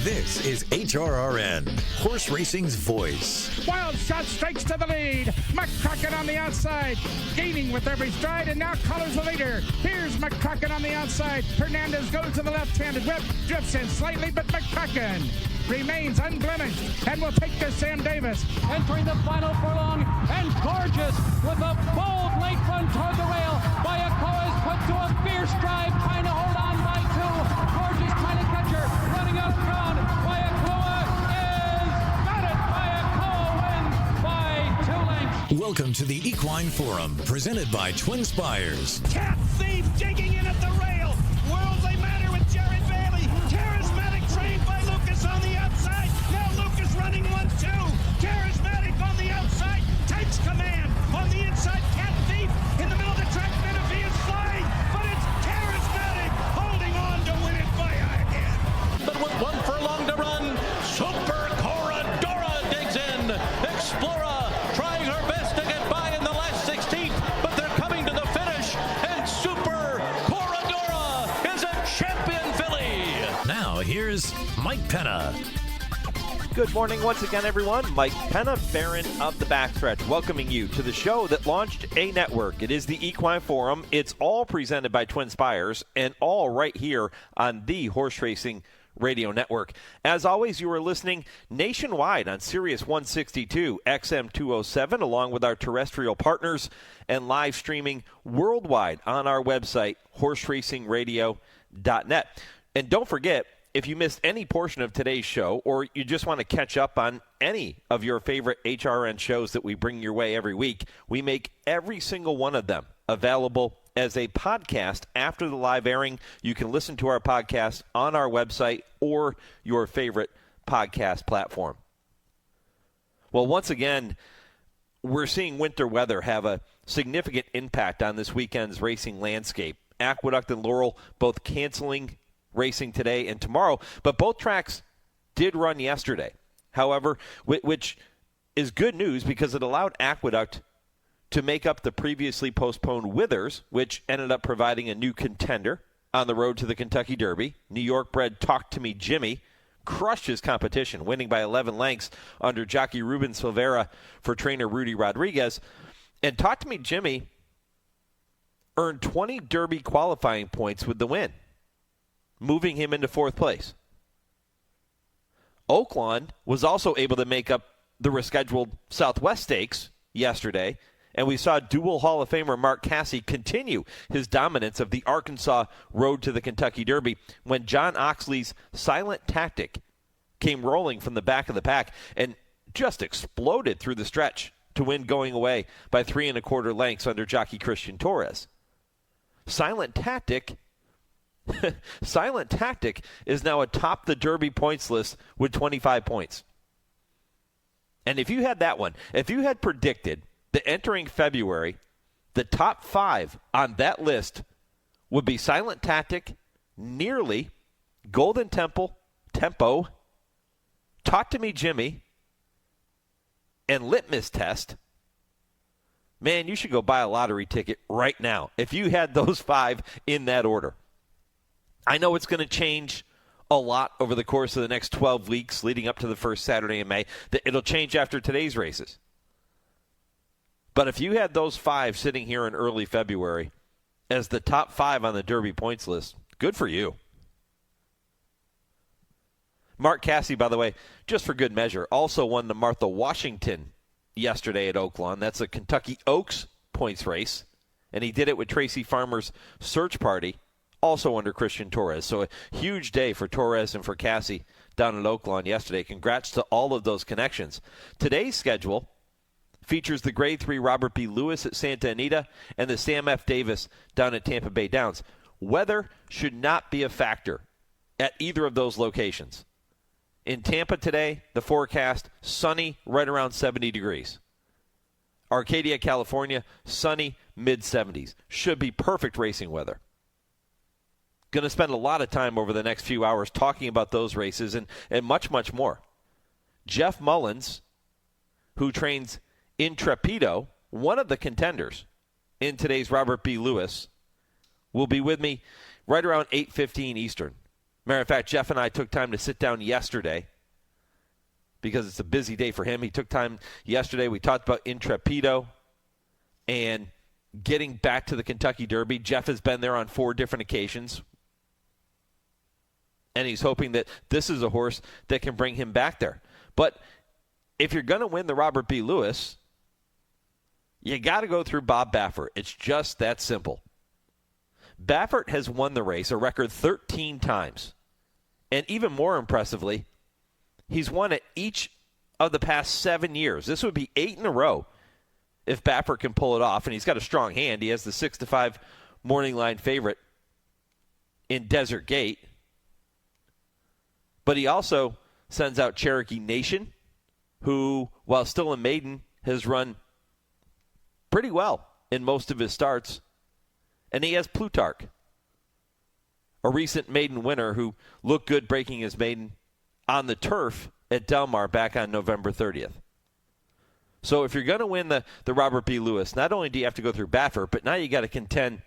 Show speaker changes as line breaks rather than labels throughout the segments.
This is HRRN, horse racing's voice.
Wild Shot strikes to the lead. McCracken on the outside, gaining with every stride, and now colors the leader. Here's McCracken on the outside. Hernandez goes to the left-handed whip, drifts in slightly, but McCracken remains unblemished and will take to Sam Davis.
Entering the final furlong, and Gorgeous with a bold late run toward the rail. Bayakoa is put to a fierce drive, trying to hold on by two. Gorgeous trying to catch her, running out front. Bayakoa is got it. Bayakoa wins by 2 lengths.
Welcome to the Equine Forum, presented by TwinSpires.
Cat Thief digging in at the rail. Worldly Matter with Jared Bailey. Charismatic trained by Lucas on the outside. Now Lucas running 1-2. Charismatic on the outside. Takes command. On the inside, Cat Thief. In the middle of the track, Menifee is flying. But it's Charismatic holding on to win it by again.
But with 1 furlong to run, Super Corredora digs in. Explorer trying her best to get by in the last 16th, but they're coming to the finish, and Super Corredora is a champion filly.
Now here's Mike Penna.
Good morning once again, everyone. Mike Penna, Baron of the Backstretch, welcoming you to the show that launched a network. It is the Equine Forum. It's all presented by TwinSpires, and all right here on the Horse Racing Radio Network. As always, you are listening nationwide on Sirius 162, XM 207, along with our terrestrial partners, and live streaming worldwide on our website, horseracingradio.net. And don't forget, if you missed any portion of today's show, or you just want to catch up on any of your favorite HRN shows that we bring your way every week, we make every single one of them available as a podcast after the live airing. You can listen to our podcast on our website or your favorite podcast platform. Well, once again, we're seeing winter weather have a significant impact on this weekend's racing landscape. Aqueduct and Laurel both canceling racing today and tomorrow, but both tracks did run yesterday. However, which is good news because it allowed Aqueduct to make up the previously postponed Withers, which ended up providing a new contender on the road to the Kentucky Derby. New York-bred Talk to Me Jimmy crushed his competition, winning by 11 lengths under jockey Ruben Silveira for trainer Rudy Rodriguez. And Talk to Me Jimmy earned 20 Derby qualifying points with the win, moving him into 4th place. Oaklawn was also able to make up the rescheduled Southwest Stakes yesterday, and we saw dual Hall of Famer Mark Casse continue his dominance of the Arkansas Road to the Kentucky Derby when John Oxley's Silent Tactic came rolling from the back of the pack and just exploded through the stretch to win going away by 3 1/4 lengths under jockey Christian Torres. Silent Tactic is now atop the Derby points list with 25 points. And if you had that one, if you had predicted that entering February, the top 5 on that list would be Silent Tactic, Nearly, Golden Tempo, Talk to Me Jimmy, and Litmus Test, man, you should go buy a lottery ticket right now if you had those 5 in that order. I know it's going to change a lot over the course of the next 12 weeks leading up to the first Saturday in May. It'll change after today's races. But if you had those 5 sitting here in early February as the top 5 on the Derby points list, good for you. Mark Casse, by the way, just for good measure, also won the Martha Washington yesterday at Oaklawn. That's a Kentucky Oaks points race. And he did it with Tracy Farmer's Search Party, also under Christian Torres. So a huge day for Torres and for Casse down at Oaklawn yesterday. Congrats to all of those connections. Today's schedule features the Grade 3 Robert B. Lewis at Santa Anita and the Sam F. Davis down at Tampa Bay Downs. Weather should not be a factor at either of those locations. In Tampa today, the forecast, sunny, right around 70 degrees. Arcadia, California, sunny, mid-70s. Should be perfect racing weather. Going to spend a lot of time over the next few hours talking about those races and much, much more. Jeff Mullins, who trains Intrepido, one of the contenders in today's Robert B. Lewis, will be with me right around 8:15 Eastern. Matter of fact, Jeff and I took time to sit down yesterday because it's a busy day for him. He took time yesterday. We talked about Intrepido and getting back to the Kentucky Derby. Jeff has been there on 4 different occasions, and he's hoping that this is a horse that can bring him back there. But if you're going to win the Robert B. Lewis, you got to go through Bob Baffert. It's just that simple. Baffert has won the race a record 13 times. And even more impressively, he's won it each of the past 7 years. This would be 8 in a row if Baffert can pull it off. And he's got a strong hand. He has the 6-5 morning line favorite in Desert Gate. But he also sends out Cherokee Nation, who, while still a maiden, has run pretty well in most of his starts. And he has Plutarch, a recent maiden winner who looked good breaking his maiden on the turf at Del Mar back on November 30th. So if you're going to win the Robert B. Lewis, not only do you have to go through Baffert, but now you got to contend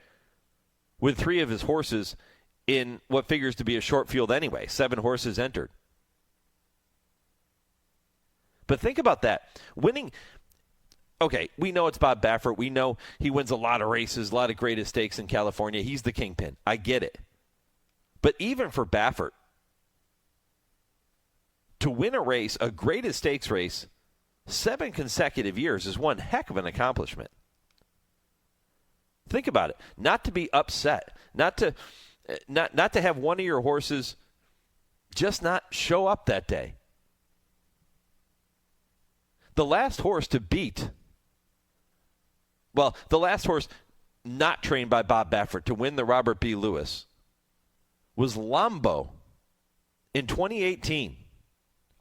with 3 of his horses in what figures to be a short field anyway. 7 horses entered. But think about that. Winning, okay, we know it's Bob Baffert. We know he wins a lot of races, a lot of greatest stakes in California. He's the kingpin. I get it. But even for Baffert, to win a race, a greatest stakes race, 7 consecutive years is one heck of an accomplishment. Think about it. Not to be upset. Not to have one of your horses just not show up that day. The last horse to beat, the last horse not trained by Bob Baffert to win the Robert B. Lewis was Lambeau in 2018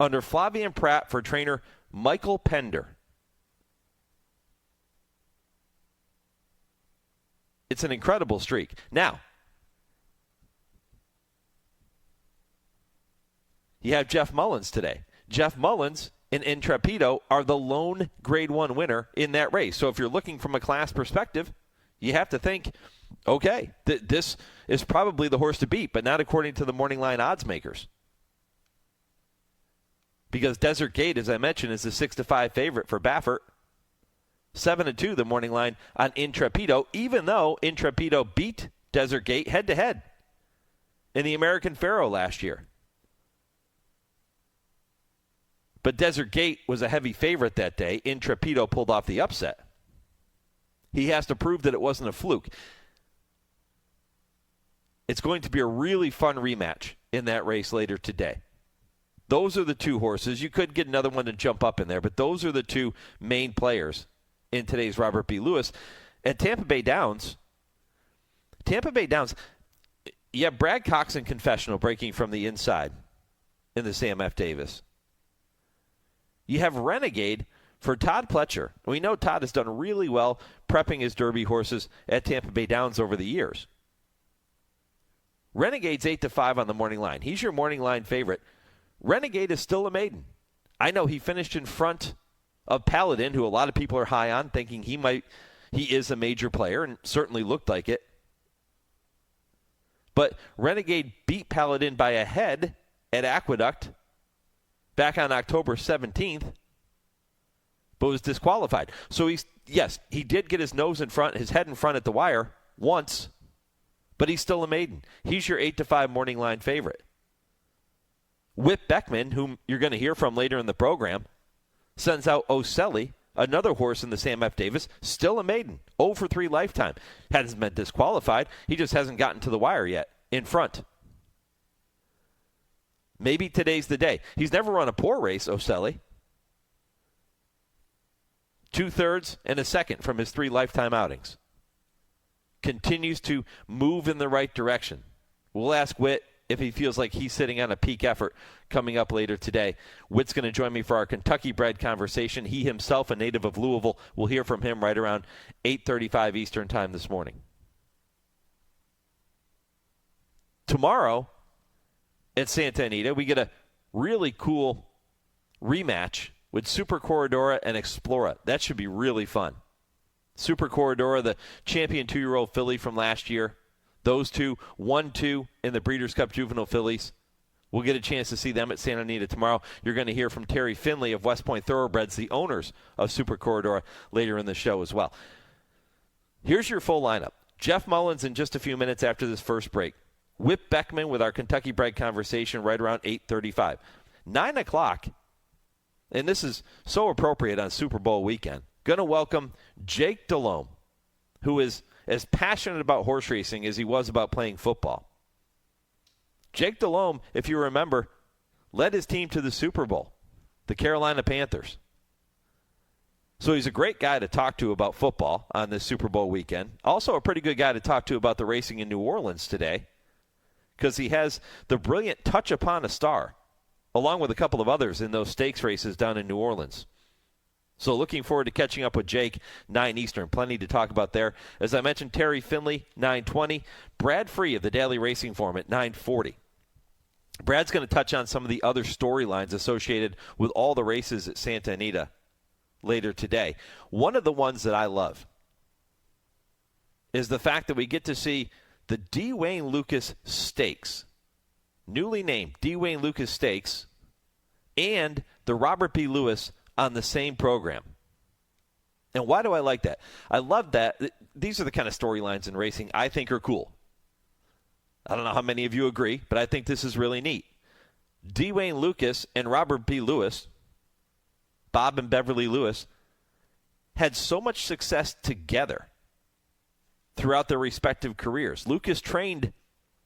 under Flavien Prat for trainer Michael Pender. It's an incredible streak. Now, you have Jeff Mullins today. Jeff Mullins and Intrepido are the lone Grade 1 winner in that race. So if you're looking from a class perspective, you have to think, okay, this is probably the horse to beat, but not according to the morning line odds makers. Because Desert Gate, as I mentioned, is the 6-5 favorite for Baffert. 7-2 the morning line on Intrepido, even though Intrepido beat Desert Gate head-to-head in the American Pharoah last year. But Desert Gate was a heavy favorite that day. Intrepido pulled off the upset. He has to prove that it wasn't a fluke. It's going to be a really fun rematch in that race later today. Those are the 2 horses. You could get another one to jump up in there, but those are the 2 main players in today's Robert B. Lewis. At Tampa Bay Downs, you have Brad Cox and Confessional breaking from the inside in the Sam F. Davis. You have Renegade for Todd Pletcher. We know Todd has done really well prepping his Derby horses at Tampa Bay Downs over the years. Renegade's 8-5 on the morning line. He's your morning line favorite. Renegade is still a maiden. I know he finished in front of Paladin, who a lot of people are high on, thinking he is a major player, and certainly looked like it. But Renegade beat Paladin by a head at Aqueduct back on October 17th, but was disqualified. So he did get his head in front at the wire once, but he's still a maiden. He's your 8-5 morning line favorite. Whit Beckman, whom you're going to hear from later in the program, sends out Ocelli, another horse in the Sam F. Davis, still a maiden, 0-for-3 lifetime. Hasn't been disqualified. He just hasn't gotten to the wire yet in front. Maybe today's the day. He's never run a poor race, Ocelli. 2/3 and a second from his 3 lifetime outings. Continues to move in the right direction. We'll ask Whit if he feels like he's sitting on a peak effort coming up later today. Whit's going to join me for our Kentucky Bred Conversation. He himself, a native of Louisville. We'll hear from him right around 8:35 Eastern Time this morning. Tomorrow at Santa Anita, we get a really cool rematch with Super Corredora and Explora. That should be really fun. Super Corredora, the champion 2-year-old filly from last year. Those 2, 1-2 in the Breeders' Cup Juvenile Fillies. We'll get a chance to see them at Santa Anita tomorrow. You're going to hear from Terry Finley of West Point Thoroughbreds, the owners of Super Corredora, later in the show as well. Here's your full lineup. Jeff Mullins in just a few minutes after this first break. Whit Beckman with our Kentucky Bred Conversation right around 8:35. 9 o'clock, and this is so appropriate on Super Bowl weekend, going to welcome Jake Delhomme, who is as passionate about horse racing as he was about playing football. Jake Delhomme, if you remember, led his team to the Super Bowl, the Carolina Panthers. So he's a great guy to talk to about football on this Super Bowl weekend. Also a pretty good guy to talk to about the racing in New Orleans today, because he has the brilliant Touchuponastar, along with a couple of others in those stakes races down in New Orleans. So looking forward to catching up with Jake, 9 Eastern. Plenty to talk about there. As I mentioned, Terry Finley, 9:20. Brad Free of the Daily Racing Form at 9:40. Brad's going to touch on some of the other storylines associated with all the races at Santa Anita later today. One of the ones that I love is the fact that we get to see the D. Wayne Lucas Stakes, newly named D. Wayne Lucas Stakes, and the Robert B. Lewis on the same program. And why do I like that? I love that. These are the kind of storylines in racing I think are cool. I don't know how many of you agree, but I think this is really neat. D. Wayne Lucas and Robert B. Lewis, Bob and Beverly Lewis, had so much success together throughout their respective careers. Lucas trained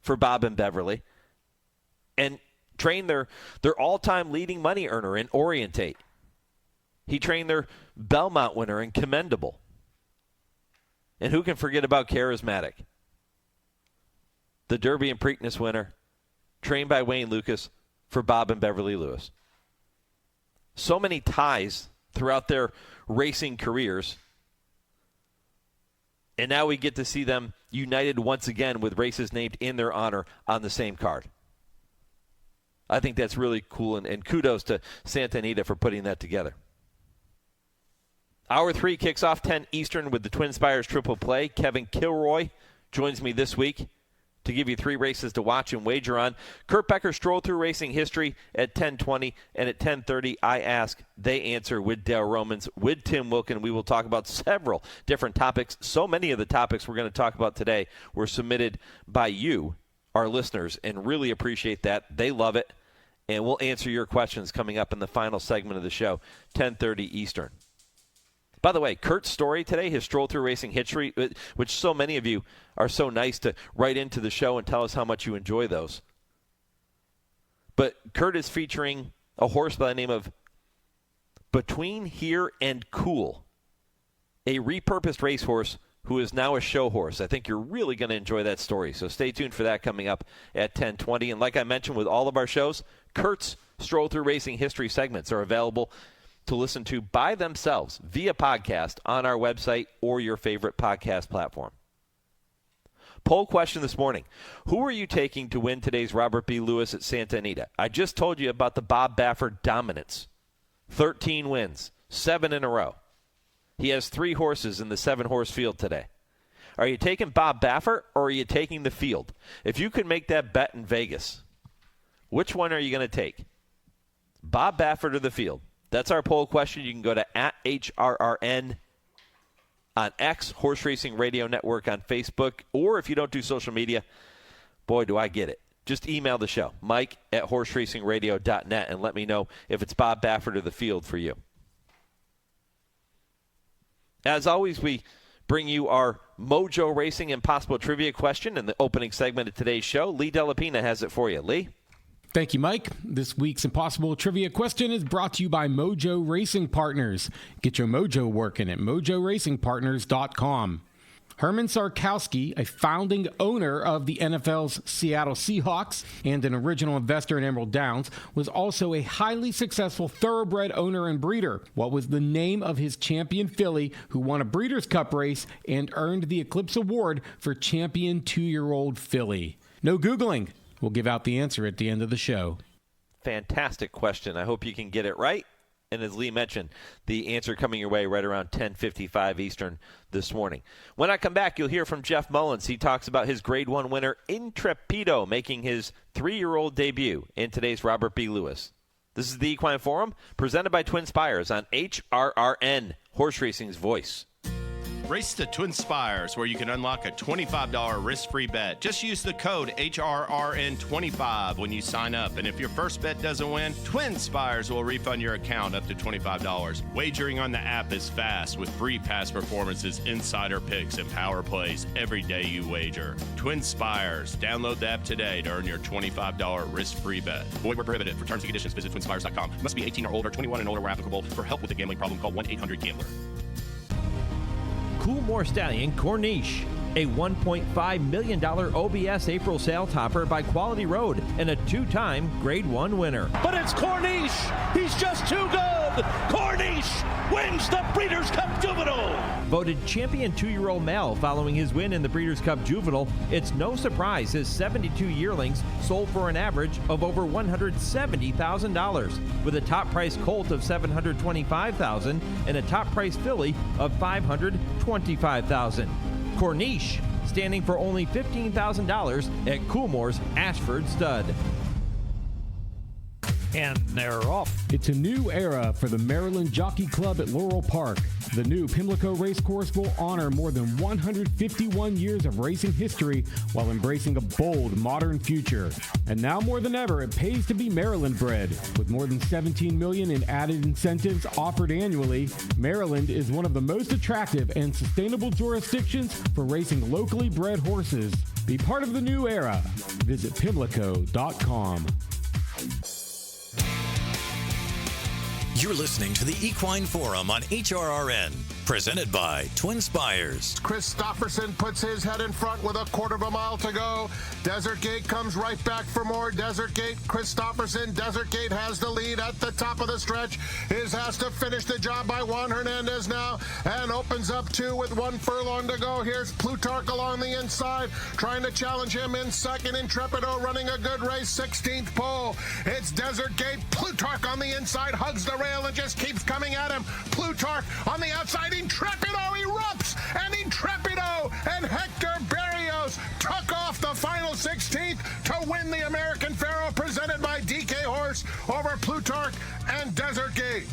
for Bob and Beverly and trained their all-time leading money earner in Orientate. He trained their Belmont winner in Commendable. And who can forget about Charismatic? The Derby and Preakness winner, trained by Wayne Lucas for Bob and Beverly Lewis. So many ties throughout their racing careers. And now we get to see them united once again with races named in their honor on the same card. I think that's really cool, and kudos to Santa Anita for putting that together. Hour 3 kicks off 10 Eastern with the TwinSpires Triple Play. Kevin Kilroy joins me this week to give you 3 races to watch and wager on. Kurt Becker, Stroll Through Racing History at 10:20, and at 10:30, I Ask, They Answer with Dale Romans, with Tim Wilkin. We will talk about several different topics. So many of the topics we're going to talk about today were submitted by you, our listeners, and really appreciate that. They love it, and we'll answer your questions coming up in the final segment of the show, 10:30 Eastern. By the way, Kurt's story today, his Stroll Through Racing History, which so many of you are so nice to write into the show and tell us how much you enjoy those. But Kurt is featuring a horse by the name of Between Here and Cool, a repurposed racehorse who is now a show horse. I think you're really going to enjoy that story. So stay tuned for that coming up at 10:20. And like I mentioned with all of our shows, Kurt's Stroll Through Racing History segments are available to listen to by themselves via podcast on our website or your favorite podcast platform. Poll question this morning. Who are you taking to win today's Robert B. Lewis at Santa Anita? I just told you about the Bob Baffert dominance. 13 wins, 7 in a row. He has 3 horses in the 7-horse field today. Are you taking Bob Baffert or are you taking the field? If you could make that bet in Vegas, which one are you going to take? Bob Baffert or the field? That's our poll question. You can go to @HRRN on X, Horse Racing Radio Network on Facebook, or if you don't do social media, boy, do I get it. Just email the show, mike@horseracingradio.net, and let me know if it's Bob Baffert or the field for you. As always, we bring you our Mojo Racing Impossible Trivia question in the opening segment of today's show. Lee Delapina has it for you. Lee?
Thank you, Mike. This week's Impossible Trivia question is brought to you by Mojo Racing Partners. Get your mojo working at mojoracingpartners.com. Herman Sarkowski, a founding owner of the NFL's Seattle Seahawks and an original investor in Emerald Downs, was also a highly successful thoroughbred owner and breeder. What was the name of his champion filly who won a Breeders' Cup race and earned the Eclipse Award for champion 2-year-old filly? No Googling. We'll give out the answer at the end of the show.
Fantastic question. I hope you can get it right. And as Lee mentioned, the answer coming your way right around 10:55 Eastern this morning. When I come back, you'll hear from Jeff Mullins. He talks about his Grade 1 winner, Intrepido, making his 3-year-old debut in today's Robert B. Lewis. This is the Equine Forum, presented by TwinSpires on HRRN, horse racing's voice.
Race to TwinSpires, where you can unlock a $25 risk-free bet. Just use the code HRRN25 when you sign up. And if your first bet doesn't win, TwinSpires will refund your account up to $25. Wagering on the app is fast with free past performances, insider picks, and power plays every day you wager. TwinSpires. Download the app today to earn your $25 risk-free bet. Void where prohibited. For terms and conditions, visit TwinSpires.com. Must be 18 or older, 21 and older where applicable. For help with a gambling problem, call 1-800-GAMBLER.
Coolmore Stallion Corniche, a $1.5 million OBS April sale topper by Quality Road and a 2-time Grade 1 winner.
But it's Corniche. He's just too good. Corniche wins the Breeders' Cup Juvenile.
Voted champion 2-year-old male following his win in the Breeders' Cup Juvenile, it's no surprise his 72 yearlings sold for an average of over $170,000, with a top-price colt of $725,000 and a top-price filly of $525,000. Corniche standing for only $15,000 at Coolmore's Ashford Stud.
And they're off.
It's a new era for the Maryland Jockey Club at Laurel Park. The new Pimlico Racecourse will honor more than 151 years of racing history while embracing a bold, modern future. And now more than ever, it pays to be Maryland bred. With more than $17 million in added incentives offered annually, Maryland is one of the most attractive and sustainable jurisdictions for racing locally bred horses. Be part of the new era. Visit Pimlico.com.
You're listening to the Equine Forum on HRRN, presented by TwinSpires.
Christofferson puts his head in front with a quarter of a mile to go. Desert Gate comes right back for more. Desert Gate, Christofferson. Desert Gate has the lead at the top of the stretch. Has to finish the job by Juan Hernandez now and opens up 2 with 1 furlong to go. Here's Plutarch along the inside, trying to challenge him in second. Intrepido running a good race, 16th pole. It's Desert Gate. Plutarch on the inside, hugs the rail and just keeps coming at him. Plutarch on the outside. Intrepido erupts, and Intrepido and Hector Barrios tuck off the final 16th to win the American Pharoah, presented by DK Horse over Plutarch and Desert Gate.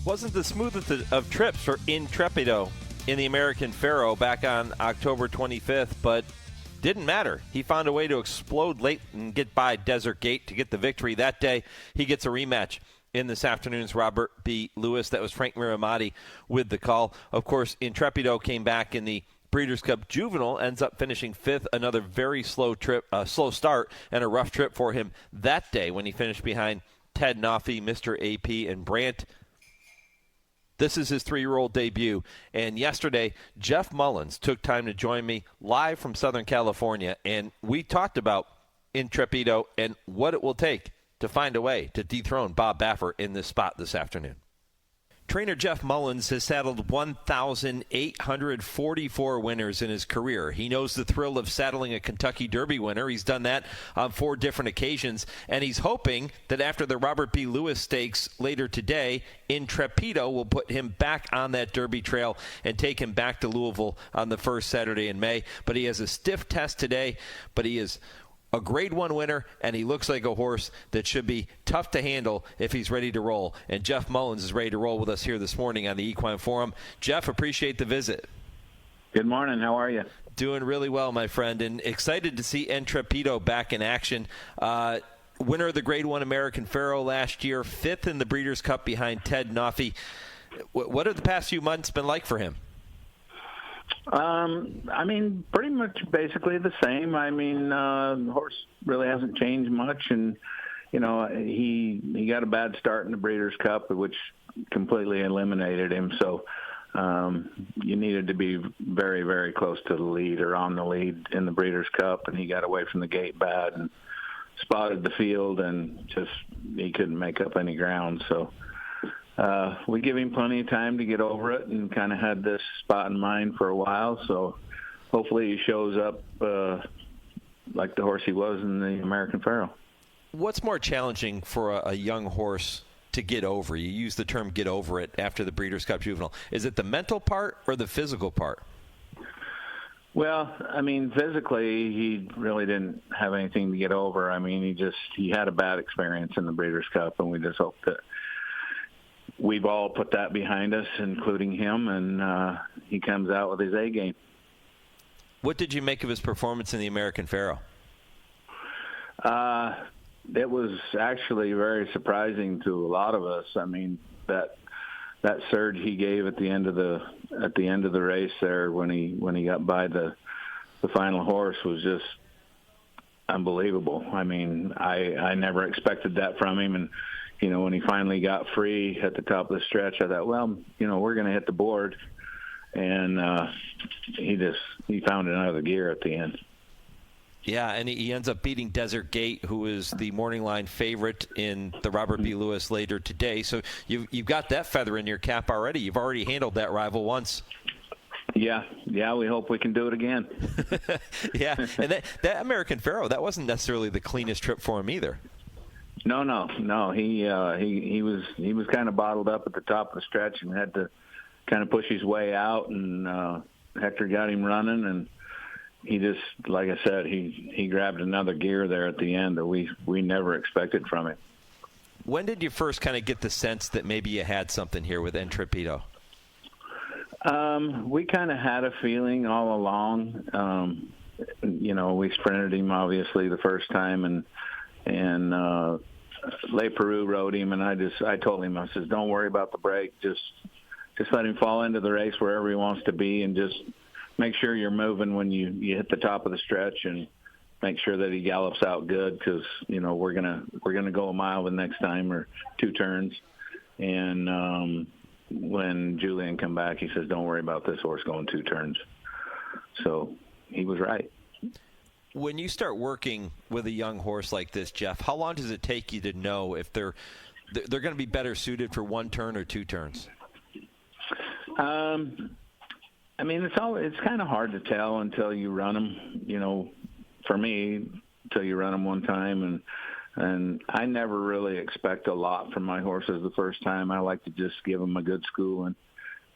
Wasn't the smoothest of trips for Intrepido in the American Pharoah back on October 25th, but didn't matter. He found a way to explode late and get by Desert Gate to get the victory that day. He gets a rematch in this afternoon's Robert B. Lewis. That was Frank Miramati with the call. Of course, Intrepido came back in the Breeders' Cup Juvenile, ends up finishing 5th. Another very slow start and a rough trip for him that day when he finished behind Ted Noffey, Mr. AP, and Brandt. This is his 3-year-old debut, and yesterday, Jeff Mullins took time to join me live from Southern California, and we talked about Intrepido and what it will take to find a way to dethrone Bob Baffert in this spot this afternoon. Trainer Jeff Mullins has saddled 1,844 winners in his career. He knows the thrill of saddling a Kentucky Derby winner. He's done that on 4 different occasions, and he's hoping that after the Robert B. Lewis Stakes later today, Intrepido will put him back on that Derby trail and take him back to Louisville on the first Saturday in May. But he has a stiff test today, but he is a Grade 1 winner, and he looks like a horse that should be tough to handle if he's ready to roll. And Jeff Mullins is ready to roll with us here this morning on the Equine Forum. Jeff, appreciate the visit.
Good morning. How are you?
Doing really well, my friend, and excited to see Intrepido back in action. Winner of the Grade 1 American Pharoah last year, 5th in the Breeders' Cup behind Ted Noffey. What have the past few months been like for him?
I mean, pretty much basically the same. I mean, the horse really hasn't changed much, and you know, he got a bad start in the Breeders' Cup, which completely eliminated him. So you needed to be very, very close to the lead or on the lead in the Breeders' Cup, and he got away from the gate bad and spotted the field, and just he couldn't make up any ground. So we give him plenty of time to get over it, and kind of had this spot in mind for a while. So hopefully he shows up like the horse he was in the American Pharoah.
What's more challenging for a young horse to get over? You use the term get over it after the Breeders' Cup Juvenile. Is it the mental part or the physical part?
Well, I mean, physically, he really didn't have anything to get over. I mean, he had a bad experience in the Breeders' Cup, and we just hope that we've all put that behind us, including him, and he comes out with his A game.
What did you make of his performance in the American Pharoah?
It was actually very surprising to a lot of us. I mean, that surge he gave at the end of the race there when he got by the final horse was just unbelievable. I mean, I never expected that from him, and when he finally got free at the top of the stretch, I thought, well, we're going to hit the board, and he found another gear at the end.
Yeah, and he ends up beating Desert Gate, who is the morning line favorite in the Robert B. Lewis later today. So you've got that feather in your cap already. You've already handled that rival once. Yeah,
we hope we can do it again.
Yeah, and that American Pharoah, that wasn't necessarily the cleanest trip for him either.
No. He was kind of bottled up at the top of the stretch and had to kind of push his way out, and Hector got him running, and he just, like I said, he grabbed another gear there at the end that we never expected from him.
When did you first kind of get the sense that maybe you had something here with Intrepido?
We kind of had a feeling all along. We sprinted him obviously the first time, and Le Peru rode him, and I told him, I says, don't worry about the break, just let him fall into the race wherever he wants to be, and just make sure you're moving when you hit the top of the stretch, and make sure that he gallops out good, because we're gonna go a mile the next time or 2 turns. And when Julian come back, he says, don't worry about this horse going 2 turns. So he was right.
When you start working with a young horse like this, Jeff, how long does it take you to know if they're going to be better suited for 1 turn or 2 turns?
I mean, it's kind of hard to tell until you run them. For me, until you run them one time, and I never really expect a lot from my horses the first time. I like to just give them a good schooling.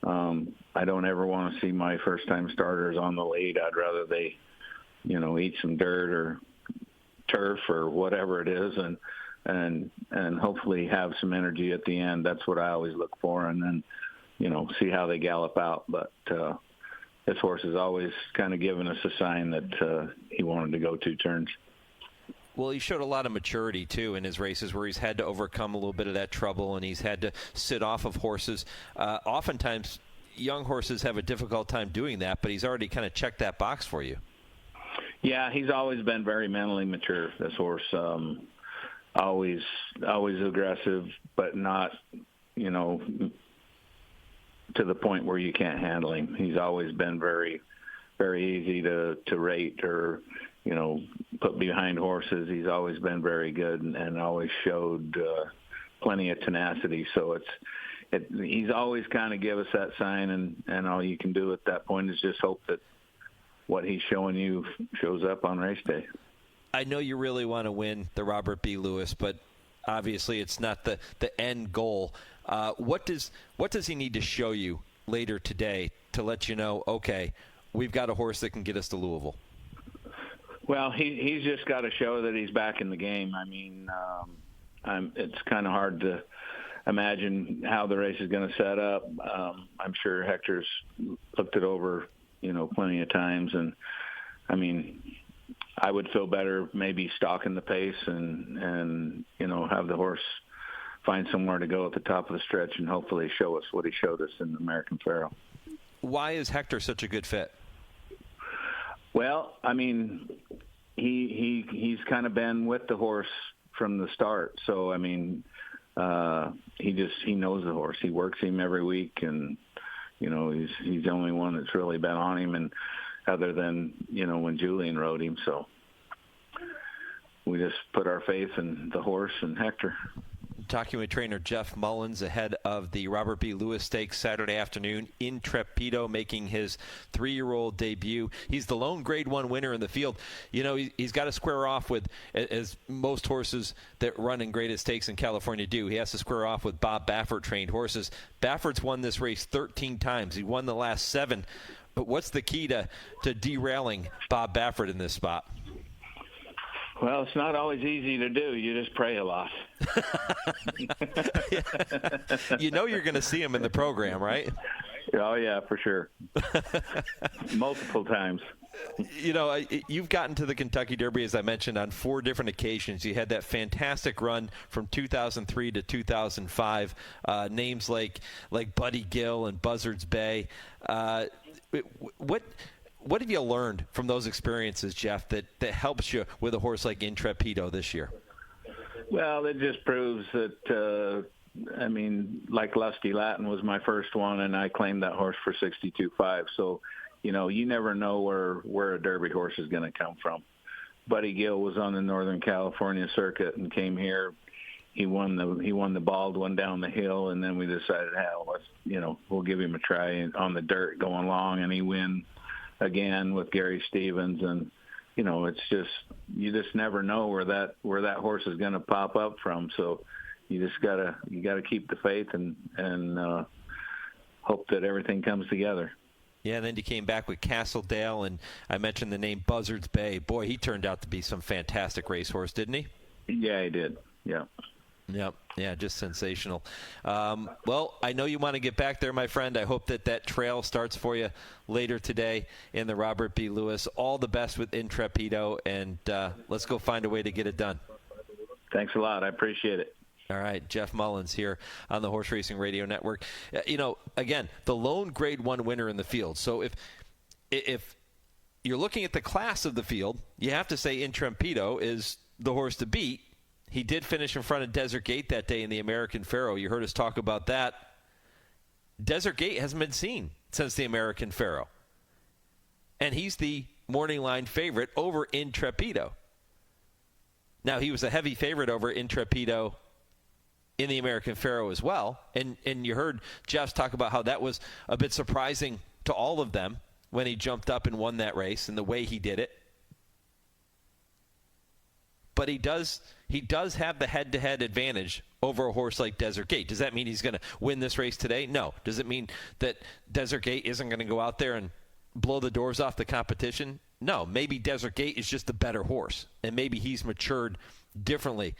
I don't ever want to see my first-time starters on the lead. I'd rather they, eat some dirt or turf or whatever it is, and hopefully have some energy at the end. That's what I always look for, and then see how they gallop out. But this horse has always kind of given us a sign that he wanted to go 2 turns.
Well, he showed a lot of maturity, too, in his races where he's had to overcome a little bit of that trouble, and he's had to sit off of horses. Oftentimes, young horses have a difficult time doing that, but he's already kind of checked that box for you.
Yeah, he's always been very mentally mature, this horse. Always aggressive, but not, to the point where you can't handle him. He's always been very, very easy to rate or, put behind horses. He's always been very good and always showed plenty of tenacity. So he's always kind of give us that sign, and all you can do at that point is just hope that what he's showing you shows up on race day.
I know you really want to win the Robert B. Lewis, but obviously it's not the end goal. What does he need to show you later today to let you know, okay, we've got a horse that can get us to Louisville?
Well, he's just got to show that he's back in the game. I mean, it's kind of hard to imagine how the race is going to set up. I'm sure Hector's looked it over, plenty of times. And, I mean, I would feel better maybe stalking the pace and have the horse find somewhere to go at the top of the stretch and hopefully show us what he showed us in the American Pharoah.
Why is Hector such a good fit?
Well, I mean, he's kind of been with the horse from the start. So, I mean, he knows the horse. He works him every week, and, he's the only one that's really been on him, and other than, when Julian rode him. So we just put our faith in the horse and Hector.
talking with trainer Jeff Mullins ahead of the Robert B. Lewis Stakes Saturday afternoon. Intrepido making his 3-year-old debut. He's the lone Grade 1 winner in the field. You know, he's got to square off with, as most horses that run in graded stakes in California do, he has to square off with Bob Baffert-trained horses. Baffert's won this race 13 times. He won the last 7. But what's the key to derailing Bob Baffert in this spot?
Well, it's not always easy to do. You just pray a lot.
You know you're going to see him in the program, right?
Oh, yeah, for sure. Multiple times.
You know, you've gotten to the Kentucky Derby, as I mentioned, on 4 different occasions. You had that fantastic run from 2003 to 2005. Names like Buddy Gill and Buzzards Bay. What have you learned from those experiences, Jeff, that helps you with a horse like Intrepido this year?
Well, it just proves that, like Lusty Latin was my first one, and I claimed that horse for 62.5. So, you know, you never know where a Derby horse is going to come from. Buddy Gill was on the Northern California circuit and came here. He won the bald one down the hill, and then we decided, we'll give him a try on the dirt going long, and he win again with Gary Stevens. And you know, it's just, you just never know where that horse is going to pop up from. So you gotta keep the faith and hope that everything comes together.
Yeah, and then you came back with Castledale, and I mentioned the name Buzzards Bay. Boy, he turned out to be some fantastic racehorse, didn't he?
Yeah, he did. Yeah.
Yep. Yeah, just sensational. Well, I know you want to get back there, my friend. I hope that trail starts for you later today in the Robert B. Lewis. All the best with Intrepido, and let's go find a way to get it done.
Thanks a lot. I appreciate it.
All right, Jeff Mullins here on the Horse Racing Radio Network. Again, the lone Grade 1 winner in the field. So if you're looking at the class of the field, you have to say Intrepido is the horse to beat. He did finish in front of Desert Gate that day in the American Pharoah. You heard us talk about that. Desert Gate hasn't been seen since the American Pharoah. And he's the morning line favorite over Intrepido. Now, he was a heavy favorite over Intrepido in the American Pharoah as well. And you heard Jeff talk about how that was a bit surprising to all of them when he jumped up and won that race and the way he did it. But he does have the head-to-head advantage over a horse like Desert Gate. Does that mean he's going to win this race today? No. Does it mean that Desert Gate isn't going to go out there and blow the doors off the competition? No. Maybe Desert Gate is just a better horse, and maybe he's matured differently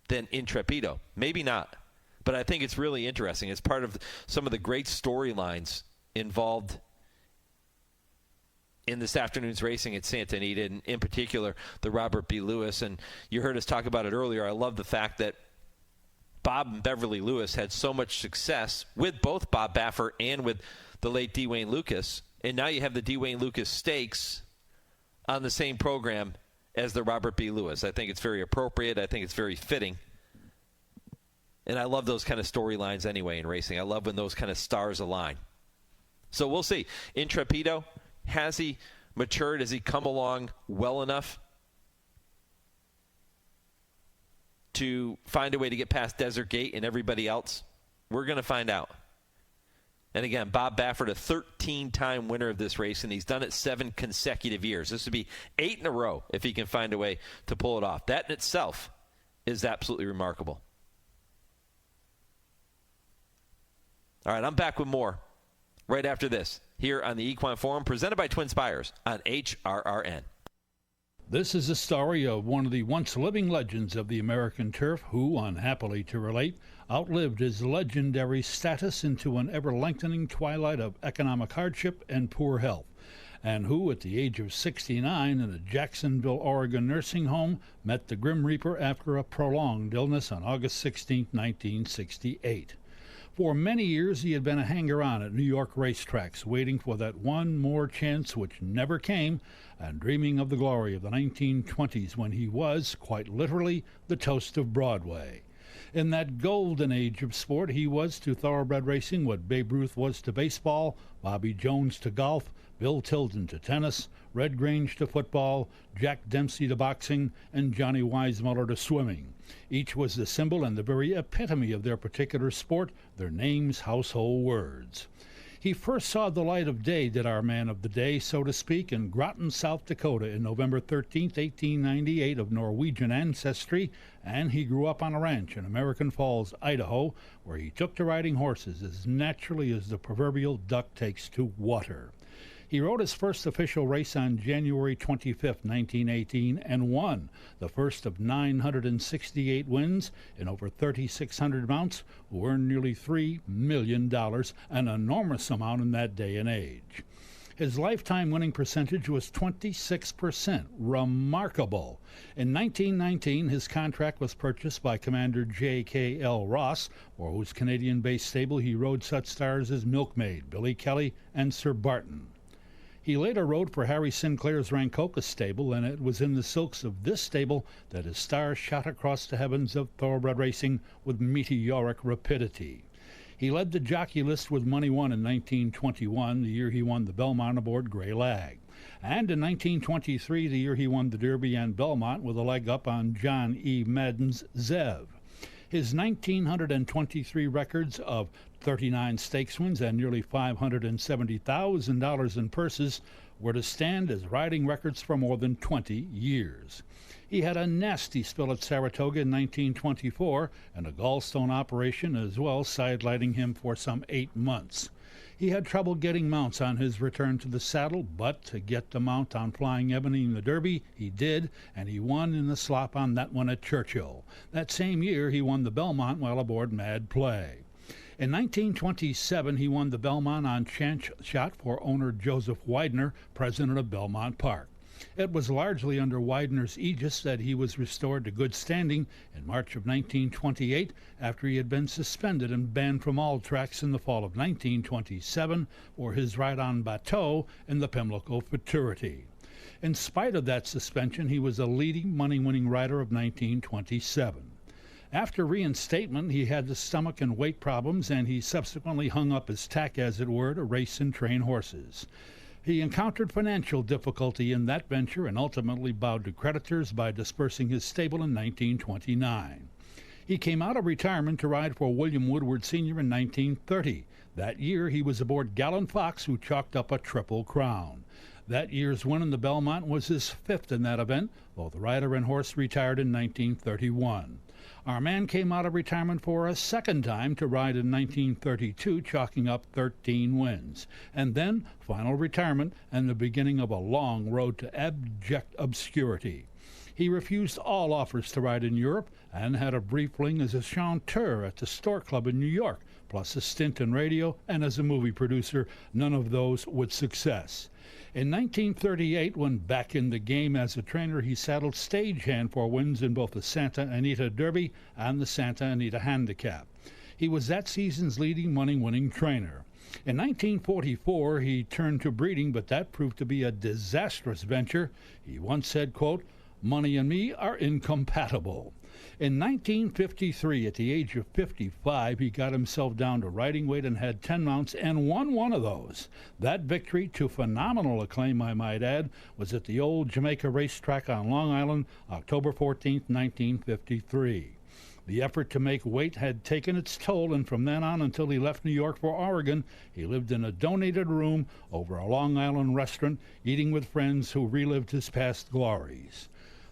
than Intrepido. Maybe not. But I think it's really interesting. It's part of some of the great storylines involved in this afternoon's racing at Santa Anita, and in particular, the Robert B. Lewis. And you heard us talk about it earlier. I love the fact that Bob and Beverly Lewis had so much success with both Bob Baffert and with the late D. Wayne Lucas. And now you have the D. Wayne Lucas Stakes on the same program as the Robert B. Lewis. I think it's very appropriate. I think it's very fitting. And I love those kind of storylines anyway in racing. I love when those kind of stars align. So we'll see. Intrepido, has he matured? Has he come along well enough to find a way to get past Desert Gate and everybody else? We're going to find out. And again, Bob Baffert, a 13-time winner of this race, and he's done it 7 consecutive years. This would be 8 in a row if he can find a way to pull it off. That in itself is absolutely remarkable. All right, I'm back with more right after this here on the Equine Forum, presented by TwinSpires on HRRN.
This is a story of one of the once living legends of the American turf who, unhappily to relate, outlived his legendary status into an ever-lengthening twilight of economic hardship and poor health, and who, at the age of 69 in a Jacksonville, Oregon nursing home, met the Grim Reaper after a prolonged illness on August 16, 1968. For many years, he had been a hanger-on at New York racetracks, waiting for that one more chance which never came, and dreaming of the glory of the 1920s when he was, quite literally, the toast of Broadway. In that golden age of sport, he was to thoroughbred racing what Babe Ruth was to baseball, Bobby Jones to golf, Bill Tilden to tennis, Red Grange to football, Jack Dempsey to boxing, and Johnny Weissmuller to swimming. Each was the symbol and the very epitome of their particular sport, their names household words. He first saw the light of day, did our man of the day, so to speak, in Groton, South Dakota in November 13, 1898, of Norwegian ancestry, and he grew up on a ranch in American Falls, Idaho, where he took to riding horses as naturally as the proverbial duck takes to water. He rode his first official race on January 25, 1918, and won, the first of 968 wins in over 3,600 mounts, who earned nearly $3 million, an enormous amount in that day and age. His lifetime winning percentage was 26%, remarkable. In 1919, his contract was purchased by Commander J.K.L. Ross, for whose Canadian-based stable he rode such stars as Milkmaid, Billy Kelly, and Sir Barton. He later rode for Harry Sinclair's Rancocas stable, and it was in the silks of this stable that his stars shot across the heavens of thoroughbred racing with meteoric rapidity. He led the jockey list with money won in 1921, the year he won the Belmont aboard Grey Lag. And in 1923, the year he won the Derby and Belmont with a leg up on John E. Madden's Zev. His 1,923 records of 39 stakes wins and nearly $570,000 in purses were to stand as riding records for more than 20 years. He had a nasty spill at Saratoga in 1924 and a gallstone operation as well, sidelining him for some 8 months. He had trouble getting mounts on his return to the saddle, but to get the mount on Flying Ebony in the Derby, he did, and he won in the slop on that one at Churchill. That same year, he won the Belmont while aboard Mad Play. In 1927, he won the Belmont on chance shot for owner Joseph Widener, president of Belmont Park. It was largely under Widener's aegis that he was restored to good standing in March of 1928 after he had been suspended and banned from all tracks in the fall of 1927 for his ride on Bateau in the Pimlico Futurity. In spite of that suspension, he was a leading money-winning rider of 1927. After reinstatement, he had the stomach and weight problems, and he subsequently hung up his tack, as it were, to race and train horses. He encountered financial difficulty in that venture and ultimately bowed to creditors by dispersing his stable in 1929. He came out of retirement to ride for William Woodward Sr. in 1930. That year, he was aboard Gallant Fox, who chalked up a Triple Crown. That year's win in the Belmont was his 5th in that event, though the rider and horse retired in 1931. Our man came out of retirement for a second time to ride in 1932, chalking up 13 wins. And then final retirement and the beginning of a long road to abject obscurity. He refused all offers to ride in Europe and had a brief fling as a chanteur at the Stork Club in New York, plus a stint in radio and as a movie producer, none of those with success. In 1938, when back in the game as a trainer, he saddled stagehand for wins in both the Santa Anita Derby and the Santa Anita Handicap. He was that season's leading money-winning trainer. In 1944, he turned to breeding, but that proved to be a disastrous venture. He once said, quote, "Money and me are incompatible." In 1953, at the age of 55, he got himself down to riding weight and had 10 mounts and won one of those. That victory, to phenomenal acclaim, I might add, was at the old Jamaica racetrack on Long Island, October 14, 1953. The effort to make weight had taken its toll, and from then on until he left New York for Oregon, he lived in a donated room over a Long Island restaurant, eating with friends who relived his past glories.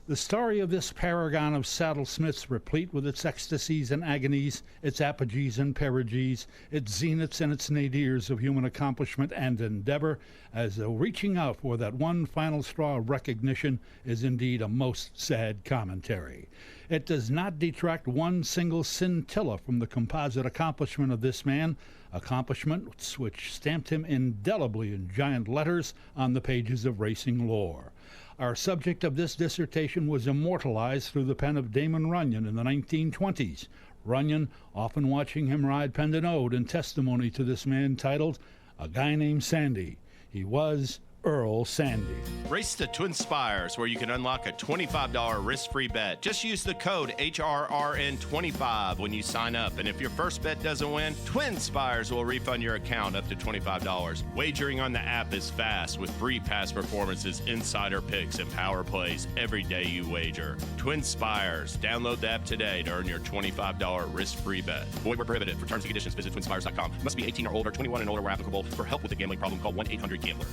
The story of this paragon of saddlesmiths, replete with its ecstasies and agonies, its apogees and perigees, its zeniths and its nadirs of human accomplishment and endeavor, as though reaching out for that one final straw of recognition, is indeed a most sad commentary. It does not detract one single scintilla from the composite accomplishment of this man, accomplishments which stamped him indelibly in giant letters on the pages of racing lore. Our subject of this dissertation was immortalized through the pen of Damon Runyon in the 1920s. Runyon, often watching him ride, penned an ode in testimony to this man titled "A Guy Named Sandy." He was Earl Sandy.
Race to TwinSpires, where you can unlock a $25 risk-free bet. Just use the code HRRN25 when you sign up. And if your first bet doesn't win, TwinSpires will refund your account up to $25. Wagering on the app is fast with free past performances, insider picks, and power plays every day you wager. TwinSpires. Download the app today to earn your $25 risk-free bet. Void where prohibited. For terms and conditions, visit TwinSpires.com. Must be 18 or older, 21 and older where applicable. For help with a gambling problem, call 1-800-GAMBLER.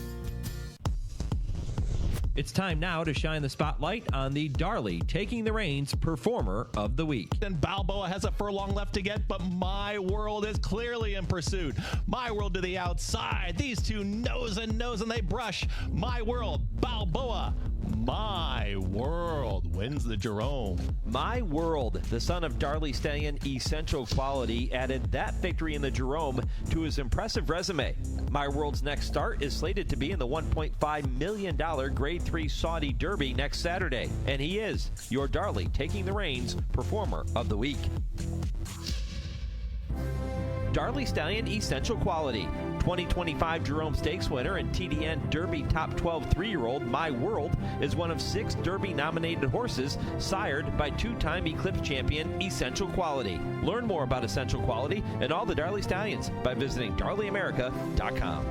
It's time now to shine the spotlight on the Darley Taking the Reins Performer of the Week.
And Balboa has a furlong left to get, but My World is clearly in pursuit. My World to the outside. These two nose and they brush. My World, Balboa. My World wins the Jerome.
My World, the son of Darley Stallion Essential Quality, added that victory in the Jerome to his impressive resume. My World's next start is slated to be in the $1.5 million Grade 3 Saudi Derby next Saturday, and he is your Darley Taking the Reins Performer of the Week. Darley Stallion Essential Quality, 2025 Jerome Stakes winner and TDN Derby Top 12 3-year-old My World is one of 6 Derby-nominated horses sired by 2-time Eclipse champion Essential Quality. Learn more about Essential Quality and all the Darley Stallions by visiting DarleyAmerica.com.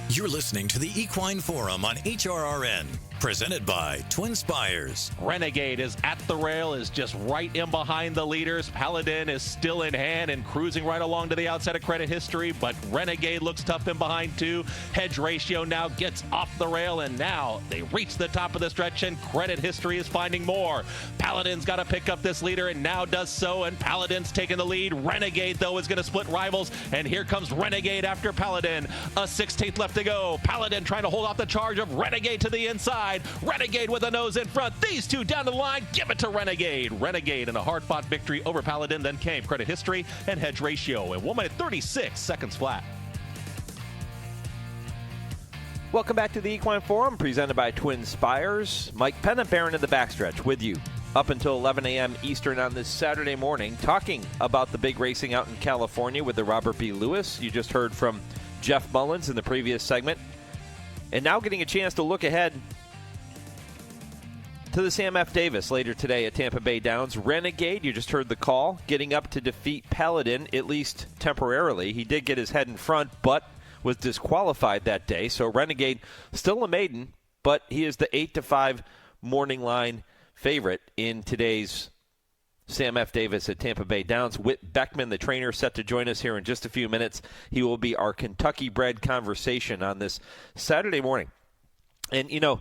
You're listening to the Equine Forum on HRRN, presented by TwinSpires.
Renegade is at the rail, is just right in behind the leaders. Paladin is still in hand and cruising right along to the outside of Credit History, but Renegade looks tough in behind too. Hedge Ratio now gets off the rail, and now they reach the top of the stretch, and Credit History is finding more. Paladin's got to pick up this leader, and now does so, and Paladin's taking the lead. Renegade, though, is going to split rivals, and here comes Renegade after Paladin. A 16th left to go. Paladin trying to hold off the charge of Renegade to the inside. Renegade with a nose in front. These two down the line. Give it to Renegade. Renegade in a hard-fought victory over Paladin. Then came Credit History and Hedge Ratio in 1 minute 36 seconds flat.
Welcome back to the Equine Forum, presented by TwinSpires. Mike Penna-Barron in the backstretch with you up until 11 a.m. Eastern on this Saturday morning, talking about the big racing out in California with the Robert B. Lewis. You just heard from Jeff Mullins in the previous segment. And now getting a chance to look ahead to the Sam F. Davis later today at Tampa Bay Downs. Renegade, you just heard the call, getting up to defeat Paladin, at least temporarily. He did get his head in front, but was disqualified that day. So Renegade still a maiden, but he is the 8-5 morning line favorite in today's Sam F. Davis at Tampa Bay Downs. Whit Beckman, the trainer, set to join us here in just a few minutes. He will be our Kentucky Bred Conversation on this Saturday morning. And, you know,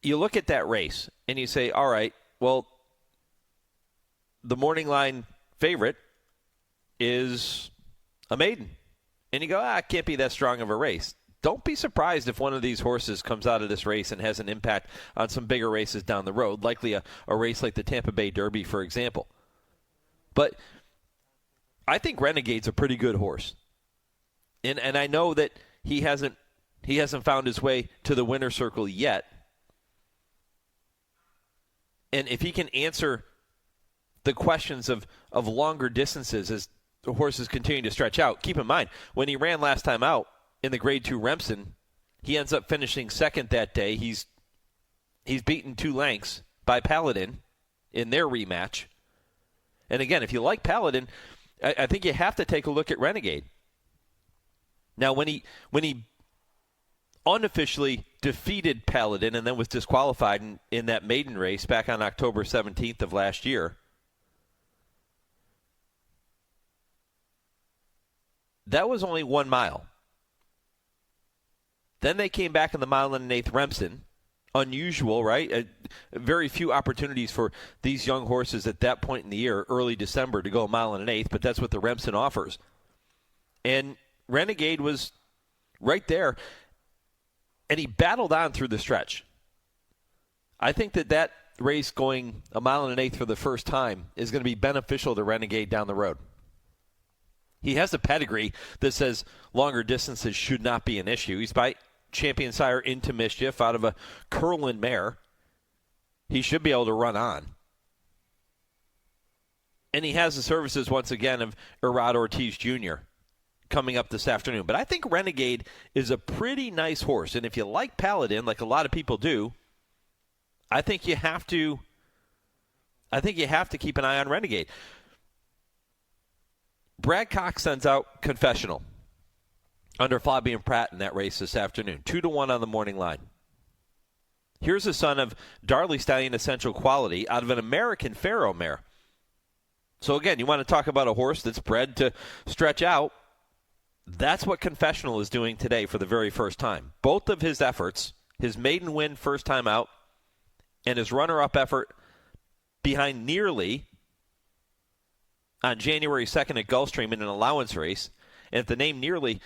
you look at that race and you say, all right, well, the morning line favorite is a maiden. And you go, it can't be that strong of a race. Don't be surprised if one of these horses comes out of this race and has an impact on some bigger races down the road, likely a race like the Tampa Bay Derby, for example. But I think Renegade's a pretty good horse. And I know that he hasn't found his way to the winner's circle yet. And if he can answer the questions of longer distances as the horses continue to stretch out, keep in mind, when he ran last time out in the Grade 2 Remsen, he ends up finishing second that day. He's beaten 2 lengths by Paladin in their rematch. And again, if you like Paladin, I think you have to take a look at Renegade. Now, when he unofficially defeated Paladin and then was disqualified in that maiden race back on October 17th of last year, that was only 1 mile. Then they came back in the 1 1/8 Remsen. Unusual, right? Very few opportunities for these young horses at that point in the year, early December, to go 1 1/8, but that's what the Remsen offers. And Renegade was right there, and he battled on through the stretch. I think that race going 1 1/8 for the first time is going to be beneficial to Renegade down the road. He has a pedigree that says longer distances should not be an issue. He's by champion sire Into Mischief out of a Curlin mare. He should be able to run on. And he has the services, once again, of Erod Ortiz Jr. coming up this afternoon. But I think Renegade is a pretty nice horse. And if you like Paladin, like a lot of people do, I think you have to keep an eye on Renegade. Brad Cox sends out Confessional under Fabian Pratt in that race this afternoon. 2-1 on the morning line. Here's the son of Darley Stallion Essential Quality out of an American Pharaoh mare. So again, you want to talk about a horse that's bred to stretch out. That's what Confessional is doing today for the very first time. Both of his efforts, his maiden win first time out, and his runner-up effort behind Nearly on January 2nd at Gulfstream in an allowance race. And if the name Nearly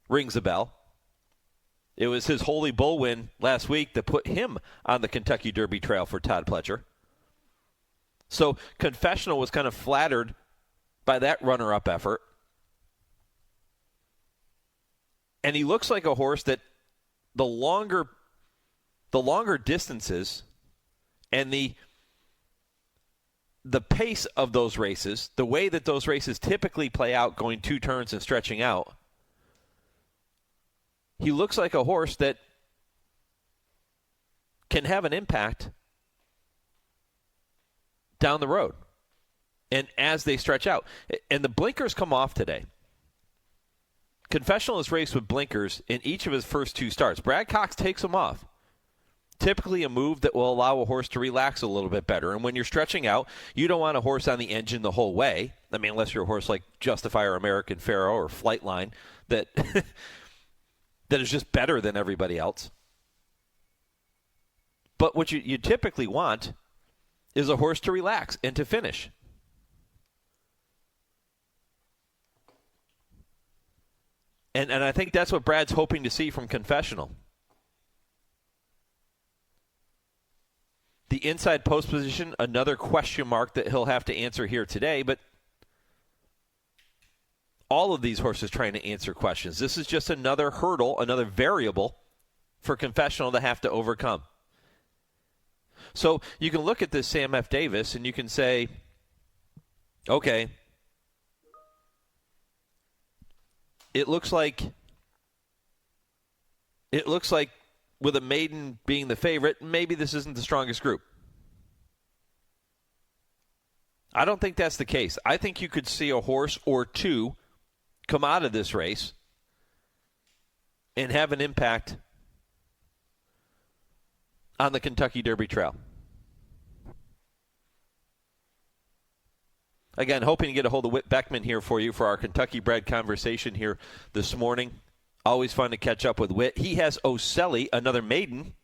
rings a bell, it was his Holy Bull win last week that put him on the Kentucky Derby trail for Todd Pletcher. So Confessional was kind of flattered by that runner-up effort. And he looks like a horse that the longer distances and the pace of those races, the way that those races typically play out, going 2 turns and stretching out, he looks like a horse that can have an impact down the road and as they stretch out. And the blinkers come off today. Confessional has raced with blinkers in each of his first 2 starts. Brad Cox takes them off. Typically a move that will allow a horse to relax a little bit better. And when you're stretching out, you don't want a horse on the engine the whole way. I mean, unless you're a horse like Justify or American Pharaoh or Flightline that that is just better than everybody else. But what you typically want is a horse to relax and to finish. And I think that's what Brad's hoping to see from Confessional. The inside post position, another question mark that he'll have to answer here today, but all of these horses trying to answer questions. This is just another hurdle, another variable for Confessional to have to overcome. So you can look at this Sam F. Davis and you can say, okay, it looks like with a maiden being the favorite, maybe this isn't the strongest group. I don't think that's the case. I think you could see a horse or two come out of this race and have an impact on the Kentucky Derby Trail. Again, hoping to get a hold of Whit Beckman here for you for our Kentucky Bred Conversation here this morning. Always fun to catch up with Whit. He has Oselli, another maiden,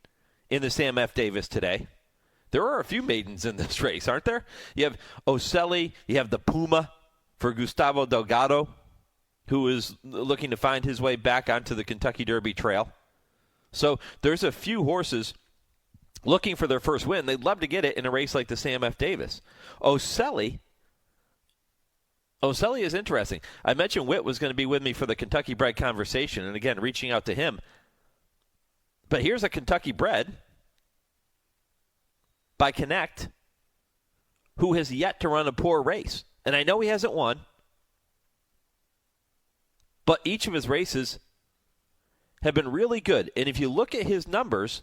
in the Sam F. Davis today. There are a few maidens in this race, aren't there? You have Oselli, you have the Puma for Gustavo Delgado, who is looking to find his way back onto the Kentucky Derby Trail. So there's a few horses looking for their first win. They'd love to get it in a race like the Sam F. Davis. Oselli is interesting. I mentioned Whit was going to be with me for the Kentucky Bred Conversation, and again, reaching out to him. But here's a Kentucky Bred by Connect who has yet to run a poor race. And I know he hasn't won, but each of his races have been really good. And if you look at his numbers,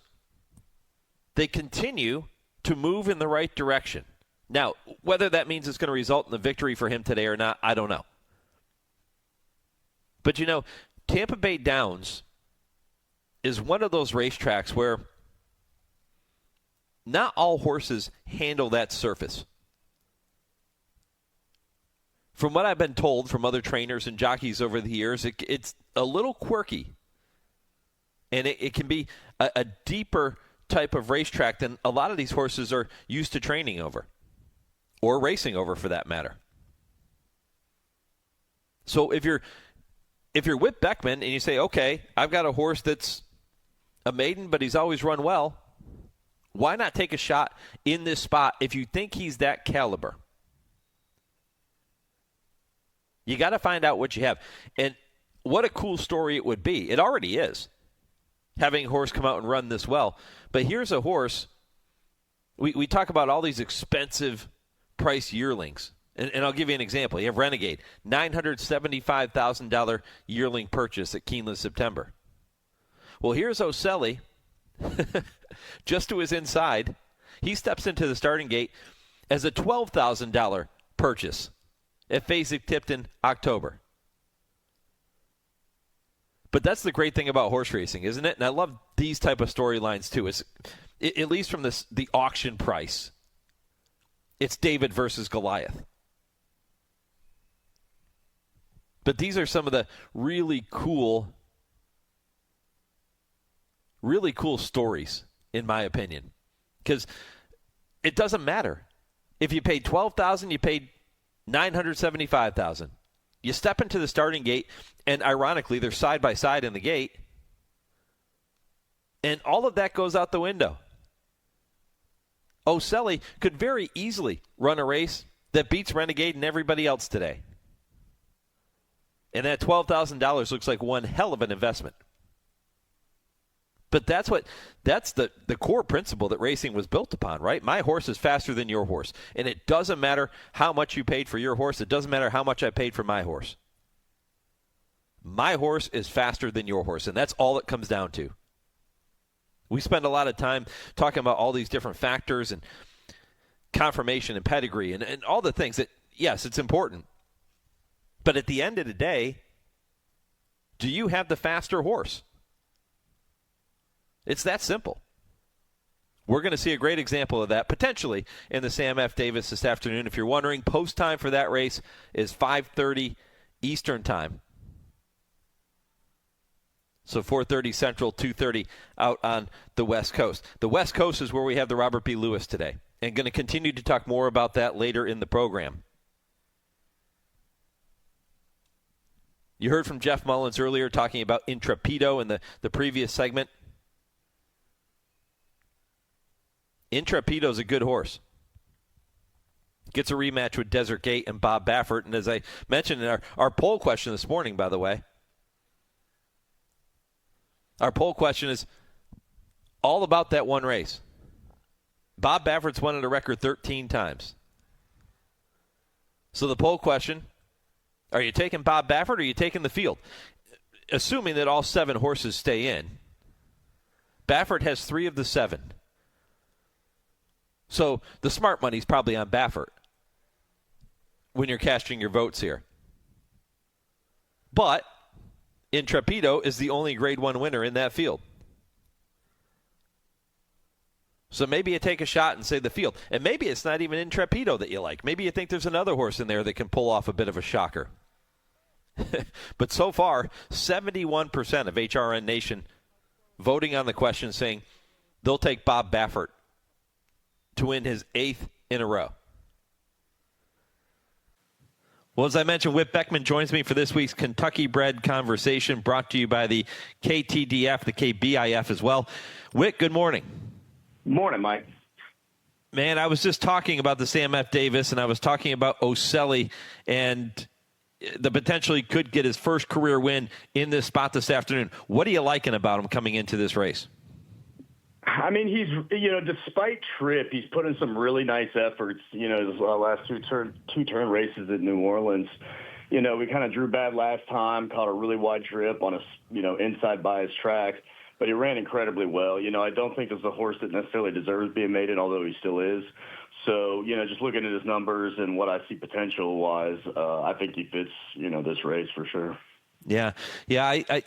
they continue to move in the right direction. Now, whether that means it's going to result in the victory for him today or not, I don't know. But, you know, Tampa Bay Downs is one of those racetracks where not all horses handle that surface. From what I've been told from other trainers and jockeys over the years, it's a little quirky. And it can be a deeper type of racetrack than a lot of these horses are used to training over. Or racing over, for that matter. So if you're Whit Beckman and you say, okay, I've got a horse that's a maiden, but he's always run well, why not take a shot in this spot if you think he's that caliber? You got to find out what you have. And what a cool story it would be. It already is, having a horse come out and run this well. But here's a horse. We talk about all these expensive price yearlings. And I'll give you an example. You have Renegade, $975,000 yearling purchase at Keeneland September. Well, here's Oselli, just to his inside. He steps into the starting gate as a $12,000 purchase at Fasig-Tipton, October. But that's the great thing about horse racing, isn't it? And I love these type of storylines, too. It's, at least from the auction price, it's David versus Goliath. But these are some of the really cool stories, in my opinion. Because it doesn't matter. If you paid $12,000, you paid $975,000. You step into the starting gate, and ironically, they're side by side in the gate, and all of that goes out the window. Oselli could very easily run a race that beats Renegade and everybody else today. And that $12,000 looks like one hell of an investment. But that's the core principle that racing was built upon, right? My horse is faster than your horse. And it doesn't matter how much you paid for your horse. It doesn't matter how much I paid for my horse. My horse is faster than your horse, and that's all it comes down to. We spend a lot of time talking about all these different factors and conformation and pedigree and all the things that, yes, it's important. But at the end of the day, do you have the faster horse? It's that simple. We're going to see a great example of that potentially in the Sam F. Davis this afternoon. If you're wondering, post time for that race is 5:30 Eastern time. So 4:30 Central, 2:30 out on the West Coast. The West Coast is where we have the Robert B. Lewis today, and going to continue to talk more about that later in the program. You heard from Jeff Mullins earlier talking about Intrepido in the previous segment. Intrepido's a good horse. Gets a rematch with Desert Gate and Bob Baffert. And as I mentioned in our poll question this morning, by the way, our poll question is all about that one race. Bob Baffert's won it a record 13 times. So the poll question, are you taking Bob Baffert or are you taking the field? Assuming that all 7 horses stay in, Baffert has 3 of the 7. So the smart money's probably on Baffert when you're casting your votes here. But Intrepido is the only Grade 1 winner in that field. So maybe you take a shot and say the field. And maybe it's not even Intrepido that you like. Maybe you think there's another horse in there that can pull off a bit of a shocker. But so far, 71% of HRRN Nation voting on the question saying they'll take Bob Baffert to win his 8th in a row. Well, as I mentioned, Whit Beckman joins me for this week's Kentucky Bred Conversation, brought to you by the KTDF, the KBIF as well. Whit, good morning.
Morning, Mike.
Man, I was just talking about the Sam F. Davis, and I was talking about Oselli, and the potential he could get his first career win in this spot this afternoon. What are you liking about him coming into this race?
I mean, he's, despite Tripp, he's put in some really nice efforts, his last two turn races at New Orleans. We kind of drew bad last time, caught a really wide trip on a, inside bias track, but he ran incredibly well. I don't think there's a horse that necessarily deserves being maiden, although he still is. So, just looking at his numbers and what I see potential-wise, I think he fits, this race for sure.
Yeah. I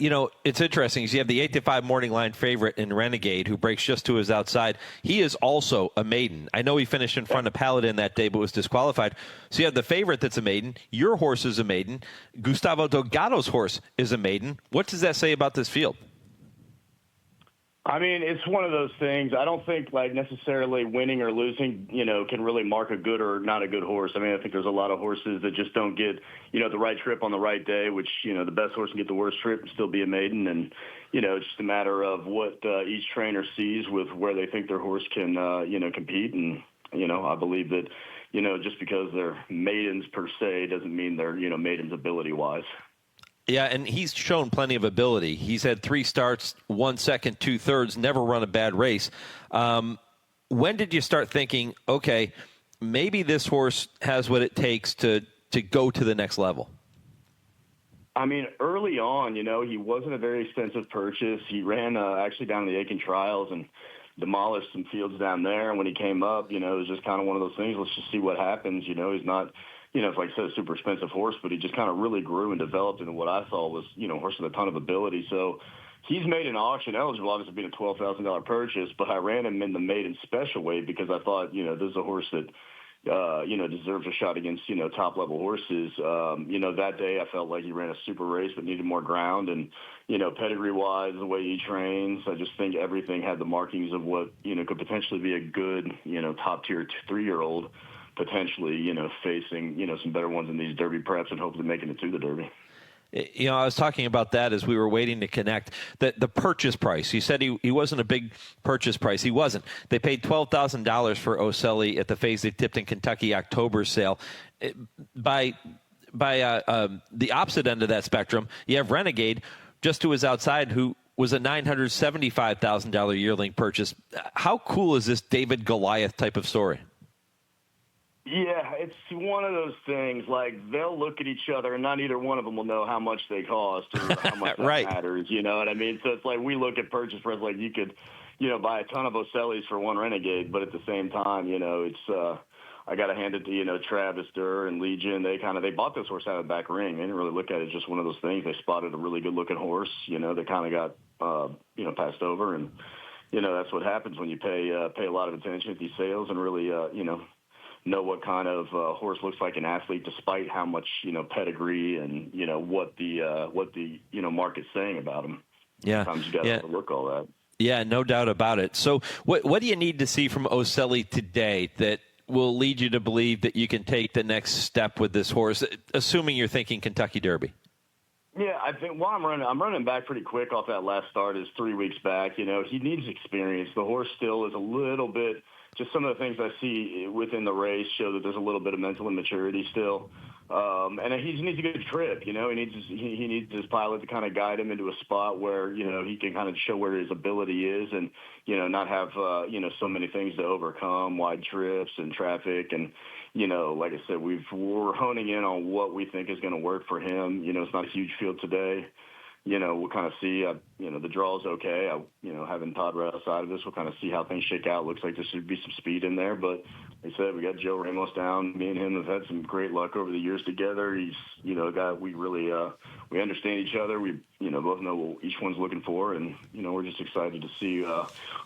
it's interesting. You have the 8-5 morning line favorite in Renegade, who breaks just to his outside. He is also a maiden. I know he finished in front of Paladin that day, but was disqualified. So you have the favorite that's a maiden. Your horse is a maiden. Gustavo Delgado's horse is a maiden. What does that say about this field?
I mean, it's one of those things. I don't think necessarily winning or losing, can really mark a good or not a good horse. I mean, I think there's a lot of horses that just don't get, the right trip on the right day, which, the best horse can get the worst trip and still be a maiden. And, it's just a matter of what each trainer sees with where they think their horse can, compete. And, I believe that, just because they're maidens per se doesn't mean they're, maidens ability-wise.
Yeah, and he's shown plenty of ability. He's had 3 starts, 1 second, 2/3, never run a bad race. When did you start thinking, okay, maybe this horse has what it takes to go to the next level?
I mean, early on, he wasn't a very expensive purchase. He ran actually down the Aiken trials and demolished some fields down there. And when he came up, it was just kind of one of those things. Let's just see what happens. He's not, it's like I said, a super expensive horse, but he just kind of really grew and developed into what I saw was, a horse with a ton of ability. So he's made an auction eligible, obviously being a $12,000 purchase, but I ran him in the maiden special weight because I thought, this is a horse that, deserves a shot against, top-level horses. That day I felt like he ran a super race but needed more ground. And, pedigree-wise, the way he trains, I just think everything had the markings of what, could potentially be a good, top-tier 3-year-old, potentially, facing, some better ones in these Derby preps and hopefully making it to the Derby.
I was talking about that as we were waiting to connect. The purchase price. You said he wasn't a big purchase price. He wasn't. They paid $12,000 for Oselli at the phase they tipped in Kentucky October sale. By the opposite end of that spectrum, you have Renegade, just to his outside, who was a $975,000 yearling purchase. How cool is this David Goliath type of story?
Yeah, it's one of those things, like, they'll look at each other and not either one of them will know how much they cost or how much that
right.
matters, you know what I mean? So it's like we look at purchase price like you could, buy a ton of Osellis for one Renegade, but at the same time, it's I got to hand it to, Travis Durr and Legion. They bought this horse out of the back ring. They didn't really look at it as just one of those things. They spotted a really good-looking horse, they kind of got, passed over. And, that's what happens when you pay a lot of attention at these sales and really, know what kind of horse looks like an athlete, despite how much pedigree and what the market's saying about him.
Yeah,
sometimes you got to overlook all that.
Yeah, no doubt about it. So, what do you need to see from Oselli today that will lead you to believe that you can take the next step with this horse, assuming you're thinking Kentucky Derby?
Yeah, I think I'm running back pretty quick off that last start is 3 weeks back. He needs experience. The horse still is a little bit. Just some of the things I see within the race show that there's a little bit of mental immaturity still. And he just needs a good trip, He needs his pilot to kind of guide him into a spot where, he can kind of show where his ability is and, not have, so many things to overcome, wide trips and traffic. And, like I said, we're honing in on what we think is going to work for him. It's not a huge field today. We'll kind of see, the draw's okay. Having Todd right outside of this, we'll kind of see how things shake out. Looks like there should be some speed in there, but like I said, we got Joe Ramos down. Me and him have had some great luck over the years together. He's, a guy we really, we understand each other. We, both know what each one's looking for, and, we're just excited to see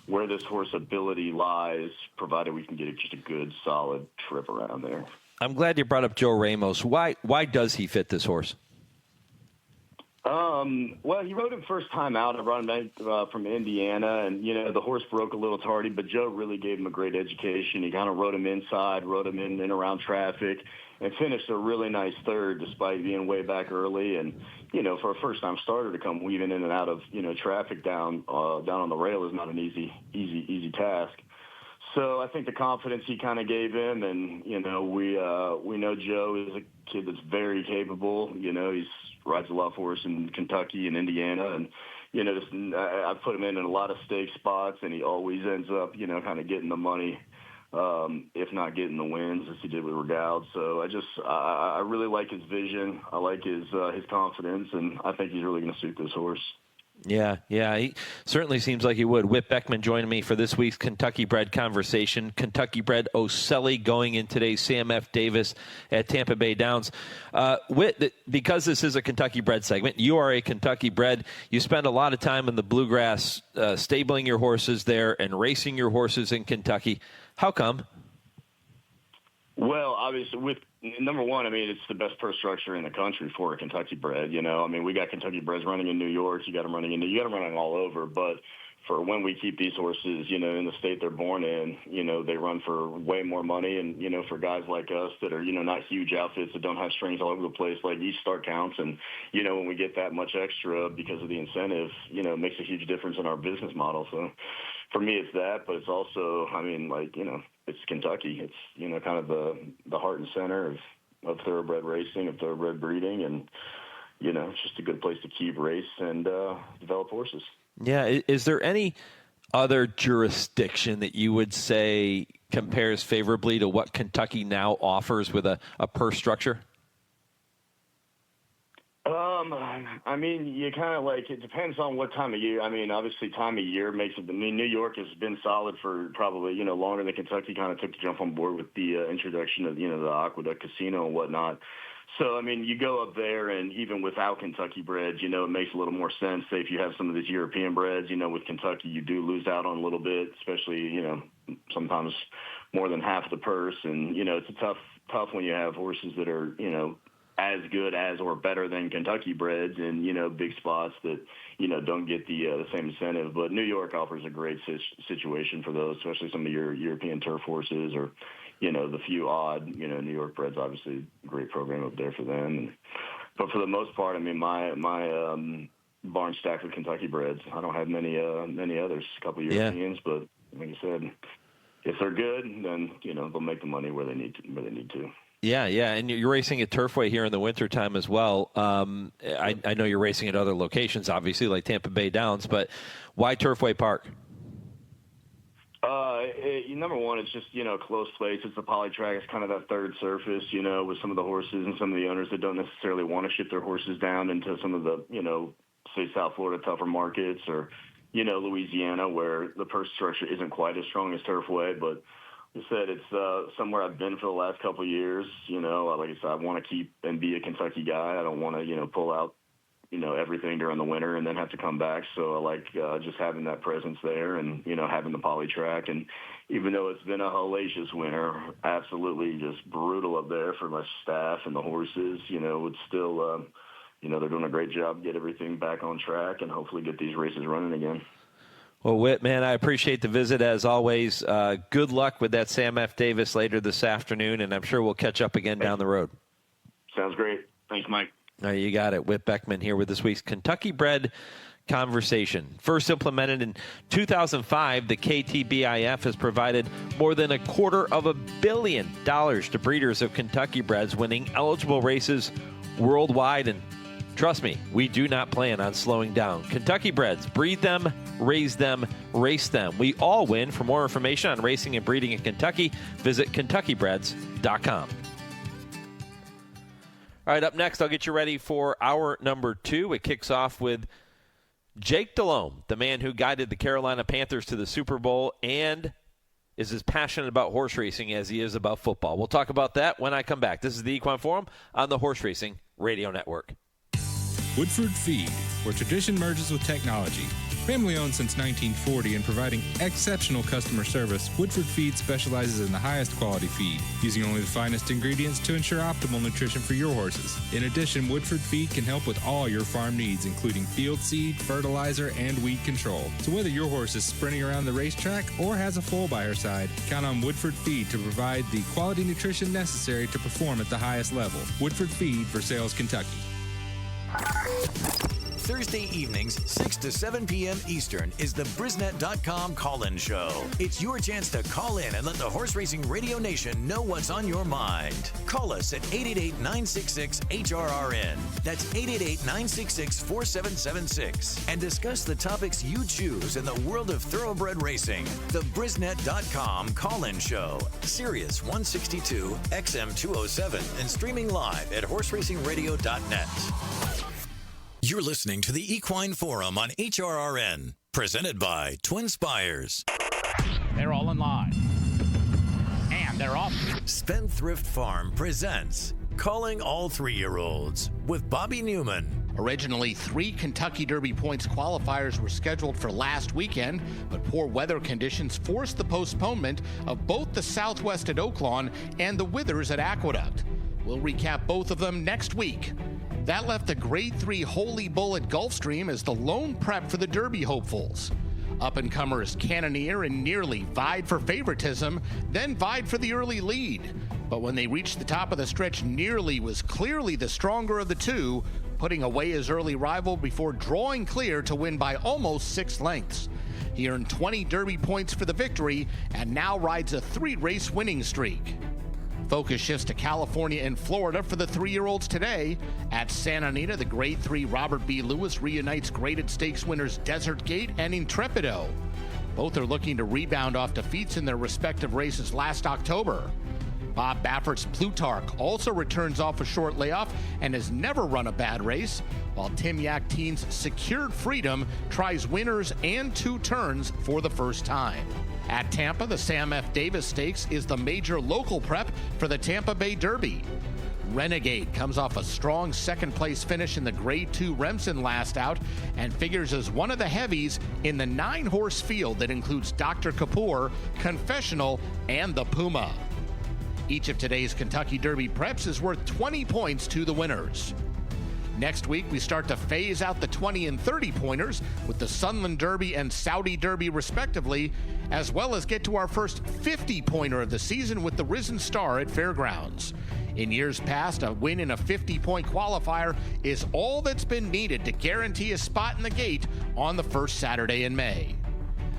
where this horse ability lies, provided we can get just a good, solid trip around there.
I'm glad you brought up Joe Ramos. Why does he fit this horse?
Well, he rode him first time out. I brought him back from Indiana, and, the horse broke a little tardy, but Joe really gave him a great education. He kind of rode him inside, rode him in and around traffic, and finished a really nice third despite being way back early. And, for a first-time starter to come weaving in and out of, traffic down on the rail is not an easy task. So I think the confidence he kind of gave him, and, we know Joe is a kid that's very capable. He's rides a lot for us in Kentucky and Indiana. And, I put him in a lot of stake spots, and he always ends up, kind of getting the money, if not getting the wins, as he did with Regaud. So I really like his vision. I like his confidence, and I think he's really going to suit this horse.
Yeah, he certainly seems like he would. Whit Beckman joining me for this week's Kentucky Bred Conversation. Kentucky Bred Oselli going in today's Sam F. Davis at Tampa Bay Downs. Whit, because this is a Kentucky Bred segment, you are a Kentucky Bred. You spend a lot of time in the bluegrass, stabling your horses there and racing your horses in Kentucky. How come?
Well, obviously, number one, it's the best purse structure in the country for a Kentucky Bred. We got Kentucky Breds running in New York. You got them running all over. But for when we keep these horses, in the state they're born in, they run for way more money. And, for guys like us that are, not huge outfits that don't have strings all over the place, like each start counts. And, when we get that much extra because of the incentive, it makes a huge difference in our business model. So for me, it's that, but it's also, it's Kentucky. It's, kind of the heart and center of thoroughbred racing, of thoroughbred breeding. And, it's just a good place to keep, race, and develop horses.
Yeah. Is there any other jurisdiction that you would say compares favorably to what Kentucky now offers with a purse structure?
I mean, you kind of like, it depends on what time of year. I mean, obviously time of year makes it. I mean, New York has been solid for probably, longer than Kentucky kind of took the jump on board with the introduction of, the Aqueduct Casino and whatnot. So, I mean, you go up there, and even without Kentucky breds, it makes a little more sense. Say if you have some of these European breds, with Kentucky, you do lose out on a little bit, especially, sometimes more than half the purse. And, it's a tough when you have horses that are, as good as or better than Kentucky breds and, big spots that, don't get the same incentive. But New York offers a great situation for those, especially some of your European turf horses or, the few odd, New York breds, obviously a great program up there for them. But for the most part, I mean, my barn stacked with Kentucky breds. I don't have many others, a couple of Europeans, but like I said, if they're good, then, they'll make the money where they need to.
Yeah, and you're racing at Turfway here in the wintertime as well. I know you're racing at other locations, obviously, like Tampa Bay Downs, but why Turfway Park?
Number one, it's just, close place. It's a poly track. It's kind of that third surface, with some of the horses and some of the owners that don't necessarily want to ship their horses down into some of the, say South Florida tougher markets or, Louisiana where the purse structure isn't quite as strong as Turfway, but like I said, it's somewhere I've been for the last couple of years. Like I said, I want to keep and be a Kentucky guy. I don't want to, pull out, everything during the winter and then have to come back. So I like just having that presence there and, having the poly track. And even though it's been a hellacious winter, absolutely just brutal up there for my staff and the horses, it's still, they're doing a great job to get everything back on track and hopefully get these races running again.
Well, Whit, man, I appreciate the visit as always. Good luck with that Sam F. Davis later this afternoon, and I'm sure we'll catch up again down the road.
Sounds great. Thanks, Mike.
You got it. Whit Beckman here with this week's Kentucky Bred Conversation. First implemented in 2005, the KTBIF has provided more than $250 million to breeders of Kentucky breds, winning eligible races worldwide. And trust me, we do not plan on slowing down. Kentucky breds, breed them, raise them, race them. We all win. For more information on racing and breeding in Kentucky, visit KentuckyBreds.com. All right, up next, I'll get you ready for hour number 2. It kicks off with Jake Delhomme, the man who guided the Carolina Panthers to the Super Bowl and is as passionate about horse racing as he is about football. We'll talk about that when I come back. This is the Equine Forum on the Horse Racing Radio Network.
Woodford Feed, where tradition merges with technology. Family owned since 1940 and providing exceptional customer service, Woodford Feed specializes in the highest quality feed, using only the finest ingredients to ensure optimal nutrition for your horses. In addition, Woodford Feed can help with all your farm needs, including field seed, fertilizer, and weed control. So whether your horse is sprinting around the racetrack or has a foal by her side, count on Woodford Feed to provide the quality nutrition necessary to perform at the highest level. Woodford Feed for Sales, Kentucky.
Thursday evenings, 6 to 7 p.m. Eastern, is the Brisnet.com call-in show. It's your chance to call in and let the Horse Racing Radio Nation know what's on your mind. Call us at 888-966-HRRN. That's 888-966-4776. And discuss the topics you choose in the world of thoroughbred racing. The Brisnet.com call-in show. Sirius 162, XM 207, and streaming live at horseracingradio.net. You're listening to the Equine Forum on HRRN, presented by TwinSpires.
They're all in line. And they're off.
Spendthrift Farm presents Calling All 3-Year-Olds with Bobby Neuman.
Originally, 3 Kentucky Derby points qualifiers were scheduled for last weekend, but poor weather conditions forced the postponement of both the Southwest at Oaklawn and the Withers at Aqueduct. We'll recap both of them next week. That left the Grade 3 Holy Bull at Gulfstream as the lone prep for the Derby hopefuls. Up-and-comers Cannoneer and Nearly vied for favoritism, then vied for the early lead. But when they reached the top of the stretch, Nearly was clearly the stronger of the two, putting away his early rival before drawing clear to win by almost 6 lengths. He earned 20 Derby points for the victory and now rides a 3-race winning streak. Focus shifts to California and Florida for the 3-year-olds today. At Santa Anita, the Grade 3 Robert B. Lewis reunites graded stakes winners Desert Gate and Intrepido. Both are looking to rebound off defeats in their respective races last October. Bob Baffert's Plutarch also returns off a short layoff and has never run a bad race, while Tim Yakteen's Secured Freedom tries winners and 2 turns for the first time. At Tampa, the Sam F. Davis Stakes is the major local prep for the Tampa Bay Derby. Renegade comes off a strong second-place finish in the Grade 2 Remsen last out and figures as one of the heavies in the 9-horse field that includes Dr. Kapoor, Confessional, and the Puma. Each of today's Kentucky Derby preps is worth 20 points to the winners. Next week, we start to phase out the 20 and 30 pointers with the Sunland Derby and Saudi Derby respectively, as well as get to our first 50 pointer of the season with the Risen Star at Fairgrounds. In years past, a win in a 50-point qualifier is all that's been needed to guarantee a spot in the gate on the first Saturday in May.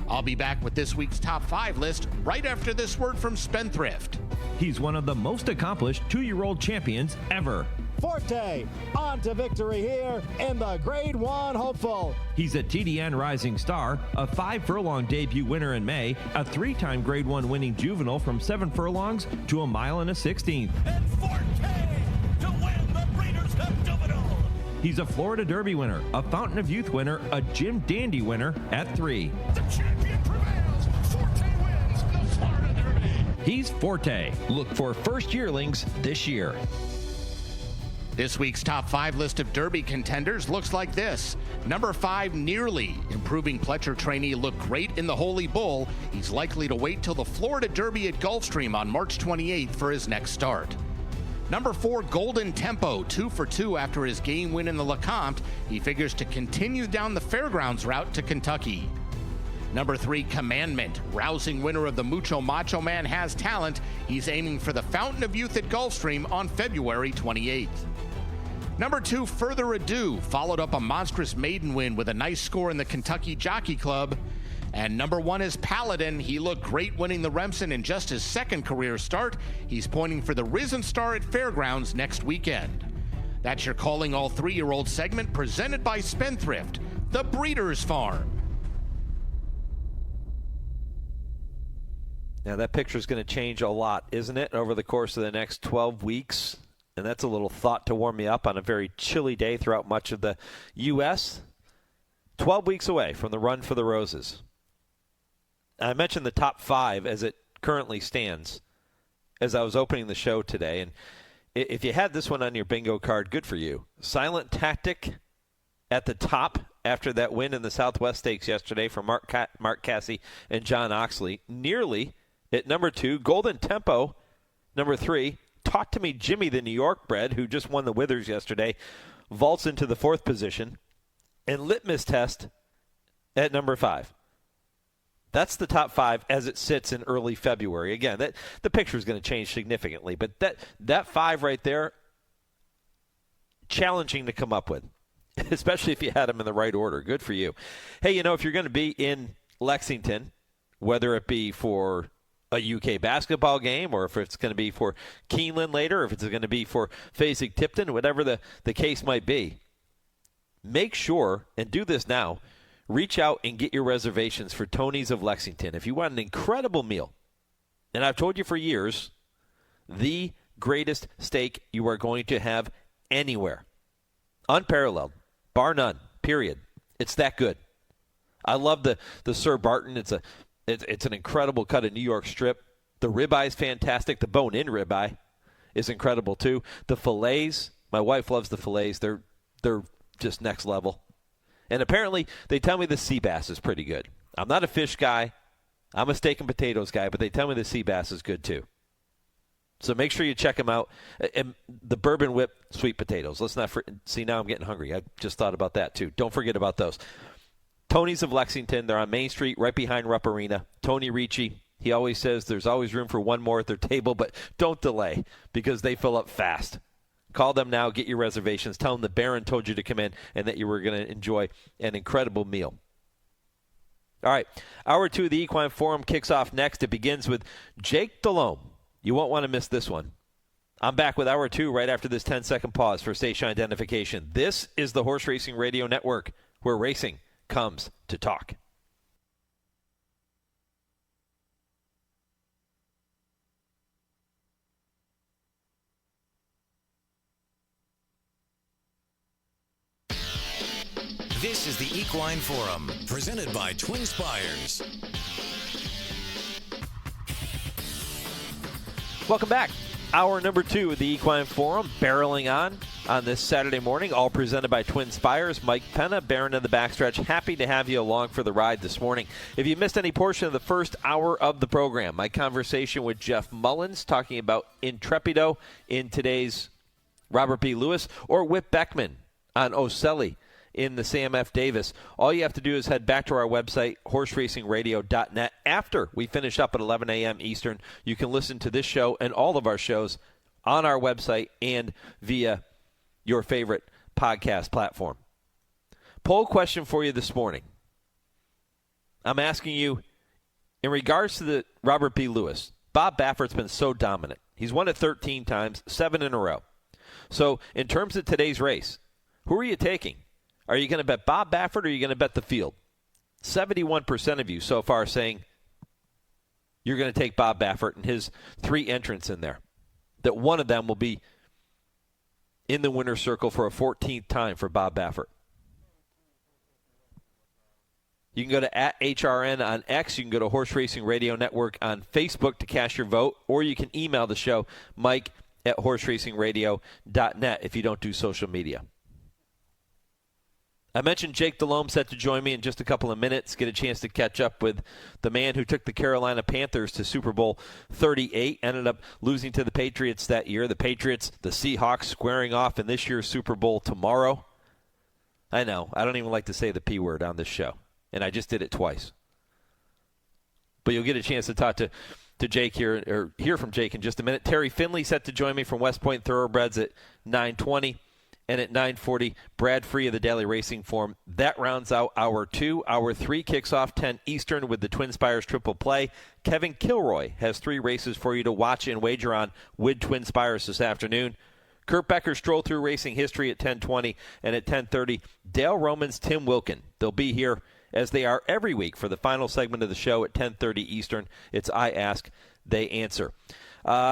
I'll be back with this week's top 5 list right after this word from Spendthrift.
He's one of the most accomplished 2-year-old champions ever.
Forte, on to victory here in the Grade 1 hopeful.
He's a TDN Rising Star, a 5-furlong debut winner in May, a 3-time Grade 1 winning juvenile from 7 furlongs to a mile and a 16th.
And Forte to win the Breeders' Cup Juvenile.
He's a Florida Derby winner, a Fountain of Youth winner, a Jim Dandy winner at 3.
The champion prevails. Forte wins the Florida Derby.
He's Forte. Look for first yearlings this year.
This week's top 5 list of Derby contenders looks like this. Number 5, Nearly. Improving Pletcher trainee looked great in the Holy Bull. He's likely to wait till the Florida Derby at Gulfstream on March 28th for his next start. Number 4, Golden Tempo, 2 for 2 after his game win in the LeCompte. He figures to continue down the Fairgrounds route to Kentucky. Number 3, Commandment. Rousing winner of the Mucho Macho Man has talent. He's aiming for the Fountain of Youth at Gulfstream on February 28th. Number 2, Further Ado, followed up a monstrous maiden win with a nice score in the Kentucky Jockey Club. And number 1 is Paladin. He looked great winning the Remsen in just his second career start. He's pointing for the Risen Star at Fairgrounds next weekend. That's your Calling All 3-Year-Old segment presented by Spendthrift, the Breeders' Farm.
Now, that picture is going to change a lot, isn't it, over the course of the next 12 weeks? And that's a little thought to warm me up on a very chilly day throughout much of the U.S. 12 weeks away from the Run for the Roses. I mentioned the top 5 as it currently stands as I was opening the show today. And if you had this one on your bingo card, good for you. Silent Tactic at the top after that win in the Southwest Stakes yesterday for Mark Cassie and John Oxley. Nearly at number 2. Golden Tempo, number 3. Talk to Me Jimmy, the New York bred, who just won the Withers yesterday, vaults into the 4th position. And Litmus Test at number 5. That's the top 5 as it sits in early February. Again, the picture is going to change significantly, but that 5 right there, challenging to come up with, especially if you had them in the right order. Good for you. Hey, if you're going to be in Lexington, whether it be for a UK basketball game, or if it's going to be for Keeneland later, or if it's going to be for Fasig-Tipton, whatever the case might be, make sure, and do this now, reach out and get your reservations for Tony's of Lexington. If you want an incredible meal, and I've told you for years, the greatest steak you are going to have anywhere. Unparalleled. Bar none. Period. It's that good. I love the Sir Barton. It's an incredible cut of New York strip. The ribeye is fantastic. The bone-in ribeye is incredible too. The fillets, my wife loves the fillets. They're just next level. And apparently they tell me the sea bass is pretty good. I'm not a fish guy. I'm a steak and potatoes guy, but they tell me the sea bass is good too. So make sure you check them out. And the bourbon whip sweet potatoes. Let's not see, now I'm getting hungry. I just thought about that too. Don't forget about those. Tony's of Lexington. They're on Main Street right behind Rupp Arena. Tony Ricci, he always says there's always room for one more at their table, but don't delay because they fill up fast. Call them now. Get your reservations. Tell them the Baron told you to come in and that you were going to enjoy an incredible meal. All right. Hour 2 of the Equine Forum kicks off next. It begins with Jake Delhomme. You won't want to miss this one. I'm back with Hour 2 right after this 10-second pause for station identification. This is the Horse Racing Radio Network, where racing comes to talk.
This is the Equine Forum, presented by TwinSpires.
Welcome back. Hour number 2 of the Equine Forum, barreling on this Saturday morning, all presented by TwinSpires. Mike Penna, Baron in the backstretch. Happy to have you along for the ride this morning. If you missed any portion of the first hour of the program, my conversation with Jeff Mullins talking about Intrepido in today's Robert B. Lewis, or Whit Beckman on Ocelli in the Sam F. Davis. All you have to do is head back to our website, horseracingradio.net. After we finish up at 11 a.m. Eastern, you can listen to this show and all of our shows on our website and via your favorite podcast platform. Poll question for you this morning. I'm asking you, in regards to the Robert B. Lewis, Bob Baffert's been so dominant. He's won it 13 times, 7 in a row. So in terms of today's race, who are you taking? Are you going to bet Bob Baffert or are you going to bet the field? 71% of you so far saying you're going to take Bob Baffert and his 3 entrants in there. That one of them will be in the winner's circle for a 14th time for Bob Baffert. You can go to @HRN on X. You can go to Horse Racing Radio Network on Facebook to cast your vote, or you can email the show, mike@horseracingradio.net, if you don't do social media. I mentioned Jake Delhomme set to join me in just a couple of minutes, get a chance to catch up with the man who took the Carolina Panthers to Super Bowl 38, ended up losing to the Patriots that year. The Patriots, the Seahawks, squaring off in this year's Super Bowl tomorrow. I know, I don't even like to say the P word on this show, and I just did it twice. But you'll get a chance to talk to Jake here, or hear from Jake in just a minute. Terry Finley set to join me from West Point Thoroughbreds at 9:20. And at 9:40, Brad Free of the Daily Racing Form. That rounds out Hour 2. Hour 3 kicks off 10 Eastern with the TwinSpires Triple Play. Kevin Kilroy has 3 races for you to watch and wager on with TwinSpires this afternoon. Kurt Becker, Stroll Through Racing History at 10:20. And at 10:30, Dale Roman's Tim Wilkin. They'll be here, as they are every week, for the final segment of the show at 10:30 Eastern. It's I Ask, They Answer.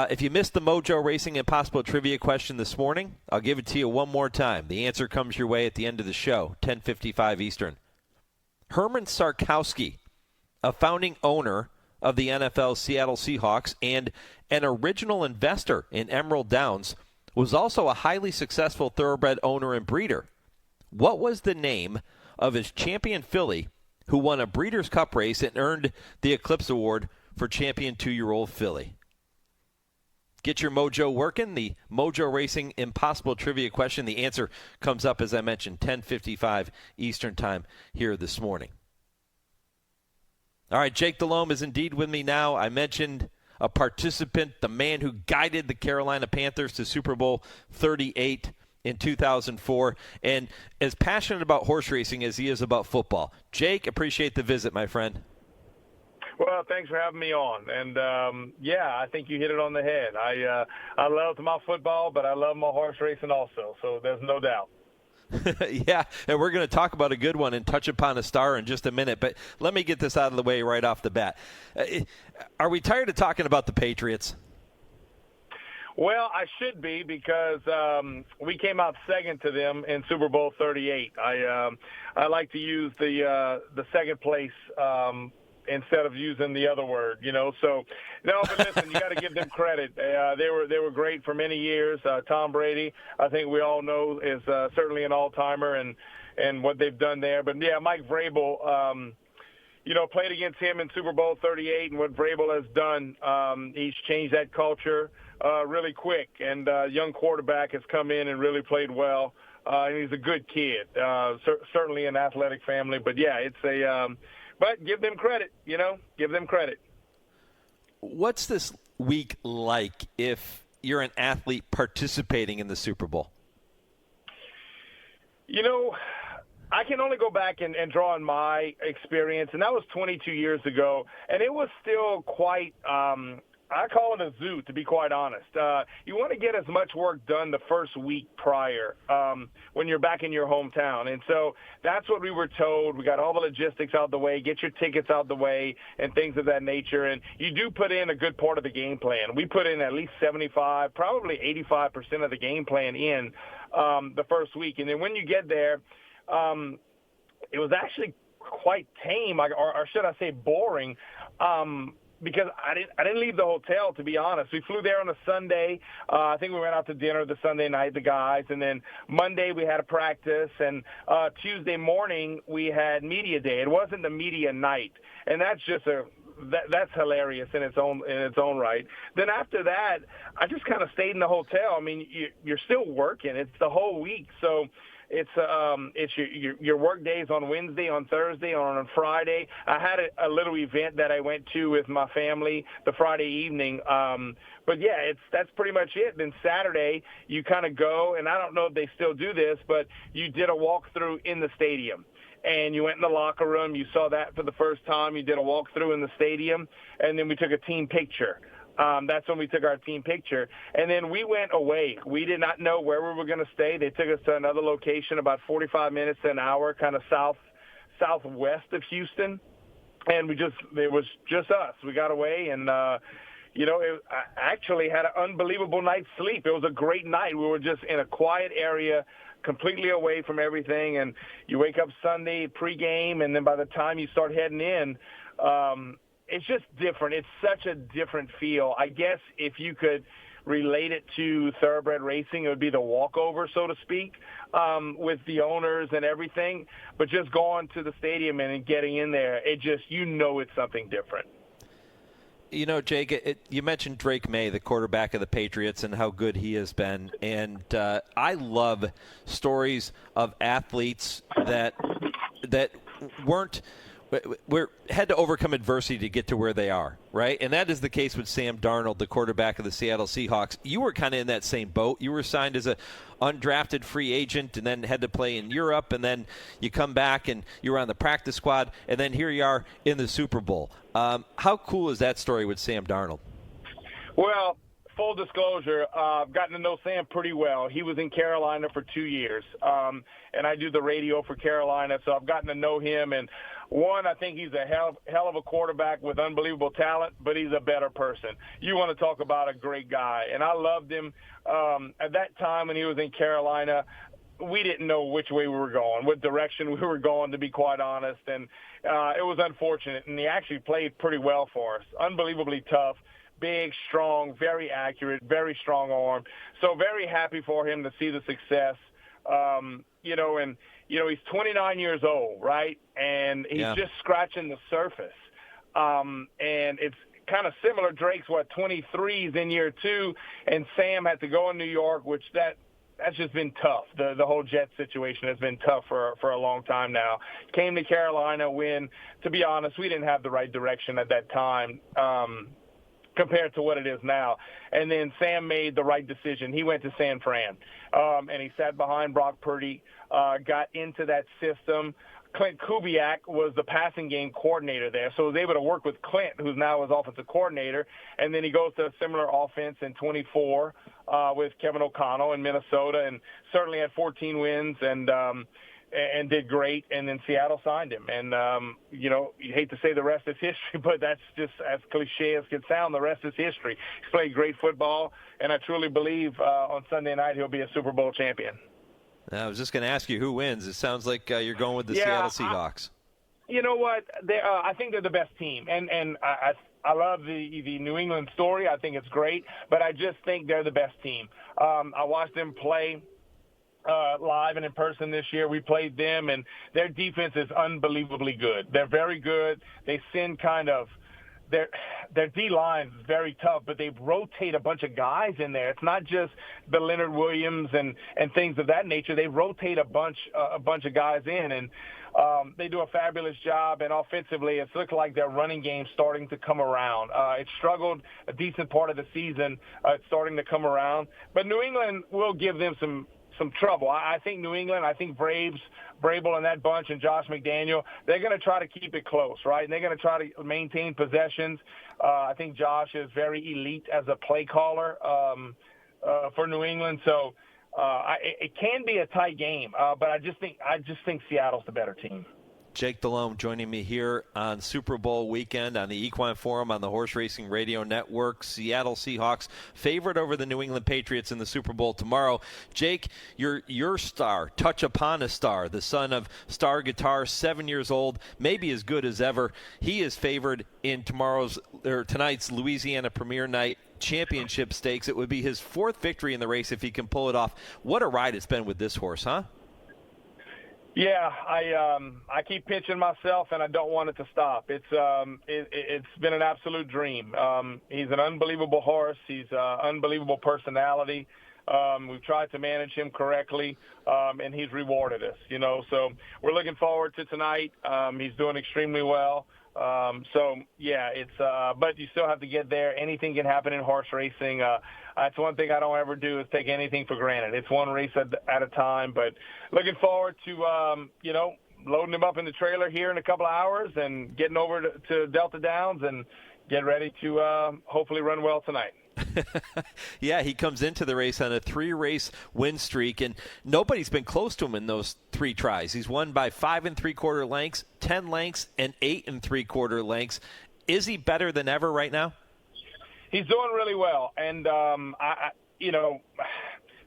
If you missed the Mojo Racing Impossible Trivia question this morning, I'll give it to you one more time. The answer comes your way at the end of the show, 10:55 Eastern. Herman Sarkowski, a founding owner of the NFL Seattle Seahawks and an original investor in Emerald Downs, was also a highly successful thoroughbred owner and breeder. What was the name of his champion filly who won a Breeders' Cup race and earned the Eclipse Award for champion 2-year-old filly? Get your mojo working. The Mojo Racing Impossible Trivia question. The answer comes up, as I mentioned, 10:55 Eastern Time here this morning. All right, Jake Delhomme is indeed with me now. I mentioned a participant, the man who guided the Carolina Panthers to Super Bowl 38 in 2004, and as passionate about horse racing as he is about football. Jake, appreciate the visit, my friend.
Well, thanks for having me on. And, I think you hit it on the head. I love my football, but I love my horse racing also, so there's no doubt.
Yeah, and we're going to talk about a good one in Touchuponastar in just a minute, but let me get this out of the way right off the bat. Are we tired of talking about the Patriots?
Well, I should be, because we came out second to them in Super Bowl 38. I like to use the second place instead of using the other word, So, no, but listen, you got to give them credit. They were great for many years. Tom Brady, I think we all know, is certainly an all-timer and what they've done there. But, yeah, Mike Vrabel, played against him in Super Bowl 38, and what Vrabel has done, he's changed that culture really quick. And young quarterback has come in and really played well. And he's a good kid, certainly an athletic family. But, yeah, it's a but give them credit, give them credit.
What's this week like if you're an athlete participating in the Super Bowl?
I can only go back and draw on my experience, and that was 22 years ago, and it was still quite I call it a zoo, to be quite honest. You want to get as much work done the first week prior when you're back in your hometown. And so that's what we were told. We got all the logistics out the way, get your tickets out the way, and things of that nature. And you do put in a good part of the game plan. We put in at least 75, probably 85% of the game plan in the first week. And then when you get there, it was actually quite tame, or should I say boring, because I didn't leave the hotel, to be honest. We flew there on a Sunday. I think we went out to dinner the Sunday night, the guys, and then Monday we had a practice, and Tuesday morning we had media day. It wasn't the media night, and that's just that's hilarious in its own right. Then after that, I just kind of stayed in the hotel. I mean, you're still working. It's the whole week, so. It's your work days on Wednesday, on Thursday, on Friday. I had a little event that I went to with my family the Friday evening. But yeah, that's pretty much it. Then Saturday you kind of go, and I don't know if they still do this, but you did a walkthrough in the stadium. And you went in the locker room. You saw that for the first time. You did a walkthrough in the stadium, and then we took a team picture. That's when we took our team picture. And then we went away. We did not know where we were going to stay. They took us to another location about 45 minutes to an hour, kind of southwest of Houston. And it was just us. We got away, and, I actually had an unbelievable night's sleep. It was a great night. We were just in a quiet area, completely away from everything. And you wake up Sunday pregame, and then by the time you start heading in, it's just different. It's such a different feel. I guess if you could relate it to thoroughbred racing, it would be the walkover, so to speak, with the owners and everything. But just going to the stadium and getting in there, it's something different.
Jake, you mentioned Drake May, the quarterback of the Patriots, and how good he has been. And I love stories of athletes that had to overcome adversity to get to where they are, right? And that is the case with Sam Darnold, the quarterback of the Seattle Seahawks. You were kind of in that same boat. You were signed as an undrafted free agent and then had to play in Europe, and then you come back and you were on the practice squad, and then here you are in the Super Bowl. How cool is that story with Sam Darnold?
Well, full disclosure, I've gotten to know Sam pretty well. He was in Carolina for 2 years, and I do the radio for Carolina, so I've gotten to know him. And one, I think he's a hell of a quarterback with unbelievable talent, but he's a better person. You want to talk about a great guy. And I loved him. At that time when he was in Carolina, we didn't know which way we were going, what direction we were going, to be quite honest. And it was unfortunate. And he actually played pretty well for us. Unbelievably tough, big, strong, very accurate, very strong arm. So very happy for him to see the success. He's 29 years old, right? And he's just scratching the surface. And it's kind of similar. Drake's, 23 in year 2, and Sam had to go in New York, which that's just been tough. The whole Jet situation has been tough for a long time now. Came to Carolina when, to be honest, we didn't have the right direction at that time. Compared to what it is now. And then Sam made the right decision. He went to San Fran, and he sat behind Brock Purdy, got into that system. Clint Kubiak was the passing game coordinator there, so was able to work with Clint, who's now his offensive coordinator. And then he goes to a similar offense in 24 with Kevin O'Connell in Minnesota, and certainly had 14 wins and did great, and then Seattle signed him. And, you hate to say the rest is history, but that's just as cliche as can sound. The rest is history. He's played great football, and I truly believe on Sunday night he'll be a Super Bowl champion.
I was just going to ask you who wins. It sounds like you're going with the Seattle Seahawks.
You know what? I think they're the best team, and I love the New England story. I think it's great, but I just think they're the best team. I watched them play live and in person this year. We played them, and their defense is unbelievably good. They're very good. They send their D-line is very tough, but they rotate a bunch of guys in there. It's not just the Leonard Williams and things of that nature. They rotate a bunch of guys in, and they do a fabulous job. And offensively, it's looked like their running game's starting to come around. It struggled a decent part of the season. It's starting to come around. But New England will give them some trouble. I think New England, I think Vrabel and that bunch and Josh McDaniel, they're going to try to keep it close, right? And they're going to try to maintain possessions. I think Josh is very elite as a play caller for New England. So it can be a tight game, but I just think Seattle's the better team.
Jake Delhomme joining me here on Super Bowl weekend on the Equine Forum on the Horse Racing Radio Network. Seattle Seahawks favorite over the New England Patriots in the Super Bowl tomorrow. Jake, your star, Touchuponastar, the son of Star Guitar, 7 years old, maybe as good as ever. He is favored in tonight's Louisiana Premier Night Championship Stakes. It would be his fourth victory in the race if he can pull it off. What a ride it's been with this horse, huh?
Yeah, I keep pinching myself, and I don't want it to stop. It's been an absolute dream. He's an unbelievable horse. He's an unbelievable personality. We've tried to manage him correctly, and he's rewarded us. So we're looking forward to tonight. He's doing extremely well. But you still have to get there. Anything can happen in horse racing. That's one thing I don't ever do is take anything for granted. It's one race at a time, but looking forward to, loading him up in the trailer here in a couple of hours and getting over to Delta Downs and get ready to hopefully run well tonight.
Yeah, he comes into the race on a 3-race win streak, and nobody's been close to him in those 3 tries. He's won by 5 3/4 lengths, 10 lengths, and 8 3/4 lengths. Is he better than ever right now?
He's doing really well, and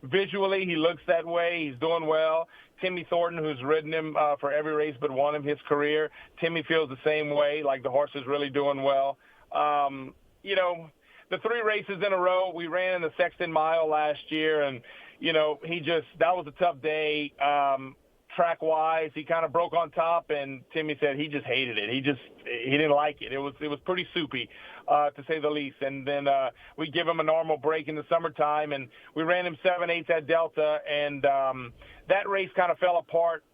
visually he looks that way. He's doing well. Timmy Thornton, who's ridden him for every race but one of his career, Timmy feels the same way, like the horse is really doing well. The 3 races in a row, we ran in the Sexton Mile last year, and, that was a tough day. Track-wise, he kind of broke on top, and Timmy said he just hated it. He didn't like it. It was pretty soupy, to say the least. And then we give him a normal break in the summertime, and we ran him 7/8 at Delta, and that race kind of fell apart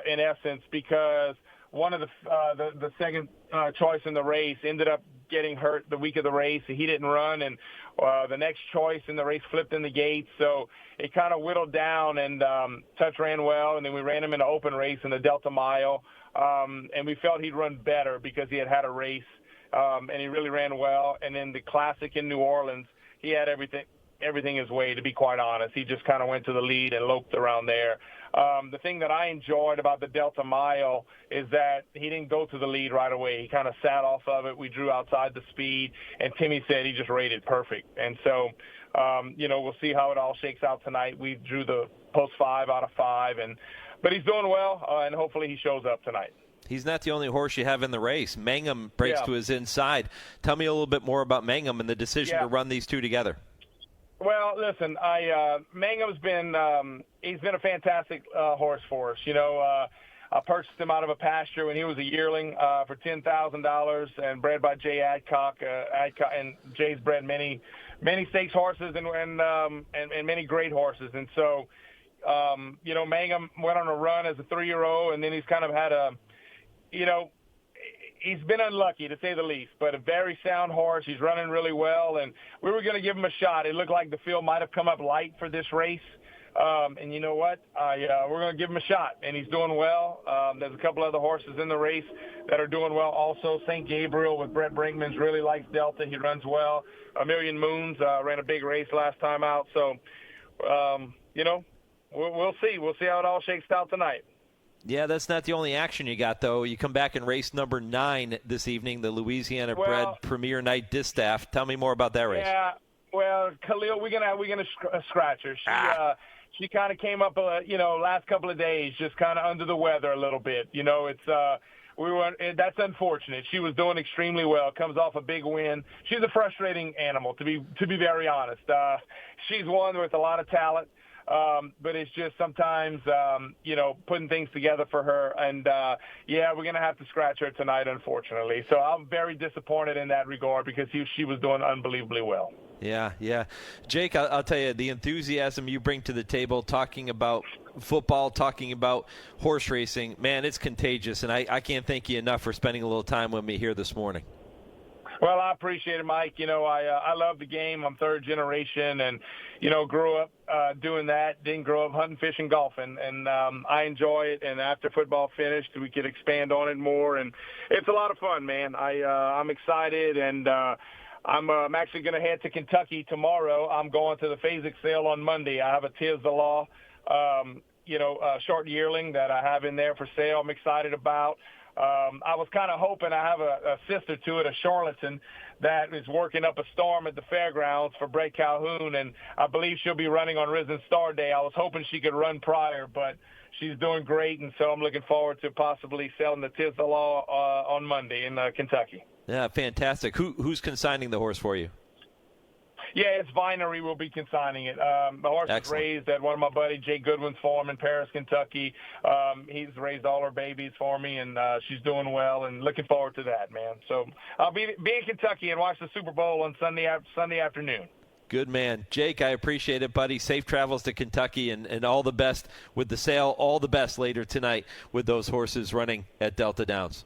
in essence because one of the second choice in the race ended up getting hurt the week of the race. He didn't run, and the next choice in the race flipped in the gates, so it kind of whittled down, and Touch ran well, and then we ran him in an open race in the Delta Mile, and we felt he'd run better because he had a race, and he really ran well. And then the Classic in New Orleans, he had everything his way, to be quite honest. He just kind of went to the lead and loped around there. The thing that I enjoyed about the Delta Mile is that he didn't go to the lead right away. He kind of sat off of it. We drew outside the speed, and Timmy said he just rated perfect. And so, we'll see how it all shakes out tonight. We drew the post 5 out of 5, but he's doing well, and hopefully he shows up tonight.
He's not the only horse you have in the race. Mangum breaks to his inside. Tell me a little bit more about Mangum and the decision to run these two together.
Well, listen, Mangum's been he's been a fantastic horse for us. I purchased him out of a pasture when he was a yearling for $10,000 and bred by Jay Adcock. And Jay's bred many stakes horses and many great horses. And so, Mangum went on a run as a 3-year-old, and then he's kind of had he's been unlucky, to say the least, but a very sound horse. He's running really well, and we were going to give him a shot. It looked like the field might have come up light for this race. And you know what? We're going to give him a shot, and he's doing well. There's a couple other horses in the race that are doing well also. St. Gabriel with Brett Brinkman's really likes Delta. He runs well. A Million Moons ran a big race last time out. So, we'll see. We'll see how it all shakes out tonight.
Yeah, that's not the only action you got, though. You come back in race number 9 this evening, the Louisiana Bred Premier Night Distaff. Tell me more about that race.
Yeah, well, Khalil, we're gonna scratch her. She kind of came up, last couple of days, just kind of under the weather a little bit. That's unfortunate. She was doing extremely well. Comes off a big win. She's a frustrating animal, to be very honest. She's one with a lot of talent. But it's just sometimes, putting things together for her. And, we're going to have to scratch her tonight, unfortunately. So I'm very disappointed in that regard because she was doing unbelievably well.
Yeah. Jake, I'll tell you, the enthusiasm you bring to the table, talking about football, talking about horse racing, man, it's contagious. And I can't thank you enough for spending a little time with me here this morning.
Well, I appreciate it, Mike. I love the game. I'm third generation and, grew up doing that. Didn't grow up hunting, fishing, golfing. And I enjoy it. And after football finished, we could expand on it more. And it's a lot of fun, man. I'm excited. And I'm actually going to head to Kentucky tomorrow. I'm going to the Phasic sale on Monday. I have a Tis the Law, short yearling that I have in there for sale. I'm excited about. I was kind of hoping. I have a sister to it, a Charlatan, that is working up a storm at the fairgrounds for Brett Calhoun, and I believe she'll be running on Risen Star Day. I was hoping she could run prior, but she's doing great, and so I'm looking forward to possibly selling the Tis the Law on Monday in Kentucky.
Yeah, fantastic. Who's consigning the horse for you?
Yeah, it's Vinery will be consigning it. The horse is raised at one of my buddy Jake Goodwin's farm in Paris, Kentucky. He's raised all her babies for me, and she's doing well, and looking forward to that, man. So I'll be in Kentucky and watch the Super Bowl on Sunday afternoon.
Good man. Jake, I appreciate it, buddy. Safe travels to Kentucky, and all the best with the sale. All the best later tonight with those horses running at Delta Downs.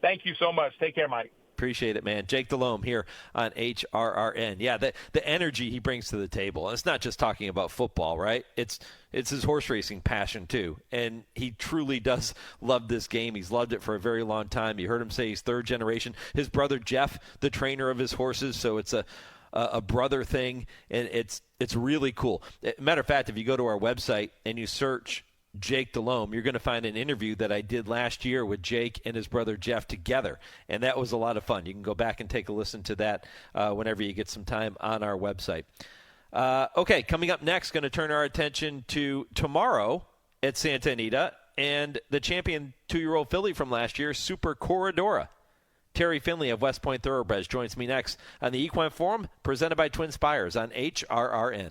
Thank you so much. Take care, Mike.
Appreciate it, man. Jake Delhomme here on HRRN. Yeah, the energy he brings to the table. And it's not just talking about football, right? It's his horse racing passion, too. And he truly does love this game. He's loved it for a very long time. You heard him say he's third generation. His brother, Jeff, the trainer of his horses. So it's a brother thing, and it's really cool. Matter of fact, if you go to our website and you search Jake Delhomme, you're going to find an interview that I did last year with Jake and his brother Jeff together, and that was a lot of fun. You can go back and take a listen to that whenever you get some time on our website. Okay, coming up next, going to turn our attention to tomorrow at Santa Anita and the champion 2-year-old filly from last year, Super Corredora. Terry Finley of West Point Thoroughbreds joins me next on the Equine Forum, presented by TwinSpires on HRRN.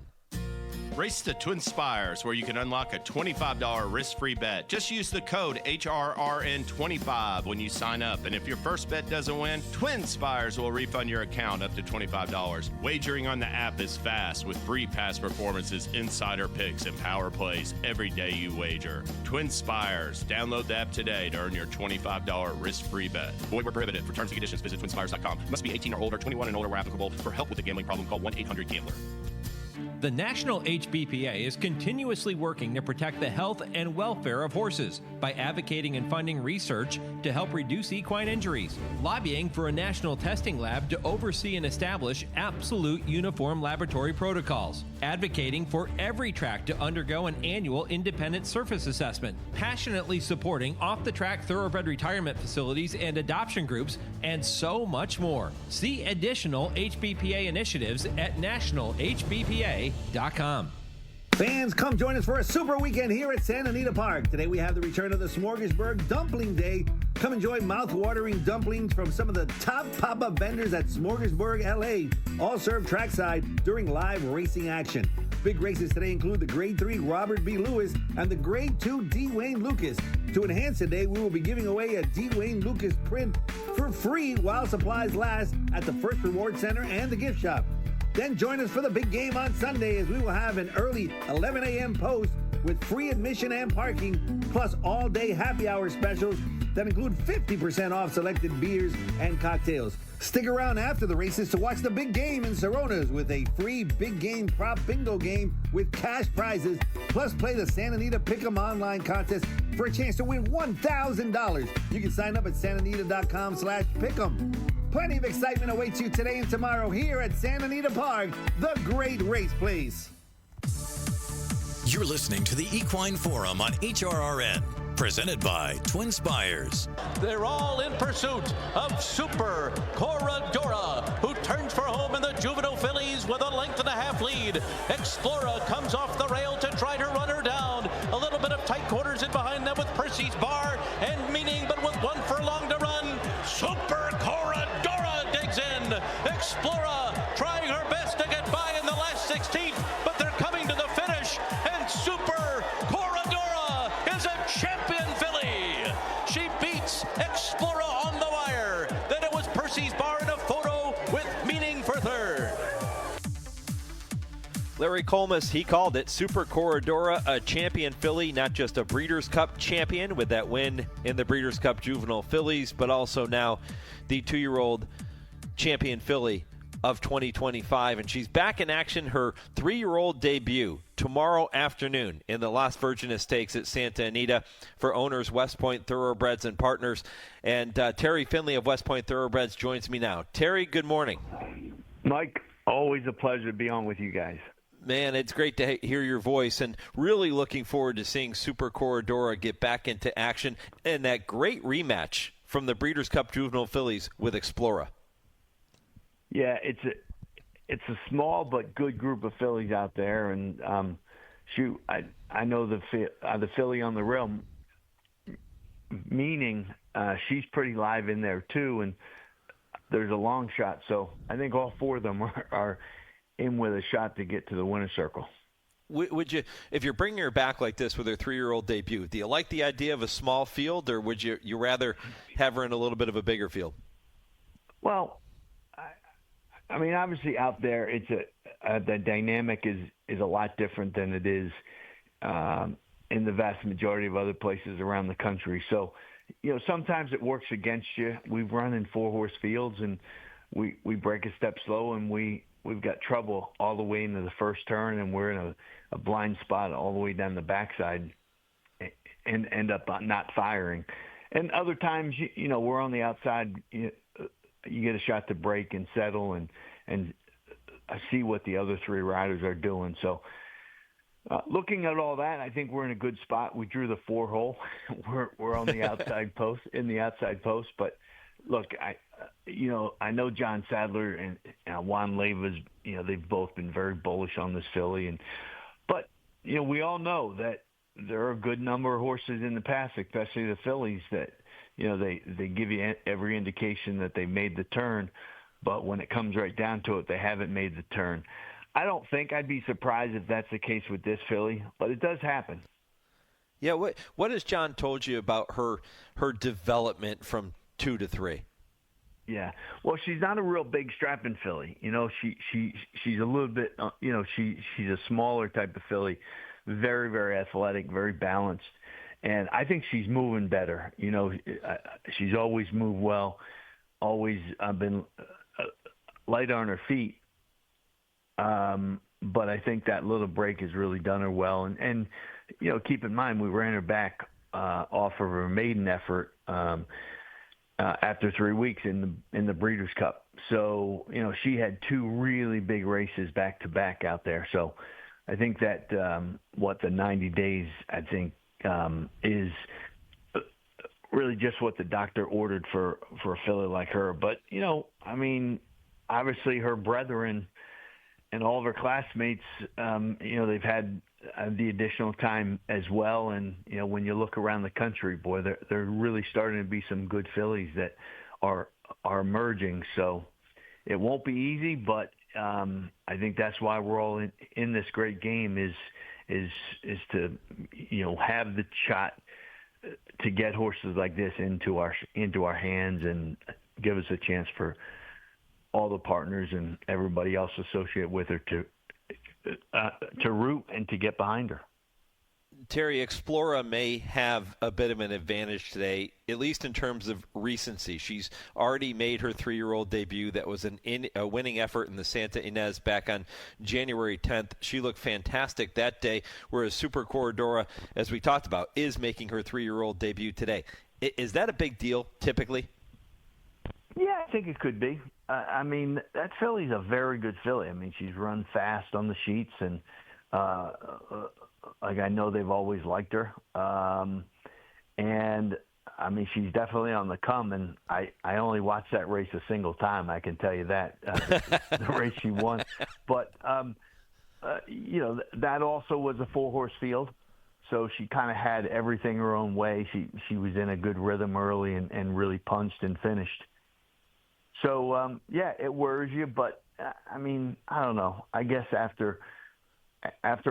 Race to TwinSpires, where you can unlock a $25 risk-free bet. Just use the code HRRN25 when you sign up. And if your first bet doesn't win, TwinSpires will refund your account up to $25. Wagering on the app is fast with free past performances, insider picks, and power plays every day you wager. TwinSpires. Download the app today to earn your $25 risk-free bet. Void where prohibited. For terms and conditions, visit TwinSpires.com. Must be 18 or older, 21 and older where applicable. For help with a gambling problem, call 1-800-GAMBLER.
The National HBPA is continuously working to protect the health and welfare of horses by advocating and funding research to help reduce equine injuries, lobbying for a national testing lab to oversee and establish absolute uniform laboratory protocols, advocating for every track to undergo an annual independent surface assessment, passionately supporting off-the-track thoroughbred retirement facilities and adoption groups, and so much more. See additional HBPA initiatives at nationalhbpa.com.
Fans, come join us for a super weekend here at Santa Anita Park. Today we have the return of the Smorgasburg Dumpling Day. Come enjoy mouth-watering dumplings from some of the top pop-up vendors at Smorgasburg, LA. All served trackside during live racing action. Big races today include the Grade 3 Robert B. Lewis and the Grade 2 D. Wayne Lucas. To enhance the day, we will be giving away a D. Wayne Lucas print for free while supplies last at the First Reward Center and the gift shop. Then join us for the big game on Sunday as we will have an early 11 a.m. post with free admission and parking, plus all-day happy hour specials that include 50% off selected beers and cocktails. Stick around after the races to watch the big game in Soronas with a free big game prop bingo game with cash prizes, plus play the Santa Anita Pick'em online contest for a chance to win $1,000. You can sign up at santanita.com/pick'em. Plenty of excitement awaits you today and tomorrow here at Santa Anita Park, the great race place.
You're listening to the Equine Forum on HRRN, presented by TwinSpires.
They're all in pursuit of Super Corredora, who turns for home in the juvenile fillies with a length and a half lead. Explora comes off the rail to try to run her down. A little bit of tight quarters in behind them with Percy's Bar and Meaning, but with 1 furlong to run. Super Corredora digs in. Explora trying her best to get by in the last 16th, but they're coming to the finish, and Super Corredora is a champion filly. She beats Explora on the wire. Then it was Percy's Bar in a photo with Meaning for third.
Larry Colmus, he called it. Super Corredora, a champion filly, not just a Breeders' Cup champion with that win in the Breeders' Cup Juvenile Fillies, but also now the 2-year-old champion filly of 2025. And she's back in action, her 3-year-old debut tomorrow afternoon in the Las Virgenes Stakes at Santa Anita for owners West Point Thoroughbreds and partners. And Terry Finley of West Point Thoroughbreds joins me now. Terry, good morning.
Mike, always a pleasure to be on with you guys.
Man, it's great to hear your voice, and really looking forward to seeing Super Corredora get back into action and that great rematch from the Breeders' Cup Juvenile Fillies with Explora.
Yeah, it's a small but good group of fillies out there, and I know the filly on the rail, meaning she's pretty live in there too, and there's a long shot. So I think all four of them are in with a shot to get to the winner's circle.
Would you, if you're bringing her back like this with her 3-year-old debut, do you like the idea of a small field, or would you rather have her in a little bit of a bigger field?
Well, I mean, obviously out there, it's the dynamic is a lot different than it is in the vast majority of other places around the country. So, sometimes it works against you. We've run in 4-horse fields, and we break a step slow, and we've got trouble all the way into the first turn, and we're in a blind spot all the way down the backside and end up not firing. And other times, we're on the outside. You get a shot to break and settle and see what the other 3 riders are doing. So looking at all that, I think we're in a good spot. We drew the 4-hole. We're on the outside post, But look, I know John Sadler and Juan Leiva's, they've both been very bullish on this filly. But we all know that there are a good number of horses in the past, especially the fillies, that they give you every indication that they made the turn, but when it comes right down to it, they haven't made the turn. I don't think I'd be surprised if that's the case with this filly, but it does happen.
Yeah, what has John told you about her development from 2 to 3?
Yeah, well, she's not a real big strapping filly. She's a little bit, she's a smaller type of filly, very, very athletic, very balanced. And I think she's moving better. She's always moved well, always been light on her feet. But I think that little break has really done her well. And keep in mind, we ran her back off of her maiden effort after 3 weeks in the Breeders' Cup. So, she had 2 really big races back to back out there. So I think that the 90 days, I think, is really just what the doctor ordered for a filly like her. But, obviously her brethren and all of her classmates, they've had the additional time as well. And, when you look around the country, boy, there really starting to be some good fillies that are emerging. So it won't be easy, but I think that's why we're all in this great game is to have the shot to get horses like this into our hands and give us a chance for all the partners and everybody else associated with her to root and to get behind her.
Terry, Explora may have a bit of an advantage today, at least in terms of recency. She's already made her 3-year-old debut. That was a winning effort in the Santa Ynez back on January 10th. She looked fantastic that day, whereas Super Corredora, as we talked about, is making her 3-year-old debut today. Is that a big deal, typically?
Yeah, I think it could be. That filly's a very good filly. She's run fast on the sheets, and I know they've always liked her. And she's definitely on the come, and I only watched that race a single time, I can tell you that, the race she won. But, that also was a 4-horse field, so she kind of had everything her own way. She was in a good rhythm early and really punched and finished. So, it worries you, but, I don't know. I guess after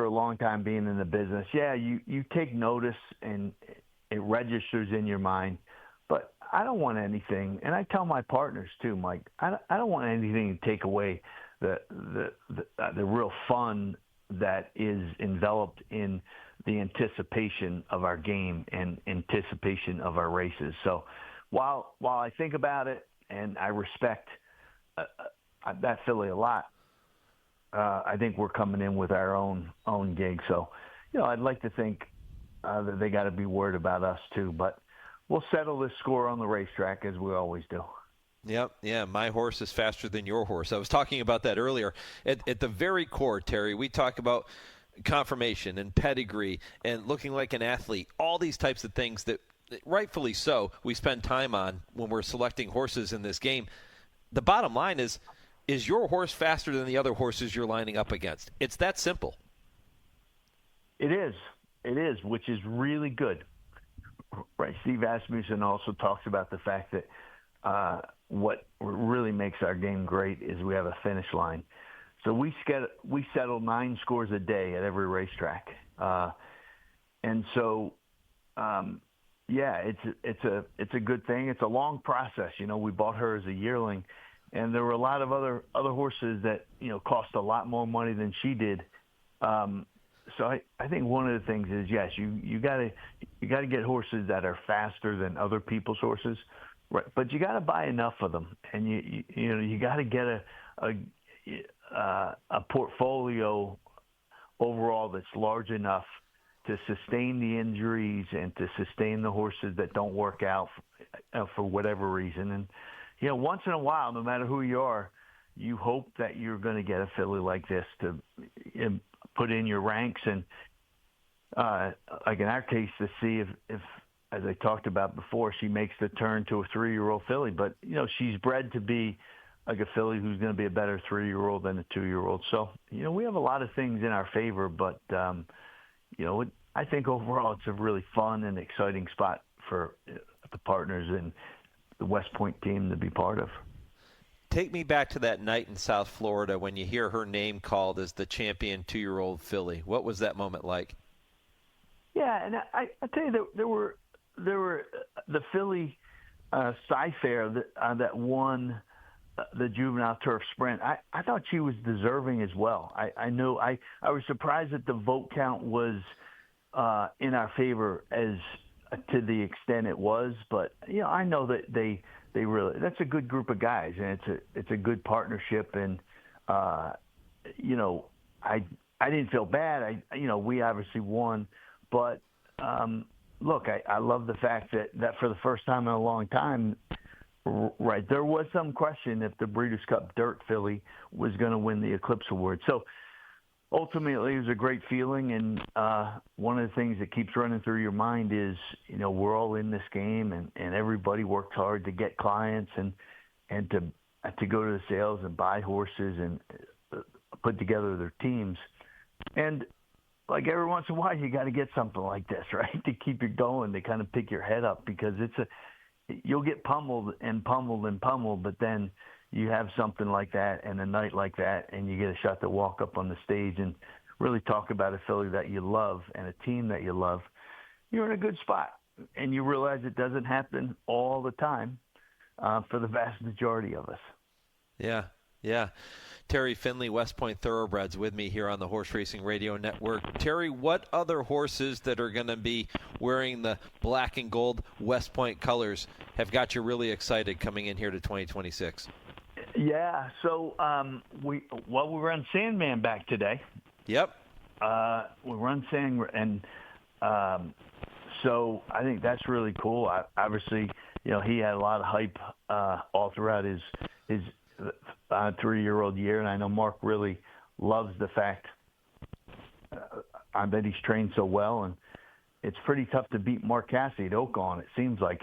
a long time being in the business, you take notice and it registers in your mind. But I don't want anything, and I tell my partners too, Mike, I don't want anything to take away the real fun that is enveloped in the anticipation of our game and anticipation of our races. So while I think about it and I respect that filly a lot, I think we're coming in with our own gig. So, I'd like to think that they got to be worried about us too. But we'll settle this score on the racetrack as we always do.
Yep. Yeah. My horse is faster than your horse. I was talking about that earlier. At the very core, Terry, we talk about conformation and pedigree and looking like an athlete, all these types of things that rightfully so we spend time on when we're selecting horses in this game. The bottom line is your horse faster than the other horses you're lining up against? It's that simple.
It is, which is really good. Right. Steve Asmussen also talks about the fact that what really makes our game great is we have a finish line. So we settle 9 scores a day at every racetrack, and so it's a good thing. It's a long process. We bought her as a yearling, and there were a lot of other horses that cost a lot more money than she did. So I think one of the things is, yes, you gotta get horses that are faster than other people's horses, right? But you gotta buy enough of them, and you gotta get a portfolio overall that's large enough to sustain the injuries and to sustain the horses that don't work out for whatever reason. And once in a while, no matter who you are, you hope that you're going to get a filly like this to put in your ranks, and like in our case, to see if, as I talked about before, she makes the turn to a 3-year-old filly. But she's bred to be like a filly who's going to be a better 3-year-old than a 2-year-old. So we have a lot of things in our favor, but I think overall it's a really fun and exciting spot for the partners and the West Point team to be part of.
Take me back to that night in South Florida when you hear her name called as the champion 2-year-old filly. What was that moment like?
Yeah, and I tell you, there were the filly Cy-Fair that won the juvenile turf sprint. I thought she was deserving as well. I was surprised that the vote count was in our favor as to the extent it was, but I know that they really, that's a good group of guys, and it's a good partnership, and I didn't feel bad. We obviously won, but look, I love the fact that for the first time in a long time, right, there was some question if the Breeders' Cup Dirt filly was going to win the Eclipse Award. So ultimately, it was a great feeling, and one of the things that keeps running through your mind is, we're all in this game, and everybody works hard to get clients and to go to the sales and buy horses and put together their teams. And like every once in a while, you got to get something like this, right, to keep you going, to kind of pick your head up, because you'll get pummeled and pummeled and pummeled, but then you have something like that and a night like that, and you get a shot to walk up on the stage and really talk about a filly that you love and a team that you love. You're in a good spot, and you realize it doesn't happen all the time for the vast majority of us.
Yeah. Terry Finley, West Point Thoroughbreds, with me here on the Horse Racing Radio Network. Terry, what other horses that are going to be wearing the black and gold West Point colors have got you really excited coming in here to 2026?
Yeah, so we run Sandman back today.
Yep.
We run Sandman, and so I think that's really cool. Obviously, he had a lot of hype all throughout his 3-year-old year, and I know Mark really loves the fact that he's trained so well, and it's pretty tough to beat Mark Cassidy at Oakon, it seems like,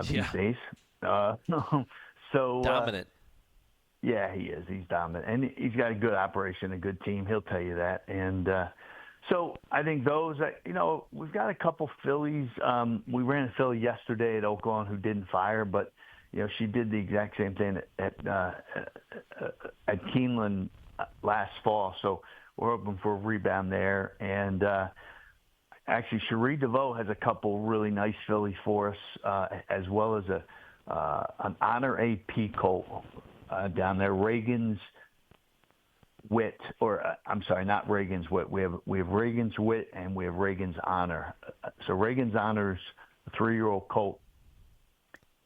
these days. So
dominant.
Yeah, he is. He's dominant. And he's got a good operation, a good team. He'll tell you that. And so I think those, we've got a couple fillies. We ran a filly yesterday at Oakon who didn't fire, but, she did the exact same thing at Keeneland last fall. So we're hoping for a rebound there. And actually, Cherie DeVoe has a couple really nice fillies for us, as well as an Honor AP colt down there. Reagan's Wit, or I'm sorry, not Reagan's Wit. We have Reagan's Wit and we have Reagan's Honor. So Reagan's Honor's a 3-year-old colt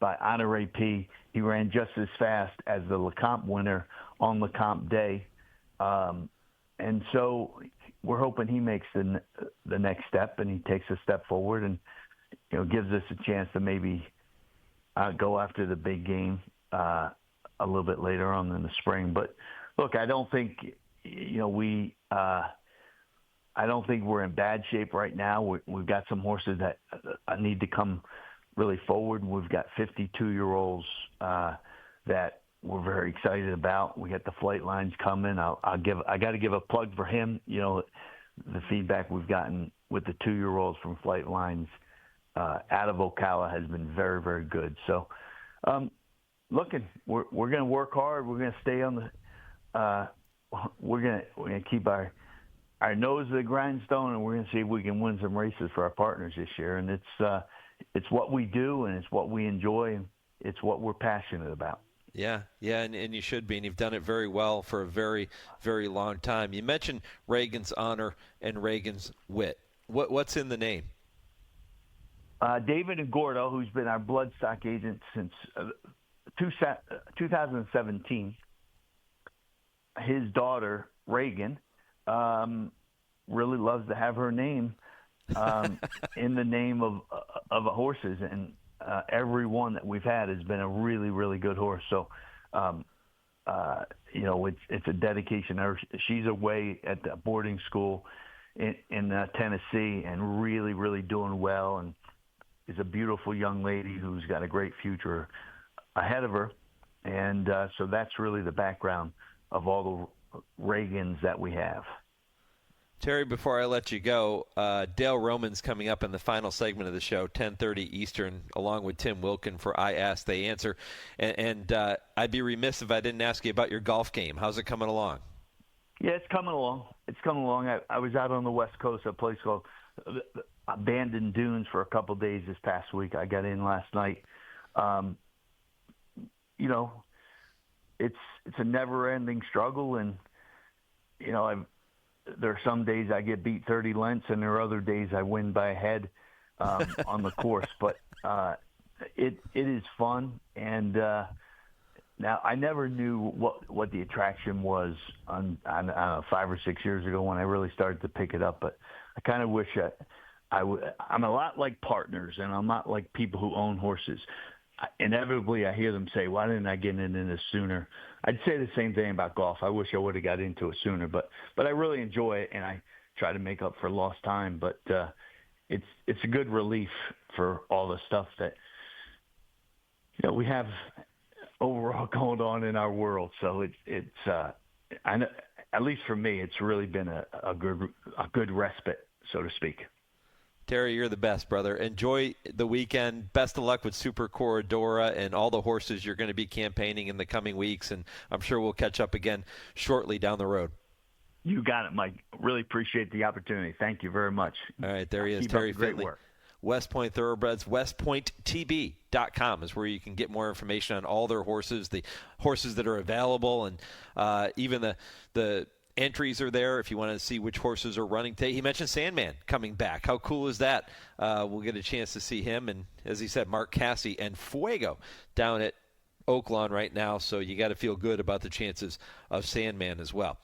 by Honor AP. He ran just as fast as the Lecomte winner on Lecomte Day, and so we're hoping he makes the next step and he takes a step forward and gives us a chance to maybe go after the big game a little bit later on in the spring. But look, I don't think I don't think we're in bad shape right now. We've got some horses that need to come really forward. We've got 52-year-olds that we're very excited about. We got the flight lines coming. I got to give a plug for him. The feedback we've gotten with the 2-year-olds from flight lines out of Ocala has been very, very good. So, we're going to work hard. We're going to stay on the. We're going to keep our nose to the grindstone, and we're going to see if we can win some races for our partners this year. And it's what we do, and it's what we enjoy, and it's what we're passionate about.
Yeah, and you should be, and you've done it very well for a very, very long time. You mentioned Reagan's Honor and Reagan's Wit. What's in the name?
David and Gordo, who's been our bloodstock agent since 2017. His daughter, Reagan, really loves to have her name in the name of horses, and every one that we've had has been a really, really good horse. So, it's a dedication. She's away at the boarding school in Tennessee and really, really doing well, and is a beautiful young lady who's got a great future ahead of her. And so that's really the background of all the Reagans that we have.
Terry, before I let you go, Dale Roman's coming up in the final segment of the show, 10:30 Eastern, along with Tim Wilkin for I Ask, They Answer. And I'd be remiss if I didn't ask you about your golf game. How's it coming along?
Yeah, it's coming along. I was out on the West Coast at a place called Abandoned Dunes for a couple of days this past week. I got in last night. It's a never-ending struggle, and there are some days I get beat 30 lengths, and there are other days I win by a head on the course. But it is fun, and now I never knew what the attraction was I don't know, 5 or 6 years ago when I really started to pick it up. But I kind of wish I'm a lot like partners, and I'm not like people who own horses. Inevitably, I hear them say, why didn't I get into this sooner? I'd say the same thing about golf. I wish I would have got into it sooner, but I really enjoy it, and I try to make up for lost time. But it's a good relief for all the stuff that we have overall going on in our world. So it's I know, at least for me, it's really been a good respite, so to speak.
Terry, you're the best, brother. Enjoy the weekend. Best of luck with Super Corredora and all the horses you're going to be campaigning in the coming weeks, and I'm sure we'll catch up again shortly down the road.
You got it, Mike. Really appreciate the opportunity. Thank you very much.
All right, there he is, Terry Finley.
Work.
West Point Thoroughbreds, westpointtb.com is where you can get more information on all their horses, the horses that are available, and even the entries are there if you want to see which horses are running today. He mentioned Sandman coming back. How cool is that? We'll get a chance to see him. And as he said, Mark Cassie and Fuego down at Oaklawn right now. So you got to feel good about the chances of Sandman as well.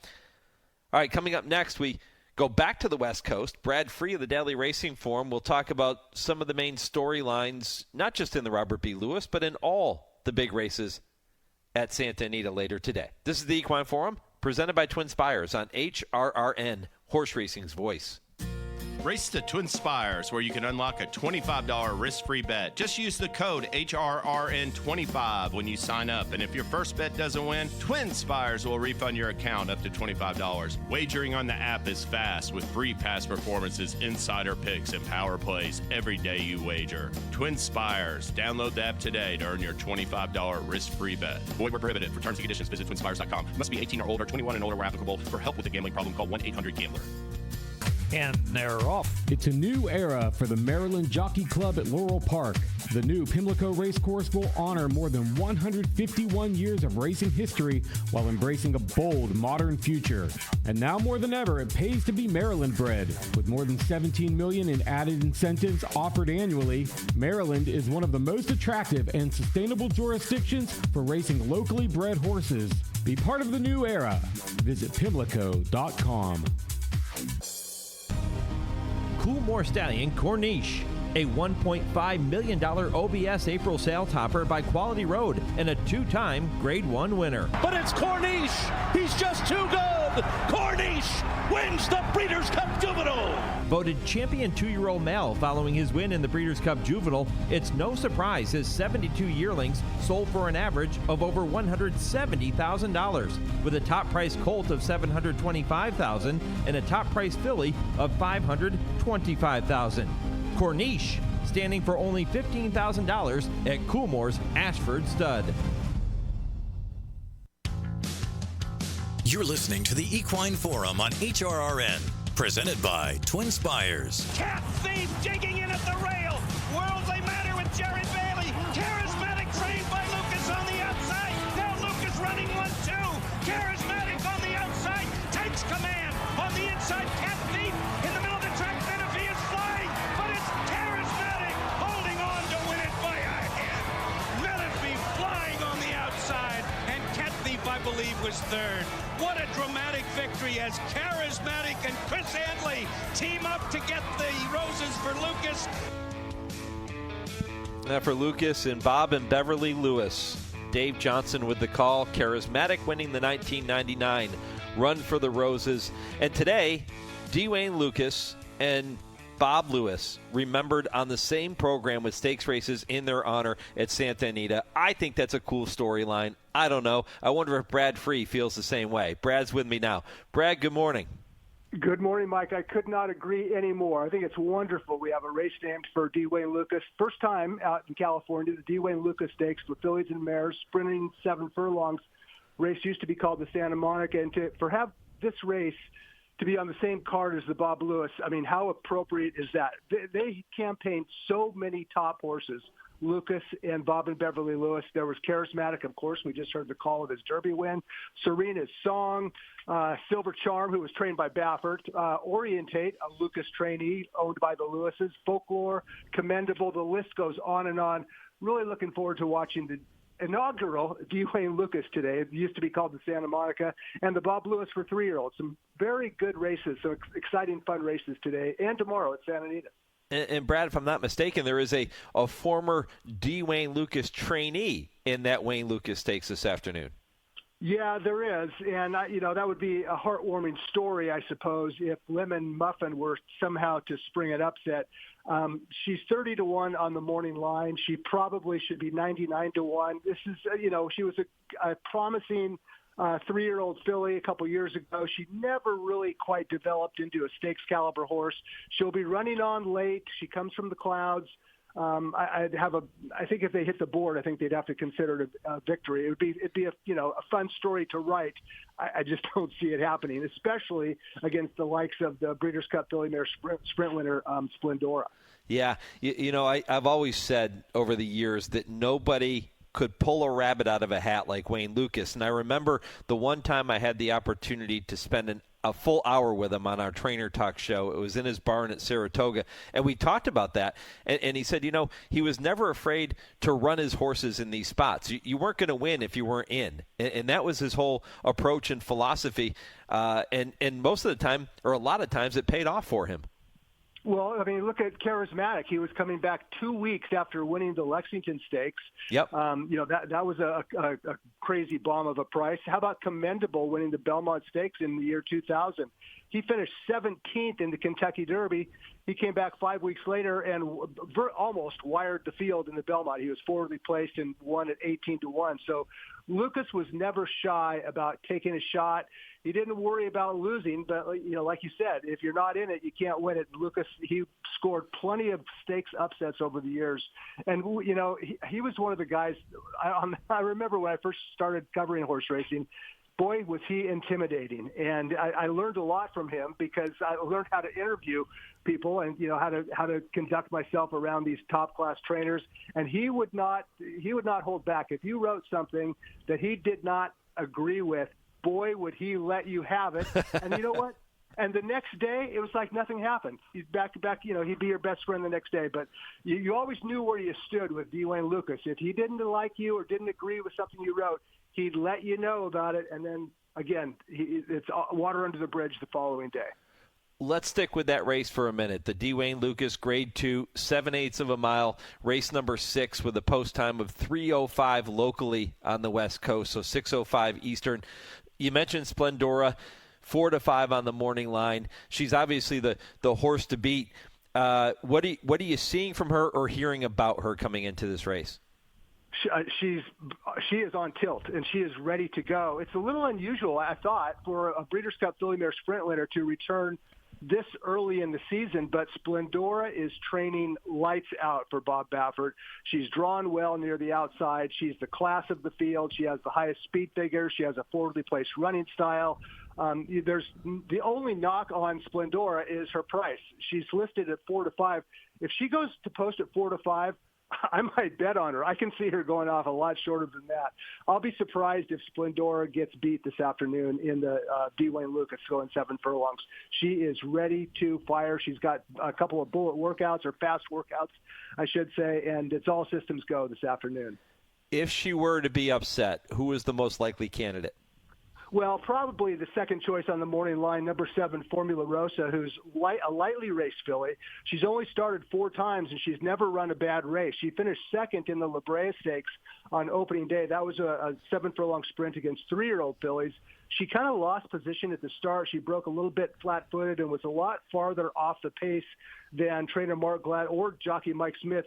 All right, coming up next, we go back to the West Coast. Brad Free of the Daily Racing Forum will talk about some of the main storylines, not just in the Robert B. Lewis, but in all the big races at Santa Anita later today. This is the Equine Forum, presented by TwinSpires on HRRN, Horse Racing's voice.
Race to TwinSpires, where you can unlock a $25 risk-free bet. Just use the code HRRN25 when you sign up. And if your first bet doesn't win, TwinSpires will refund your account up to $25. Wagering on the app is fast with free past performances, insider picks, and power plays every day you wager. TwinSpires. Download the app today to earn your $25 risk-free bet. Void where prohibited. For terms and conditions, visit TwinSpires.com. Must be 18 or older, 21 and older where applicable. For help with a gambling problem, call 1-800-GAMBLER.
And they're off.
It's a new era for the Maryland Jockey Club at Laurel Park. The new Pimlico Racecourse will honor more than 151 years of racing history while embracing a bold, modern future. And now more than ever, it pays to be Maryland bred. With more than $17 million in added incentives offered annually, Maryland is one of the most attractive and sustainable jurisdictions for racing locally bred horses. Be part of the new era. Visit Pimlico.com.
Coolmore Stallion Corniche. a $1.5 million OBS April sale topper by Quality Road, and a 2-time Grade 1 winner.
But it's Corniche. He's just too good. Corniche wins the Breeders' Cup Juvenile.
Voted champion 2-year-old male following his win in the Breeders' Cup Juvenile, it's no surprise his 72 yearlings sold for an average of over $170,000, with a top-price colt of $725,000 and a top-price filly of $525,000. Corniche, standing for only $15,000 at Coolmore's Ashford Stud.
You're listening to the Equine Forum on HRRN, presented by TwinSpires.
Cat thief digging in at the rail. Worldly matter with Jared Bailey. Charismatic trained by Lucas on the outside. Now Lucas running 1-2. Charismatic on the outside. Takes command on the inside. Cat thief in the middle of the track. Menifee is flying, but it's Charismatic holding on to win it by a head. Menifee flying on the outside, and Cat thief, I believe, was third. What a dramatic victory as Charismatic and Chris Handley team up to get the roses for Lucas.
For Lucas and Bob and Beverly Lewis. Dave Johnson with the call. Charismatic winning the 1999 Run for the Roses. And today, Dwayne Lucas and Bob Lewis remembered on the same program with stakes races in their honor at Santa Anita. I think that's a cool storyline. I don't know. I wonder if Brad Free feels the same way. Brad's with me now. Brad, good morning.
Good morning, Mike. I could not agree anymore. I think it's wonderful we have a race named for Dwayne Lucas. First time out in California, the Dwayne Lucas Stakes for fillies and mares, sprinting 7 furlongs. Race used to be called the Santa Monica, and for have this race to be on the same card as the Bob Lewis, I mean, how appropriate is that? They campaigned so many top horses, Lucas and Bob and Beverly Lewis. There was Charismatic, of course. We just heard the call of his Derby win. Serena's Song, Silver Charm, who was trained by Baffert, Orientate, a Lucas trainee owned by the Lewises, Folklore, Commendable. The list goes on and on. Really looking forward to watching the inaugural Dwayne Lucas today. It used to be called the Santa Monica, and the Bob Lewis for 3-year-olds. Some very good races, some exciting, fun races today and tomorrow at Santa Anita.
And Brad, if I'm not mistaken, there is a former Dwayne Lucas trainee in that Wayne Lucas Stakes this afternoon. Yeah, there is, and that would be a heartwarming story, I suppose, if Lemon Muffin were somehow to spring an upset. She's 30-1 on the morning line. She probably should be 99-1. This is, she was a promising 3-year-old filly a couple years ago. She never really quite developed into a stakes caliber horse. She'll be running on late. She comes from the clouds. I think if they hit the board, I think they'd have to consider it a victory. It'd be a fun story to write. I just don't see it happening, especially against the likes of the Breeders' Cup Filly Mare Sprint winner Splendora. Yeah, I've always said over the years that nobody could pull a rabbit out of a hat like Wayne Lucas. And I remember the one time I had the opportunity to spend a full hour with him on our Trainer Talk show. It was in his barn at Saratoga, and we talked about that. And he said, he was never afraid to run his horses in these spots. You weren't going to win if you weren't in. And that was his whole approach and philosophy. And most of the time, or a lot of times, it paid off for him. Well, I mean, look at Charismatic. He was coming back 2 weeks after winning the Lexington Stakes. Yep. That was a crazy bomb of a price. How about Commendable winning the Belmont Stakes in the year 2000? He finished 17th in the Kentucky Derby. He came back 5 weeks later and almost wired the field in the Belmont. He was forwardly placed and won at 18-1. So Lucas was never shy about taking a shot. He didn't worry about losing, but like you said, if you're not in it, you can't win it. Lucas, he scored plenty of stakes upsets over the years, and he was one of the guys. I remember when I first started covering horse racing. Boy, was he intimidating, and I learned a lot from him because I learned how to interview people and how to conduct myself around these top class trainers. And he would not hold back. If you wrote something that he did not agree with, boy, would he let you have it. And you know what? And the next day, it was like nothing happened. He's back to back. He'd be your best friend the next day. But you always knew where you stood with Dwayne Lucas. If he didn't like you or didn't agree with something you wrote, he'd let you know about it. And then, again, it's water under the bridge the following day. let's stick with that race for a minute. The Dwayne Lucas Grade 2, 7/8 of a mile, race number 6 with a post time of 3:05 locally on the West Coast, so 6:05 Eastern. You mentioned Splendora, 4 to 5 on the morning line. She's obviously the horse to beat. What are you seeing from her or hearing about her coming into this race?
She is on tilt, and she is ready to go. It's a little unusual, I thought, for a Breeders' Cup Filly Mare Sprint winner to return this early in the season, but Splendora is training lights out for Bob Baffert. She's drawn well near the outside. She's the class of the field. She has the highest speed figure. She has a forwardly placed running style. There's the only knock on Splendora is her price. She's listed at 4 to 5. If she goes to post at 4 to 5, I might bet on her. I can see her going off a lot shorter than that. I'll be surprised if Splendora gets beat this afternoon in the Dwayne Lucas going 7 furlongs. She is ready to fire. She's got a couple of bullet workouts, or fast workouts, I should say, and it's all systems go this afternoon.
If she were to be upset, who is the most likely candidate?
Well, probably the second choice on the morning line, number 7, Formula Rosa, who's a lightly raced filly. She's only started 4 times, and she's never run a bad race. She finished second in the La Brea Stakes on opening day. That was a 7-furlong sprint against 3-year-old fillies. She kind of lost position at the start. She broke a little bit flat-footed and was a lot farther off the pace than trainer Mark Glad or jockey Mike Smith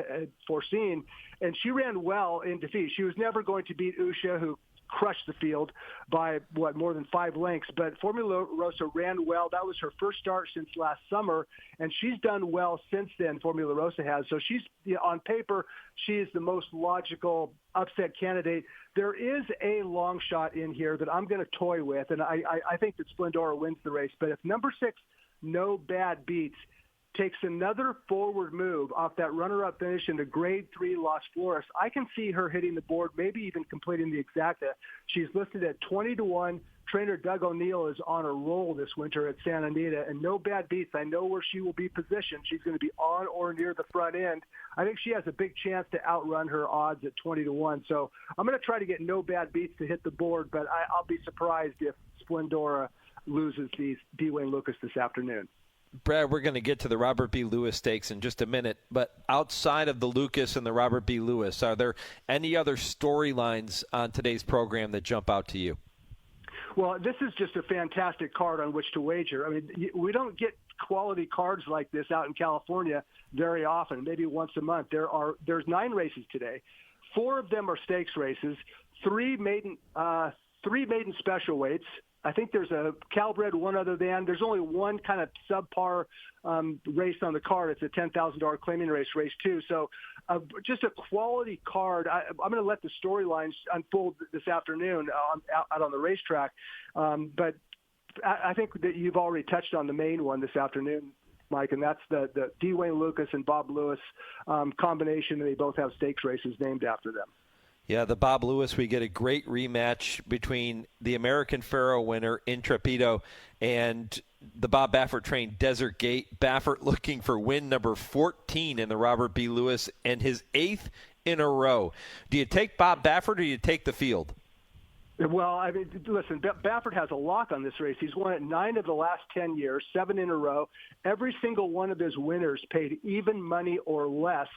had foreseen. And she ran well in defeat. She was never going to beat Usha, who crushed the field by more than 5 lengths, but Formula Rosa ran well. That was her first start since last summer, and she's done well since then. Formula Rosa has. So she's, on paper, she is the most logical upset candidate. There is a long shot in here that I'm going to toy with, and I think that Splendora wins the race. But if number 6, No Bad Beats, takes another forward move off that runner-up finish in the Grade 3 Las Flores, I can see her hitting the board, maybe even completing the exacta. She's listed at 20 to 1. Trainer Doug O'Neill is on a roll this winter at Santa Anita, and No Bad Beats, I know where she will be positioned. She's going to be on or near the front end. I think she has a big chance to outrun her odds at 20 to 1. So I'm going to try to get No Bad Beats to hit the board, but I'll be surprised if Splendora loses the Dwayne Lucas this afternoon.
Brad, we're going to get to the Robert B. Lewis Stakes in just a minute, but outside of the Lucas and the Robert B. Lewis, are there any other storylines on today's program that jump out to you?
Well, this is just a fantastic card on which to wager. I mean, we don't get quality cards like this out in California very often, maybe once a month. There's 9 races today. 4 of them are stakes races, 3 maiden special weights. I think there's a Calbred, one other than. There's only one kind of subpar race on the card. It's a $10,000 claiming race, race 2. So just a quality card. I'm going to let the storylines unfold this afternoon out on the racetrack. But I think that you've already touched on the main one this afternoon, Mike, and that's the Dwayne Lucas and Bob Lewis combination. They both have stakes races named after them.
Yeah, the Bob Lewis, we get a great rematch between the American Pharoah winner, Intrepido, and the Bob Baffert trained Desert Gate. Baffert looking for win number 14 in the Robert B. Lewis and his 8th in a row. Do you take Bob Baffert or do you take the field?
Well, I mean, listen, Baffert has a lock on this race. He's won it 9 of the last 10 years, 7 in a row. Every single one of his winners paid even money or less.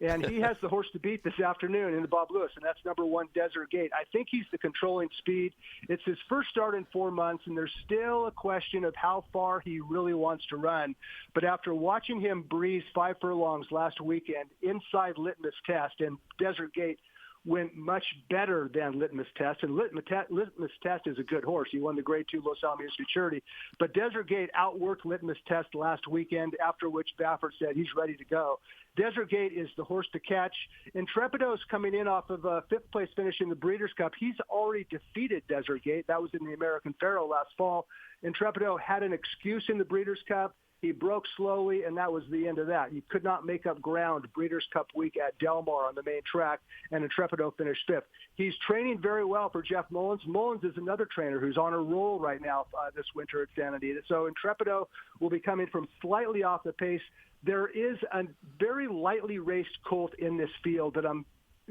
And he has the horse to beat this afternoon in the Bob Lewis, and that's number 1, Desert Gate. I think he's the controlling speed. It's his first start in 4 months, and there's still a question of how far he really wants to run. But after watching him breeze 5 furlongs last weekend inside Litmus Test, and Desert Gate went much better than Litmus Test, and Litmus Test is a good horse. He won the Grade 2 Los Alamitos Futurity. But Desert Gate outworked Litmus Test last weekend, after which Baffert said he's ready to go. Desert Gate is the horse to catch. Intrepido's coming in off of a 5th place finish in the Breeders' Cup. He's already defeated Desert Gate. That was in the American Pharoah last fall. Intrepido had an excuse in the Breeders' Cup. He broke slowly, and that was the end of that. You could not make up ground Breeders' Cup week at Del Mar on the main track, and Intrepido finished 5th. He's training very well for Jeff Mullins. Mullins is another trainer who's on a roll right now this winter at Santa Anita. So Intrepido will be coming from slightly off the pace. There is a very lightly raced colt in this field that I'm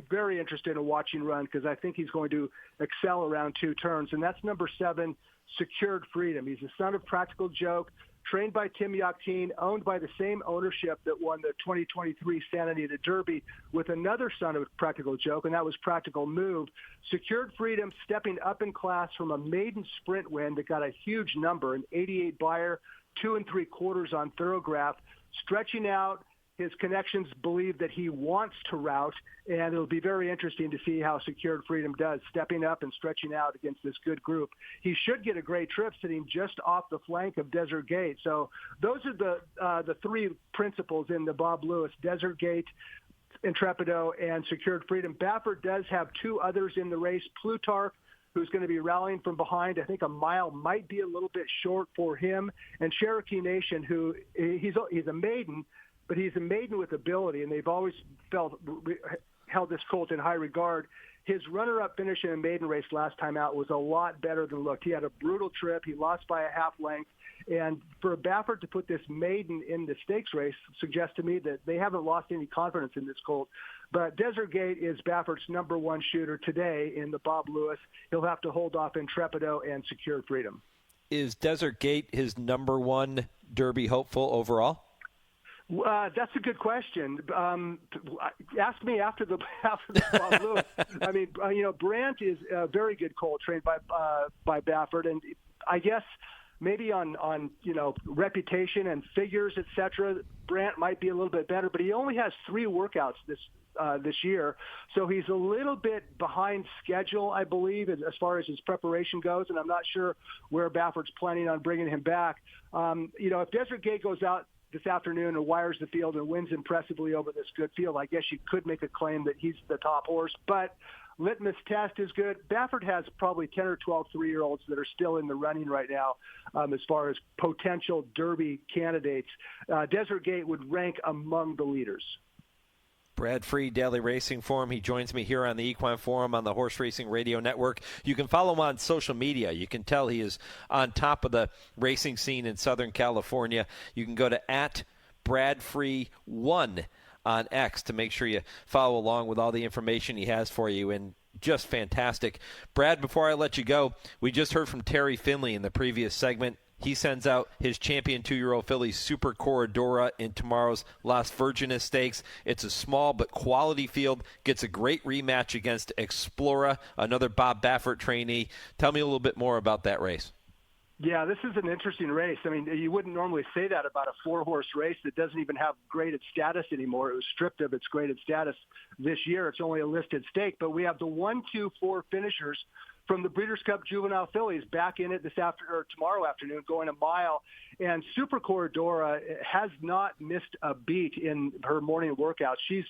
very interested in watching run, because I think he's going to excel around 2 turns, and that's number 7, Secured Freedom. He's the son of Practical Joke, trained by Tim Yachtine, owned by the same ownership that won the 2023 Santa Anita Derby with another son of Practical Joke, and that was Practical Move. Secured Freedom stepping up in class from a maiden sprint win that got a huge number, an 88 buyer, 2 3/4 on Thoroughgraph, stretching out. His connections believe that he wants to route, and it'll be very interesting to see how Secured Freedom does, stepping up and stretching out against this good group. He should get a great trip sitting just off the flank of Desert Gate. So those are the three principles in the Bob Lewis: Desert Gate, Intrepido, and Secured Freedom. Baffert does have two others in the race, Plutarch, who's going to be rallying from behind. I think a mile might be a little bit short for him, and Cherokee Nation, who he's a maiden, but he's a maiden with ability, and they've always held this colt in high regard. His runner-up finish in a maiden race last time out was a lot better than looked. He had a brutal trip. He lost by a half length. And for Baffert to put this maiden in the stakes race suggests to me that they haven't lost any confidence in this colt. But Desert Gate is Baffert's number one shooter today in the Bob Lewis. He'll have to hold off Intrepido and Secured Freedom.
Is Desert Gate his number one Derby hopeful overall?
That's a good question. Ask me after the Bob Lewis. I mean, Brandt is a very good colt trained by Baffert, and I guess maybe on reputation and figures, etc., Brandt might be a little bit better, but he only has 3 workouts this year, so he's a little bit behind schedule, I believe, as far as his preparation goes, and I'm not sure where Baffert's planning on bringing him back. If Desert Gate goes out this afternoon and wires the field and wins impressively over this good field, I guess you could make a claim that he's the top horse, but Litmus Test is good. Baffert has probably 10 or 12 3-year-olds that are still in the running right now as far as potential Derby candidates. Desert Gate would rank among the leaders.
Brad Free, Daily Racing Forum. He joins me here on the Equine Forum on the Horse Racing Radio Network. You can follow him on social media. You can tell he is on top of the racing scene in Southern California. You can go to @BradFree1 on X to make sure you follow along with all the information he has for you, and just fantastic. Brad, before I let you go, we just heard from Terry Finley in the previous segment. He sends out his champion 2-year-old filly, Super Corredora, in tomorrow's Las Virgenes Stakes. It's a small but quality field. Gets a great rematch against Explora, another Bob Baffert trainee. Tell me a little bit more about that race.
Yeah, this is an interesting race. I mean, you wouldn't normally say that about a 4-horse race that doesn't even have graded status anymore. It was stripped of its graded status this year. It's only a listed stake, but we have the 1, 2, 4 finishers from the Breeders' Cup Juvenile Fillies back in it tomorrow afternoon, going a mile. And Super Corredora has not missed a beat in her morning workout. She's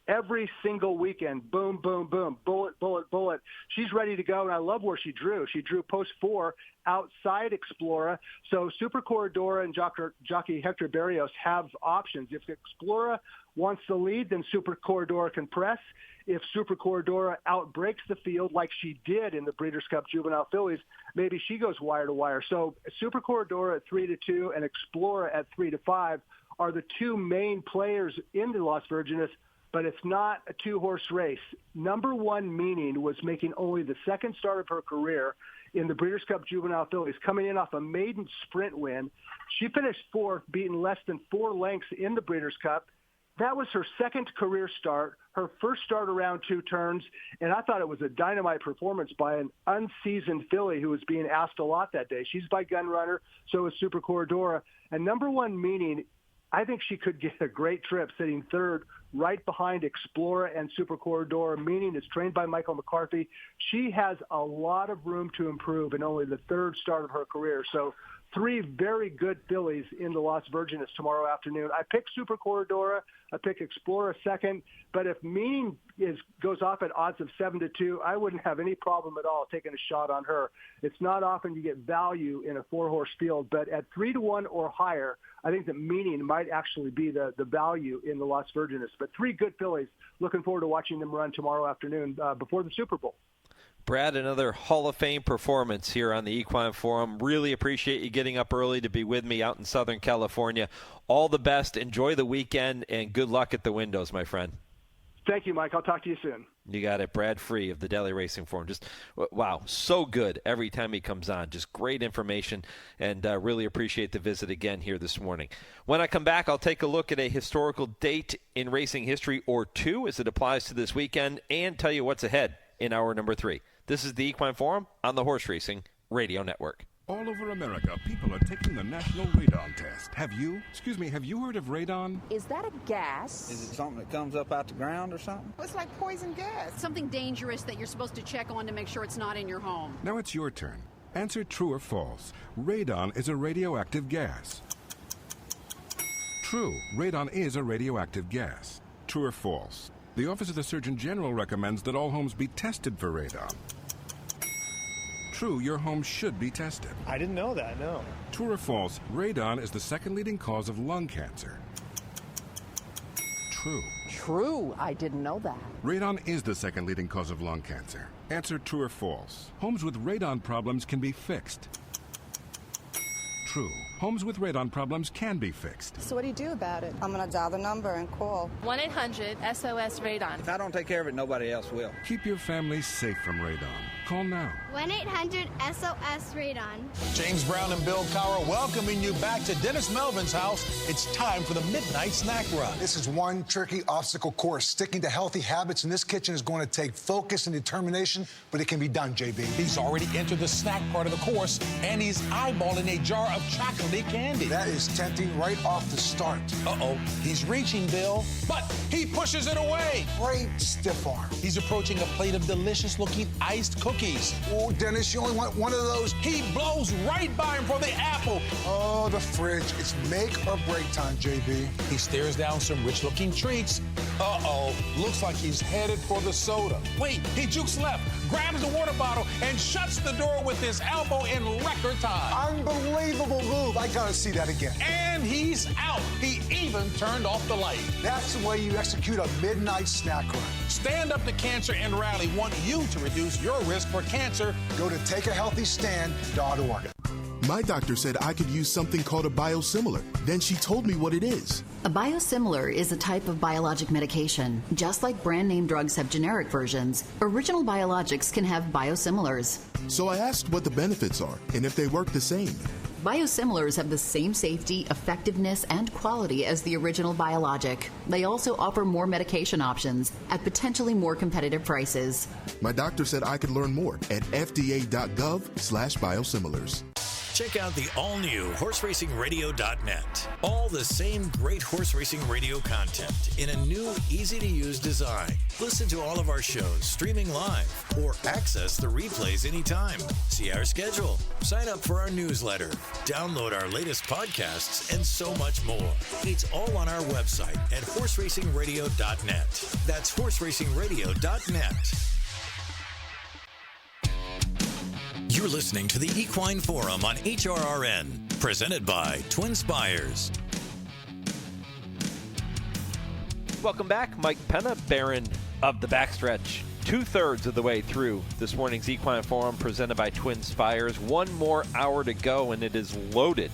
every single weekend, boom, boom, boom, bullet, bullet, bullet. She's ready to go, and I love where she drew. She drew post 4 outside Explora. So Super Corredora and jockey Hector Berrios have options. If Explora wants the lead, then Super Corredora can press. If Super Corredora outbreaks the field like she did in the Breeders' Cup Juvenile Fillies, maybe she goes wire to wire. So Super Corredora at 3-2 and Explora at 3-5 are the 2 main players in the Las Virgenes, but it's not a 2-horse race. Number 1 Meaning was making only the 2nd start of her career in the Breeders' Cup Juvenile Fillies, coming in off a maiden sprint win. She finished 4th, beaten less than 4 lengths in the Breeders' Cup. That was her 2nd career start, her first start around 2 turns, and I thought it was a dynamite performance by an unseasoned filly who was being asked a lot that day. She's by Gun Runner, so is Super Corredora. And number 1 Meaning, I think she could get a great trip sitting 3rd right behind Explora and Super Corredora. Meaning is trained by Michael McCarthy. She has a lot of room to improve in only the 3rd start of her career. So 3 very good fillies in the Las Virgenes tomorrow afternoon. I pick Super Corredora. I pick Explora 2nd. But if Meaning goes off at odds of 7-2, I wouldn't have any problem at all taking a shot on her. It's not often you get value in a 4-horse field, but at 3-1 or higher, I think that Meaning might actually be the value in the Las Virgenes. But 3 good fillies. Looking forward to watching them run tomorrow afternoon before the Super Bowl.
Brad, another Hall of Fame performance here on the Equine Forum. Really appreciate you getting up early to be with me out in Southern California. All the best. Enjoy the weekend, and good luck at the windows, my friend.
Thank you, Mike. I'll talk to you soon.
You got it. Brad Free of the Daily Racing Forum. Just, wow, so good every time he comes on. Just great information, and really appreciate the visit again here this morning. When I come back, I'll take a look at a historical date in racing history or two as it applies to this weekend and tell you what's ahead in hour number 3. This is the Equine Forum on the Horse Racing Radio Network.
All over America, people are taking the National Radon Test. Have you? Excuse me, have you heard of radon?
Is that a gas?
Is it something that comes up out the ground or something?
It's like poison gas. Something dangerous that you're supposed to check on to make sure it's not in your home.
Now it's your turn. Answer true or false. Radon is a radioactive gas. True, radon is a radioactive gas. True or false? The Office of the Surgeon General recommends that all homes be tested for radon. True, your home should be tested.
I didn't know that, no.
True or false, radon is the second leading cause of lung cancer. True.
True, I didn't know that.
Radon is the second leading cause of lung cancer. Answer true or false. Homes with radon problems can be fixed. True. Homes with radon problems can be fixed.
So what do you do about it?
I'm going to dial the number and call.
1-800-SOS-RADON.
If I don't take care of it, nobody else will.
Keep your family safe from radon. Call now.
1-800-SOS-RADON.
James Brown and Bill Cowher welcoming you back to Dennis Melvin's house. It's time for the Midnight Snack Run.
This is one tricky obstacle course. Sticking to healthy habits in this kitchen is going to take focus and determination, but it can be done, JB.
He's already entered the snack part of the course, and he's eyeballing a jar of chocolate candy.
That is tempting right off the start.
Uh-oh, he's reaching, Bill, but he pushes it away.
Great stiff arm.
He's approaching a plate of delicious-looking iced cookies.
Oh, Dennis, you only want one of those.
He blows right by him for the apple.
Oh, the fridge. It's make or break time, JB.
He stares down some rich-looking treats. Uh-oh, looks like he's headed for the soda. Wait, he jukes left, grabs the water bottle, and shuts the door with his elbow in record time.
Unbelievable move. I gotta see that again.
And he's out. He even turned off the light.
That's the way you execute a midnight snack run.
Stand Up to Cancer and Rally want you to reduce your risk for cancer.
Go to takeahealthystand.org.
My doctor said I could use something called a biosimilar. Then she told me what it is.
A biosimilar is a type of biologic medication. Just like brand name drugs have generic versions, original biologics can have biosimilars.
So I asked what the benefits are and if they work the same.
Biosimilars have the same safety, effectiveness, and quality as the original biologic. They also offer more medication options at potentially more competitive prices.
My doctor said I could learn more at fda.gov/biosimilars.
Check out the all-new HorseRacingRadio.net. All the same great horse racing radio content in a new, easy-to-use design. Listen to all of our shows streaming live or access the replays anytime. See our schedule, sign up for our newsletter, download our latest podcasts, and so much more. It's all on our website at HorseRacingRadio.net. That's HorseRacingRadio.net. You're listening to the Equine Forum on HRRN, presented by TwinSpires.
Welcome back. Mike Penna, Baron of the Backstretch. 2/3 of the way through this morning's Equine Forum, presented by TwinSpires. One more hour to go, and it is loaded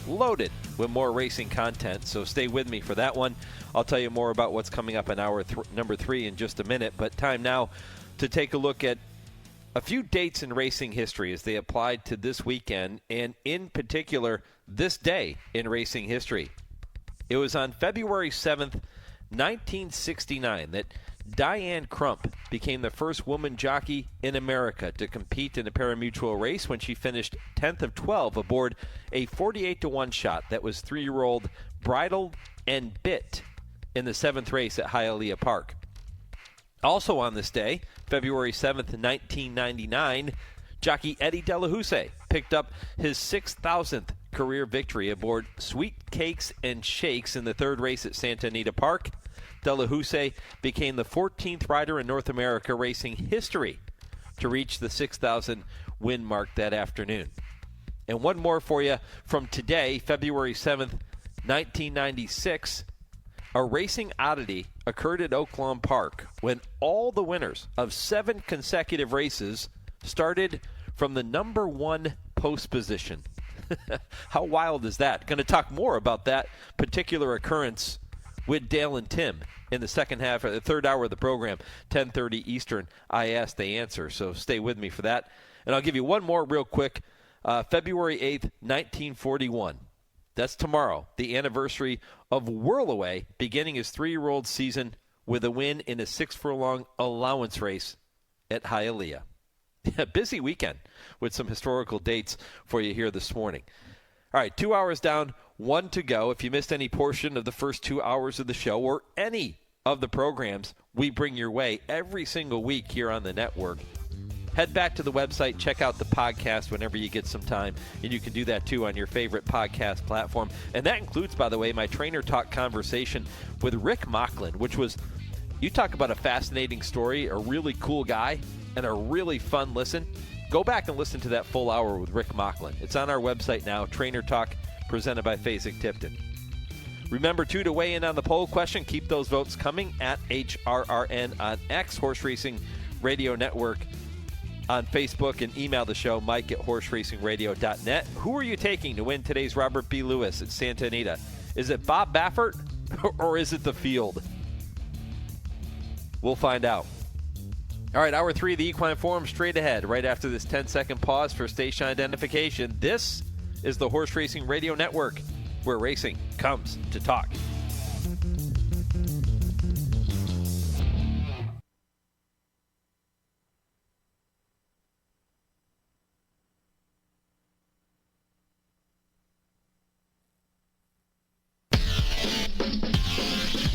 with more racing content. So stay with me for that one. I'll tell you more about what's coming up in hour number 3 in just a minute. But time now to take a look at a few dates in racing history as they applied to this weekend, and in particular, this day in racing history. It was on February 7th, 1969, that Diane Crump became the first woman jockey in America to compete in a parimutuel race when she finished 10th of 12 aboard a 48-1 shot that was 3-year-old Bridled and Bit in the 7th race at Hialeah Park. Also on this day, February 7th, 1999, jockey Eddie Delhomme picked up his 6,000th career victory aboard Sweet Cakes and Shakes in the 3rd race at Santa Anita Park. Delhomme became the 14th rider in North America racing history to reach the 6,000 win mark that afternoon. And one more for you from today, February 7th, 1996. A racing oddity occurred at Oaklawn Park when all the winners of 7 consecutive races started from the number 1 post position. How wild is that? Going to talk more about that particular occurrence with Dale and Tim in the second half, or the third hour of the program, 10:30 Eastern. I ask, they answer. So stay with me for that. And I'll give you one more real quick. February 8th, 1941. That's tomorrow, the anniversary of Whirlaway beginning his 3-year-old season with a win in a 6-furlong allowance race at Hialeah. A busy weekend with some historical dates for you here this morning. All right, 2 hours down, 1 to go. If you missed any portion of the first 2 hours of the show or any of the programs we bring your way every single week here on the network, head back to the website, check out the podcast whenever you get some time, and you can do that too on your favorite podcast platform. And that includes, by the way, my Trainer Talk conversation with Rick Mocklin, which was, you talk about a fascinating story, a really cool guy, and a really fun listen. Go back and listen to that full hour with Rick Mocklin. It's on our website now, Trainer Talk, presented by Fasig-Tipton. Remember, too, to weigh in on the poll question. Keep those votes coming at HRRN on X, Horse Racing Radio Network on Facebook, and email the show, mike@horseracingradio.net. Who are you taking to win today's Robert B. Lewis at Santa Anita? Is it Bob Baffert or is it the field? We'll find out. All right, hour 3 of the Equine Forum straight ahead, right after this 10-second pause for station identification. This is the Horse Racing Radio Network, where racing comes to talk.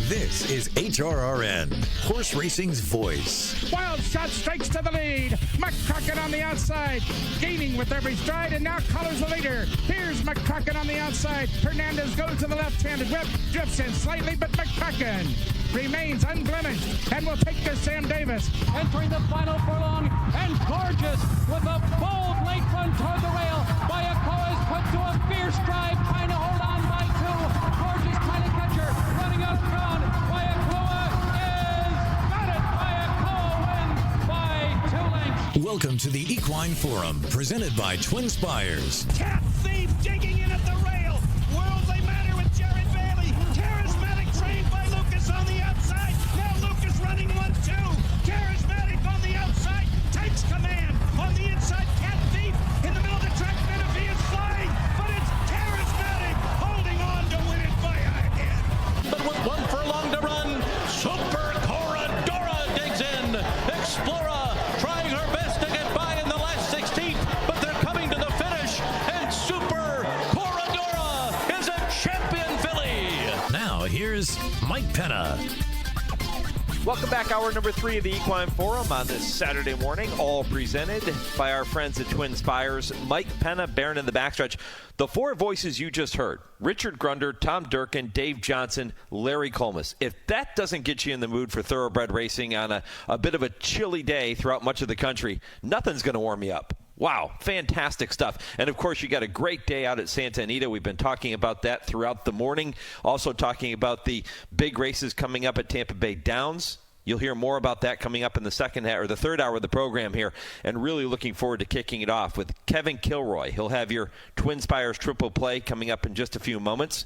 This is HRRN, horse racing's voice.
Wild Shot strikes to the lead. McCracken on the outside, gaining with every stride, and now colors the leader. Here's McCracken on the outside. Hernandez goes to the left-handed whip, drifts in slightly, but McCracken remains unblemished and will take to Sam Davis.
Entering the final furlong, and Gorgeous with a bold late run toward the rail. Bayakoa is put to a fierce drive, trying to hold on by 2. Gorgeous trying to catch her, running out front. Bayakoa is got it. Bayakoa wins by 2 lengths.
Welcome to the Equine Forum, presented by TwinSpires.
Cat Thief digging in at the rail. Worldly Matter with Jared Bailey. Charismatic trained by Lucas on the outside. Now Lucas running 1-2. Charismatic on the outside. Takes command on the inside. Cat Thief in the middle of the track. Menifee is flying, but it's Charismatic holding on to win it by a head.
But with 1 furlong to run, Super Corredora digs in. Explora trying her best to get by in the last 16th, but they're coming to the finish, and Super Corredora is a champion filly.
Now here's Mike Penna.
Welcome back, hour number 3 of the Equine Forum on this Saturday morning, all presented by our friends at TwinSpires. Mike Penna, Baron in the backstretch. The 4 voices you just heard, Richard Grunder, Tom Durkin, Dave Johnson, Larry Colmus. If that doesn't get you in the mood for thoroughbred racing on a bit of a chilly day throughout much of the country, nothing's going to warm you up. Wow, fantastic stuff. And, of course, you got a great day out at Santa Anita. We've been talking about that throughout the morning. Also talking about the big races coming up at Tampa Bay Downs. You'll hear more about that coming up in the second half, or the third hour of the program here, and really looking forward to kicking it off with Kevin Kilroy. He'll have your TwinSpires triple play coming up in just a few moments.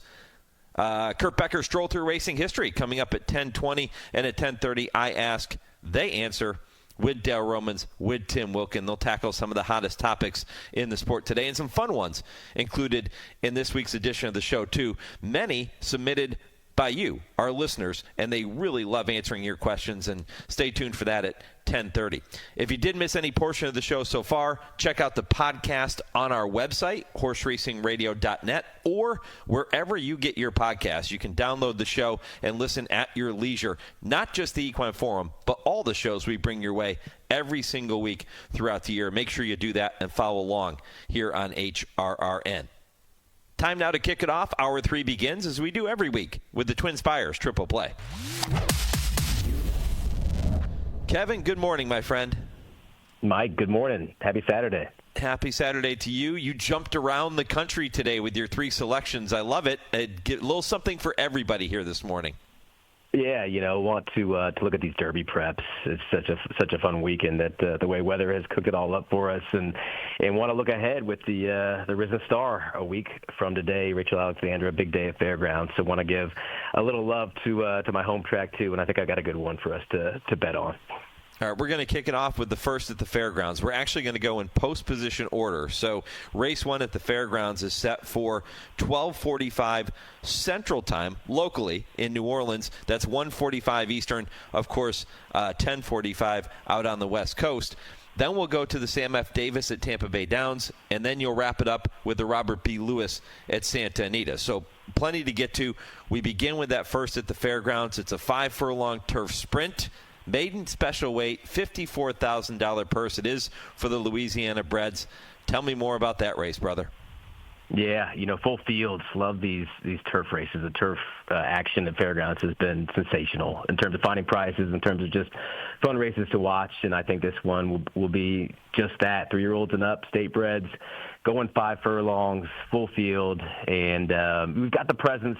Kurt Becker, Stroll Through Racing History, coming up at 10:20, and at 10:30, I ask, they answer, with Dale Romans, with Tim Wilkin. They'll tackle some of the hottest topics in the sport today, and some fun ones included in this week's edition of the show, too. Many submitted by you, our listeners, and they really love answering your questions, and stay tuned for that at 10:30. If you did miss any portion of the show so far, check out the podcast on our website, horseracingradio.net, or wherever you get your podcasts. You can download the show and listen at your leisure, not just the Equine Forum, but all the shows we bring your way every single week throughout the year. Make sure you do that and follow along here on HRRN. Time now to kick it off. Hour 3 begins, as we do every week, with the TwinSpires triple play. Kevin, good morning, my friend.
Mike, good morning. Happy Saturday.
Happy Saturday to you. You jumped around the country today with your 3 selections. I love it. Get a little something for everybody here this morning.
Yeah, want to look at these Derby preps. It's such a fun weekend that the way weather has cooked it all up for us, and want to look ahead with the Risen Star a week from today. Rachel Alexandra, big day at Fairgrounds, so want to give a little love to my home track too, and I think I got a good one for us to bet on.
All right, we're going to kick it off with the first at the Fairgrounds. We're actually going to go in post-position order. So race 1 at the Fairgrounds is set for 12:45 Central Time locally in New Orleans. That's 1:45 Eastern, of course, 10:45 out on the West Coast. Then we'll go to the Sam F. Davis at Tampa Bay Downs, and then you'll wrap it up with the Robert B. Lewis at Santa Anita. So plenty to get to. We begin with that first at the Fairgrounds. It's a 5-furlong turf sprint. Maiden special weight, $54,000 purse. It is for the Louisiana Breds. Tell me more about that race, brother.
Yeah, full fields. Love these turf races. The turf action at Fairgrounds has been sensational in terms of finding prices, in terms of just fun races to watch. And I think this one will be just that. 3-year-olds and up, state breds, going 5 furlongs, full field. And we've got the presence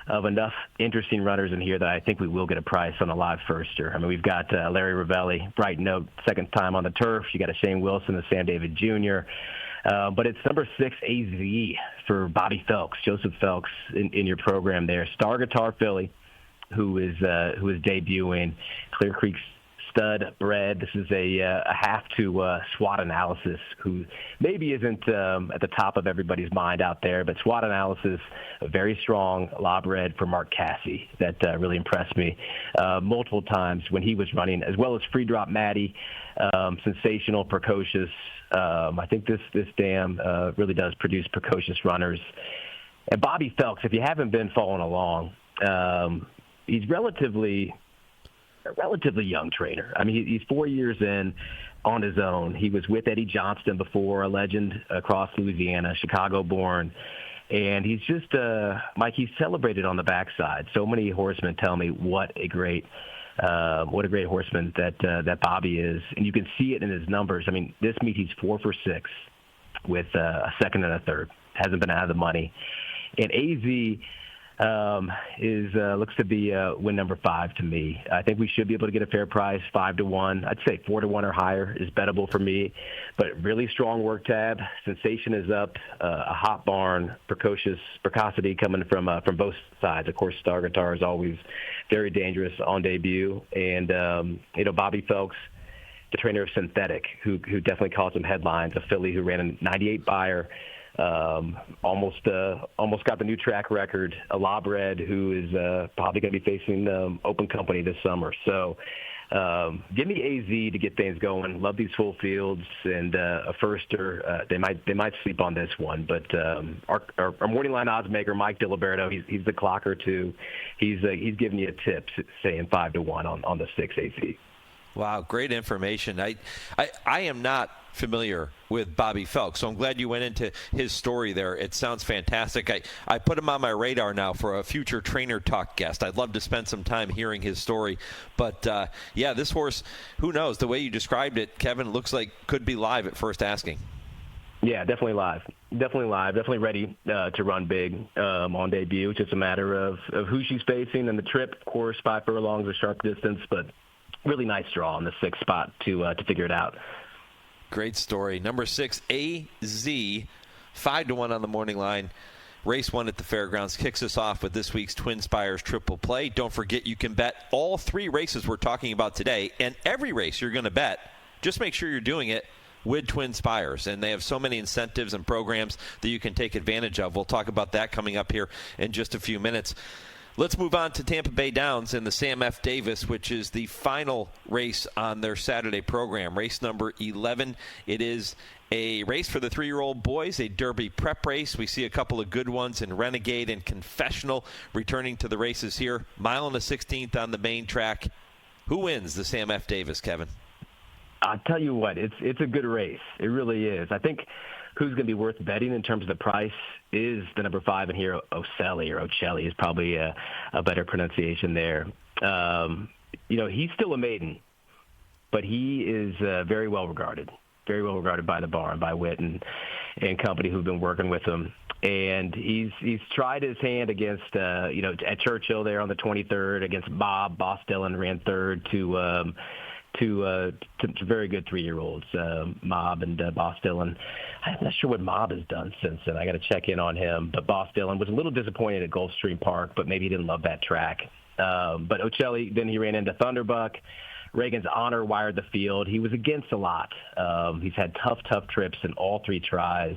of enough interesting runners in here that I think we will get a price on a live firster. I mean, we've got Larry Ravelli, Brighton Oak, second time on the turf. You got a Shane Wilson, a Sam David Jr., but it's number 6 AZ for Bobby Phelps, Joseph Phelps in your program there. Star Guitar Philly, who is debuting. Clear Creek stud bred. This is a half to SWOT analysis, who maybe isn't at the top of everybody's mind out there, but SWOT analysis, a very strong law bred for Mark Cassie that really impressed me multiple times when he was running, as well as Free Drop Maddie, sensational, precocious. I think this dam really does produce precocious runners. And Bobby Phelps, if you haven't been following along, he's a relatively young trainer. I mean, he's 4 years in on his own. He was with Eddie Johnston before, a legend across Louisiana, Chicago-born. And he's just, Mike, he's celebrated on the backside. So many horsemen tell me what a great horseman that Bobby is. And you can see it in his numbers. I mean, this meet he's 4 for 6 with a second and a third. Hasn't been out of the money. And AZ looks to be win number 5 to me. I think we should be able to get a fair price, 5-1. I'd say 4-1 or higher is bettable for me. But really strong work tab. Sensation is up. A hot barn, precocity coming from both sides. Of course, Star Guitar is always very dangerous on debut. And Bobby Phelps, the trainer of Synthetic, who definitely caused some headlines. A filly who ran a 98 buyer. Almost got the new track record. A lawbred who is probably going to be facing open company this summer. So give me AZ to get things going. Love these full fields, and a firster. They might sleep on this one, but our morning line odds maker Mike Diliberto, he's the clocker too. He's giving you a tip saying 5-1 on the 6 AZ.
Wow, great information. I am not familiar with Bobby Phelps, so I'm glad you went into his story there. It sounds fantastic. I put him on my radar now for a future Trainer Talk guest. I'd love to spend some time hearing his story. But, this horse, who knows? The way you described it, Kevin, looks like could be live at first asking.
Yeah, definitely live. Definitely ready to run big on debut. It's just a matter of who she's facing, and the trip, of course, 5 furlongs, a sharp distance, but really nice draw on the 6th spot to figure it out.
Great story. Number 6, AZ, 5-1 on the morning line. Race 1 at the Fairgrounds kicks us off with this week's TwinSpires Triple Play. Don't forget you can bet all 3 races we're talking about today, and every race you're going to bet. Just make sure you're doing it with TwinSpires, and they have so many incentives and programs that you can take advantage of. We'll talk about that coming up here in just a few minutes. Let's move on to Tampa Bay Downs and the Sam F. Davis, which is the final race on their Saturday program, race number 11. It is a race for the 3-year-old boys, a Derby prep race. We see a couple of good ones in Renegade and Confessional returning to the races here. 1 1/16 on the main track. Who wins the Sam F. Davis, Kevin?
I'll tell you what, it's a good race. It really is. I think who's going to be worth betting in terms of the price is the number 5 in here, Ocelli is probably a better pronunciation there. He's still a maiden, but he is very well regarded by the barn, by Whit. And and company who've been working with him. And he's tried his hand against, at Churchill there on the 23rd against Bob. Boss Dillon ran third to very good 3-year-olds, Mob and Boss Dillon. I'm not sure what Mob has done since then. I got to check in on him. But Boss Dillon was a little disappointed at Gulfstream Park, but maybe he didn't love that track. But Ocelli, then he ran into Thunderbuck. Reagan's Honor wired the field. He was against a lot. He's had tough trips in all 3 tries.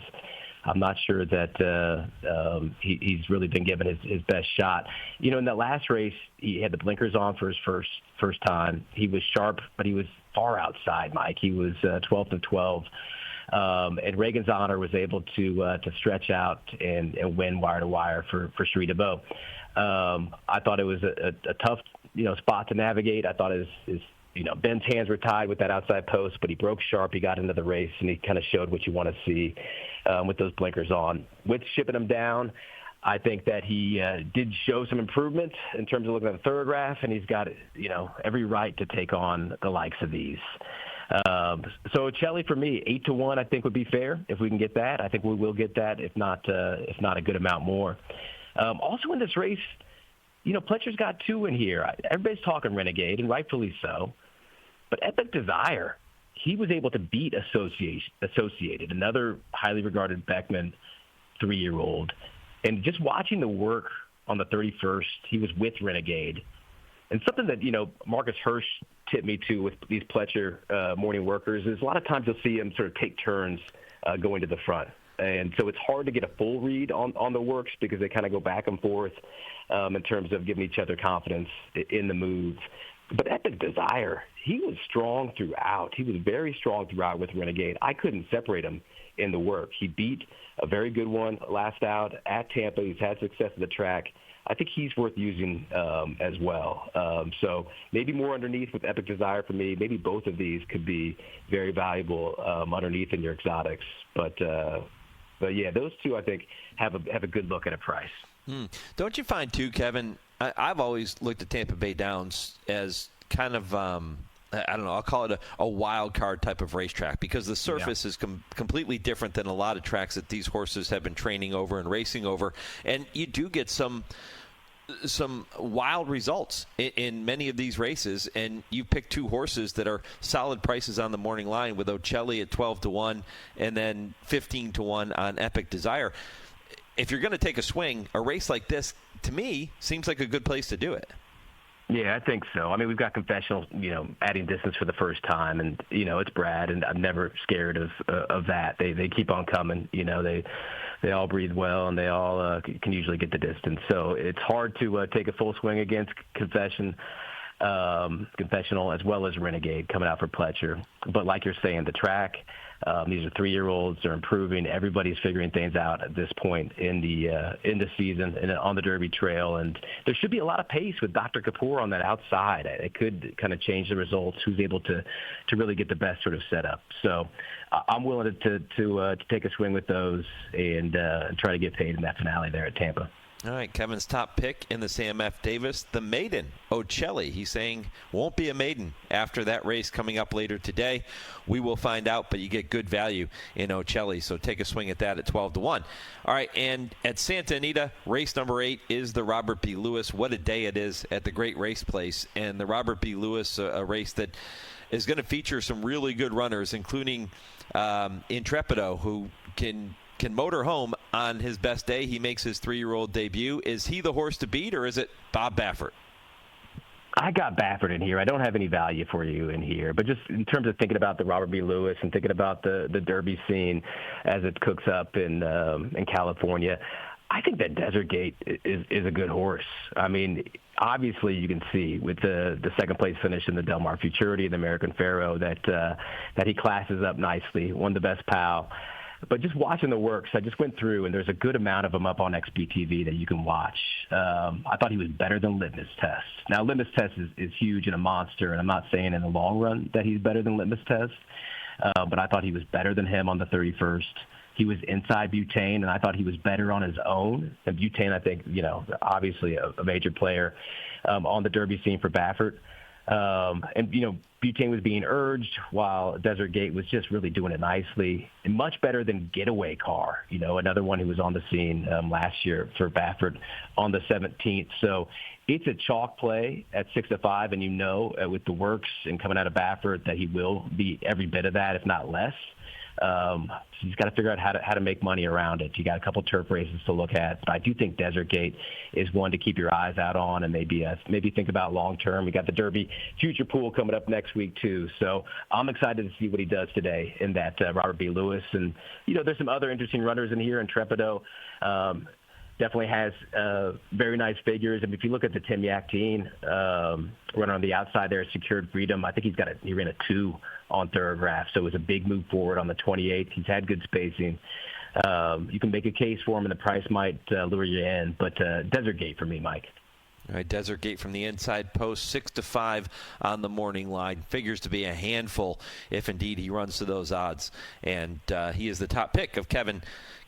I'm not sure that he's really been given his best shot. In that last race, he had the blinkers on for his first time. He was sharp, but he was far outside, Mike. He was 12th of 12. And Reagan's Honor was able to stretch out and win wire to wire for Cherie DeVoe. I thought it was a tough spot to navigate. I thought his Ben's hands were tied with that outside post, but he broke sharp. He got into the race, and he kind of showed what you want to see with those blinkers on. With shipping him down, I think that he did show some improvement in terms of looking at the third graph, and he's got every right to take on the likes of these. So Ocelli for me, 8-1, I think would be fair if we can get that. I think we will get that, if not a good amount more. Also in this race, Pletcher's got 2 in here. Everybody's talking Renegade, and rightfully so. But Epic Desire, he was able to beat Associated, another highly regarded Beckman 3-year-old. And just watching the work on the 31st, he was with Renegade. And something that, Marcus Hirsch tipped me to with these Pletcher morning workers is a lot of times you'll see him sort of take turns going to the front. And so it's hard to get a full read on the works because they kind of go back and forth in terms of giving each other confidence in the move. But Epic Desire, he was strong throughout. He was very strong throughout with Renegade. I couldn't separate him in the work. He beat a very good one last out at Tampa. He's had success at the track. I think he's worth using as well. So maybe more underneath with Epic Desire for me. Maybe both of these could be very valuable underneath in your exotics. But yeah, those 2 I think have a good look at a price.
Don't you find too, Kevin? I've always looked at Tampa Bay Downs as kind of I don't know, I'll call it a wild card type of racetrack because the surface is completely different than a lot of tracks that these horses have been training over and racing over, and you do get some wild results in many of these races, and you pick 2 horses that are solid prices on the morning line with Ocelli at 12-1 and then 15-1 on Epic Desire. If you're going to take a swing, a race like this, to me, seems like a good place to do it.
Yeah, I think so. I mean, we've got Confessional, adding distance for the first time, and, it's Brad, and I'm never scared of that. They keep on coming. They all breathe well, and they all can usually get the distance. So it's hard to take a full swing against Confessional as well as Renegade coming out for Pletcher. But like you're saying, the track, these are 3-year-olds. They're improving. Everybody's figuring things out at this point in the season and on the Derby Trail. And there should be a lot of pace with Dr. Kapoor on that outside. It could kind of change the results. Who's able to really get the best sort of setup. So I'm willing to take a swing with those and try to get paid in that finale there at Tampa.
All right, Kevin's top pick in the Sam F. Davis, the maiden, Ocelli. He's saying won't be a maiden after that race coming up later today. We will find out, but you get good value in Ocelli, so take a swing at that at 12-1. All right, and at Santa Anita, race number 8 is the Robert B. Lewis. What a day it is at the Great Race Place. And the Robert B. Lewis, a race that is going to feature some really good runners, including Intrepido, who can motor home on his best day. He makes his 3-year-old debut. Is he the horse to beat, or is it Bob Baffert?
I got Baffert in here. I don't have any value for you in here, but just in terms of thinking about the Robert B. Lewis and thinking about the Derby scene as it cooks up in California, I think that Desert Gate is a good horse. I mean, obviously you can see with the second place finish in the Del Mar Futurity and the American Pharaoh that he classes up nicely, won the best pal. But just watching the works, I just went through, and there's a good amount of them up on XBTV that you can watch. I thought he was better than Litmus Test. Now, Litmus Test is huge and a monster, and I'm not saying in the long run that he's better than Litmus Test, but I thought he was better than him on the 31st. He was inside Butane, and I thought he was better on his own. And Butane, I think, obviously a major player on the Derby scene for Baffert. And, Butane was being urged while Desert Gate was just really doing it nicely and much better than Getaway Car, another one who was on the scene last year for Baffert on the 17th. So it's a chalk play at 6-5, and with the works and coming out of Baffert that he will be every bit of that, if not less. So he's got to figure out how to make money around it. You got a couple turf races to look at, but I do think Desert Gate is one to keep your eyes out on, and maybe think about long term. We got the Derby Future Pool coming up next week too, so I'm excited to see what he does today in that Robert B. Lewis. And there's some other interesting runners in here. Intrepido definitely has very nice figures. And if you look at the Tim Yaktine runner on the outside there, Secured Freedom, I think he ran a 2 on Thoroughgraph, so it was a big move forward on the 28th. He's had good spacing. You can make a case for him, and the price might lure you in, but Desert Gate for me, Mike.
All right, Desert Gate from the inside post, 6-5 on the morning line. Figures to be a handful if indeed he runs to those odds. And he is the top pick of Kevin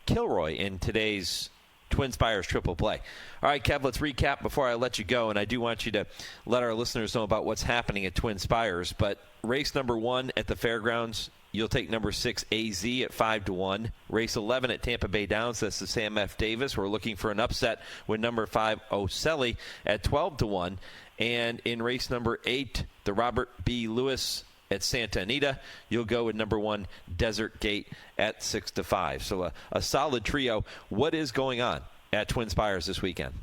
Kilroy in today's TwinSpires Triple Play. All right, Kev, let's recap before I let you go, and I do want you to let our listeners know about what's happening at TwinSpires. But race number 1 at the fairgrounds, you'll take number 6 AZ at 5-1. Race 11 at Tampa Bay Downs, that's the Sam F. Davis. We're looking for an upset with number 5 Ocelli at 12-1. And in race number 8, the Robert B. Lewis at Santa Anita, you'll go with number 1 Desert Gate at 6-5. So a solid trio. What is going on at TwinSpires this weekend?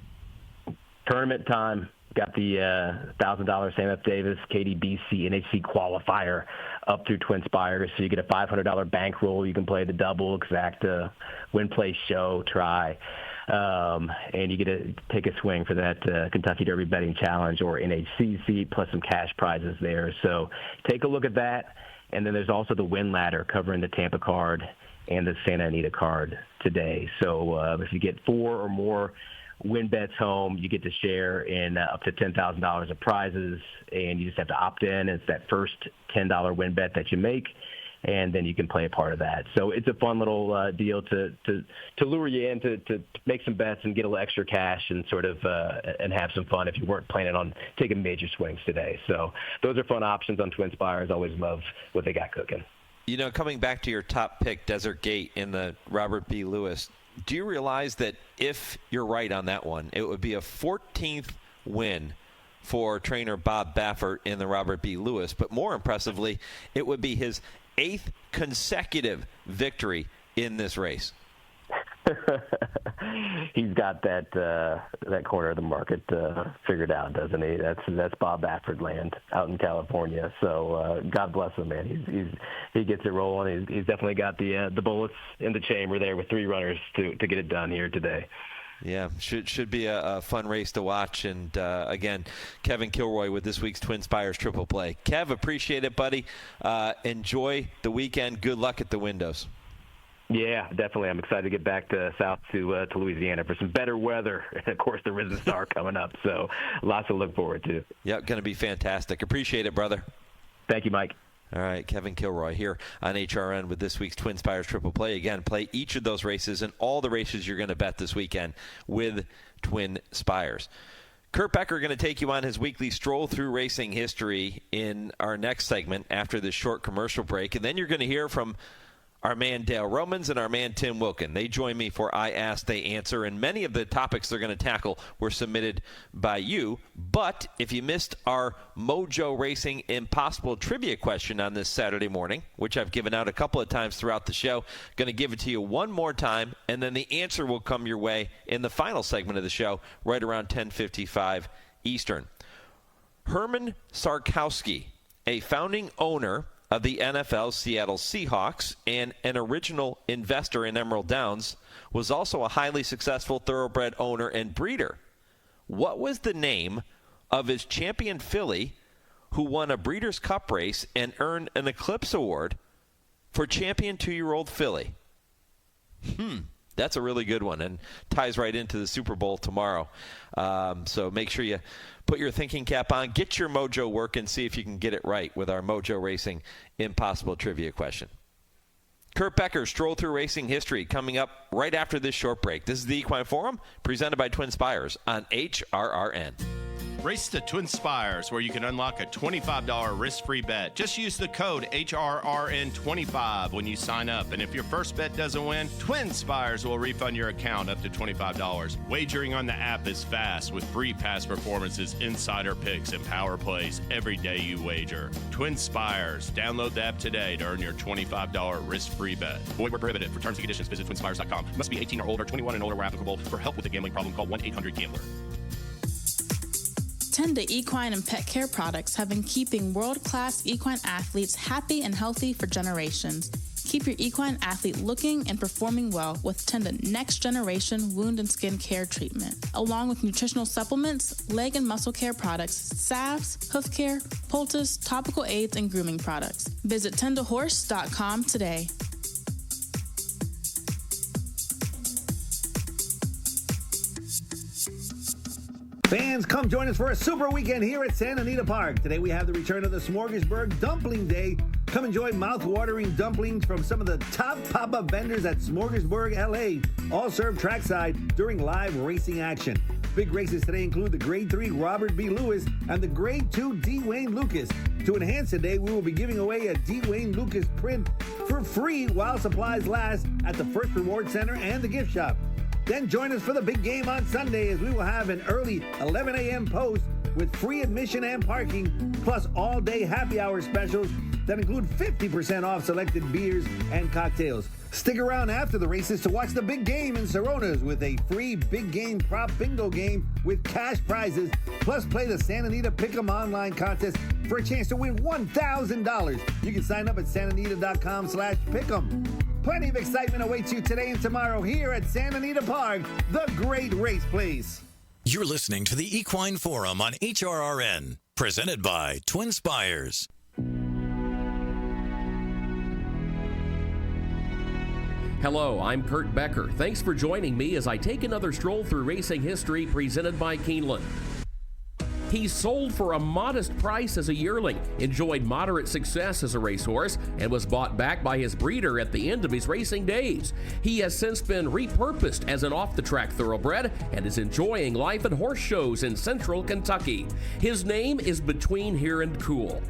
Tournament time. Got the $1,000 Sam F. Davis KDBC NHC qualifier up through TwinSpires. So you get a $500 bankroll. You can play the double, exacta, win, play, show, try. And you get to take a swing for that Kentucky Derby Betting Challenge or NHCC, plus some cash prizes there. So take a look at that. And then there's also the win ladder covering the Tampa card and the Santa Anita card today. So if you get 4 or more win bets home, you get to share in up to $10,000 of prizes, and you just have to opt in. It's that first $10 win bet that you make, and then you can play a part of that. So it's a fun little deal to lure you in to make some bets and get a little extra cash and sort of and have some fun if you weren't planning on taking major swings today. So those are fun options on TwinSpires. Always love what they got cooking.
Coming back to your top pick, Desert Gate in the Robert B. Lewis, do you realize that if you're right on that one, it would be a 14th win for trainer Bob Baffert in the Robert B. Lewis, but more impressively, it would be his 8th consecutive victory in this race?
He's got that corner of the market figured out, doesn't he? That's Bob Baffert land out in California. So God bless him, man. He gets it rolling. He's definitely got the bullets in the chamber there with 3 runners to get it done here today.
Yeah, should be a fun race to watch. And, again, Kevin Kilroy with this week's TwinSpires Triple Play. Kev, appreciate it, buddy. Enjoy the weekend. Good luck at the windows.
Yeah, definitely. I'm excited to get back to south to Louisiana for some better weather. And, of course, the Risen Star coming up. So lots to look forward to.
Yeah, going to be fantastic. Appreciate it, brother.
Thank you, Mike.
All right, Kevin Kilroy here on HRRN with this week's TwinSpires Triple Play. Again, play each of those races and all the races you're going to bet this weekend with TwinSpires. Kurt Becker going to take you on his weekly Stroll Through Racing History in our next segment after this short commercial break. And then you're going to hear from our man Dale Romans and our man Tim Wilkin. They join me for I Ask, They Answer, and many of the topics they're going to tackle were submitted by you. But if you missed our Mojo Racing Impossible trivia question on this Saturday morning, which I've given out a couple of times throughout the show, going to give it to you one more time, and then the answer will come your way in the final segment of the show right around 10:55 Eastern. Herman Sarkowski, a founding owner of the NFL Seattle Seahawks and an original investor in Emerald Downs, was also a highly successful thoroughbred owner and breeder. What was the name of his champion filly who won a Breeders' Cup race and earned an Eclipse Award for champion 2-year-old filly? That's a really good one and ties right into the Super Bowl tomorrow. So make sure you put your thinking cap on, get your mojo work, and see if you can get it right with our Mojo Racing Impossible trivia question. Kurt Becker, Stroll Through Racing History, coming up right after this short break. This is the Equine Forum, presented by TwinSpires on HRRN.
Race to TwinSpires, where you can unlock a $25 risk-free bet. Just use the code HRRN25 when you sign up. And if your first bet doesn't win, TwinSpires will refund your account up to $25. Wagering on the app is fast with free past performances, insider picks, and power plays every day you wager. TwinSpires. Download the app today to earn your $25 risk-free bet. Void where prohibited. For terms and conditions, visit TwinSpires.com. Must be 18 or older, 21 and older where applicable. For help with a gambling problem, call 1-800-GAMBLER.
Tenda Equine and Pet Care products have been keeping world-class equine athletes happy and healthy for generations. Keep your equine athlete looking and performing well with Tenda Next Generation Wound and Skin Care Treatment, along with nutritional supplements, leg and muscle care products, salves, hoof care, poultice, topical aids, and grooming products. Visit tendahorse.com today.
Fans, come join us for a super weekend here at Santa Anita Park. Today we have the return of the Smorgasburg Dumpling Day. Come enjoy mouth-watering dumplings from some of the top pop-up vendors at Smorgasburg, LA. All served trackside during live racing action. Big races today include the Grade 3 Robert B. Lewis and the Grade 2 D. Wayne Lucas. To enhance the day, we will be giving away a D. Wayne Lucas print for free while supplies last at the First Reward Center and the gift shop. Then join us for the big game on Sunday as we will have an early 11 a.m. post with free admission and parking, plus all-day happy hour specials that include 50% off selected beers and cocktails. Stick around after the races to watch the big game in Soronas with a free big game prop bingo game with cash prizes, plus play the Santa Anita Pick'em online contest for a chance to win $1,000. You can sign up at santanita.com/pick'em. Plenty of excitement awaits you today and tomorrow here at Santa Anita Park, the great race place.
You're listening to the Equine Forum on HRRN, presented by TwinSpires.
Hello, I'm Kurt Becker. Thanks for joining me as I take another stroll through racing history presented by Keeneland. He sold for a modest price as a yearling, enjoyed moderate success as a racehorse, and was bought back by his breeder at the end of his racing days. He has since been repurposed as an off-the-track thoroughbred and is enjoying life at horse shows in central Kentucky. His name is Between Here and Cool.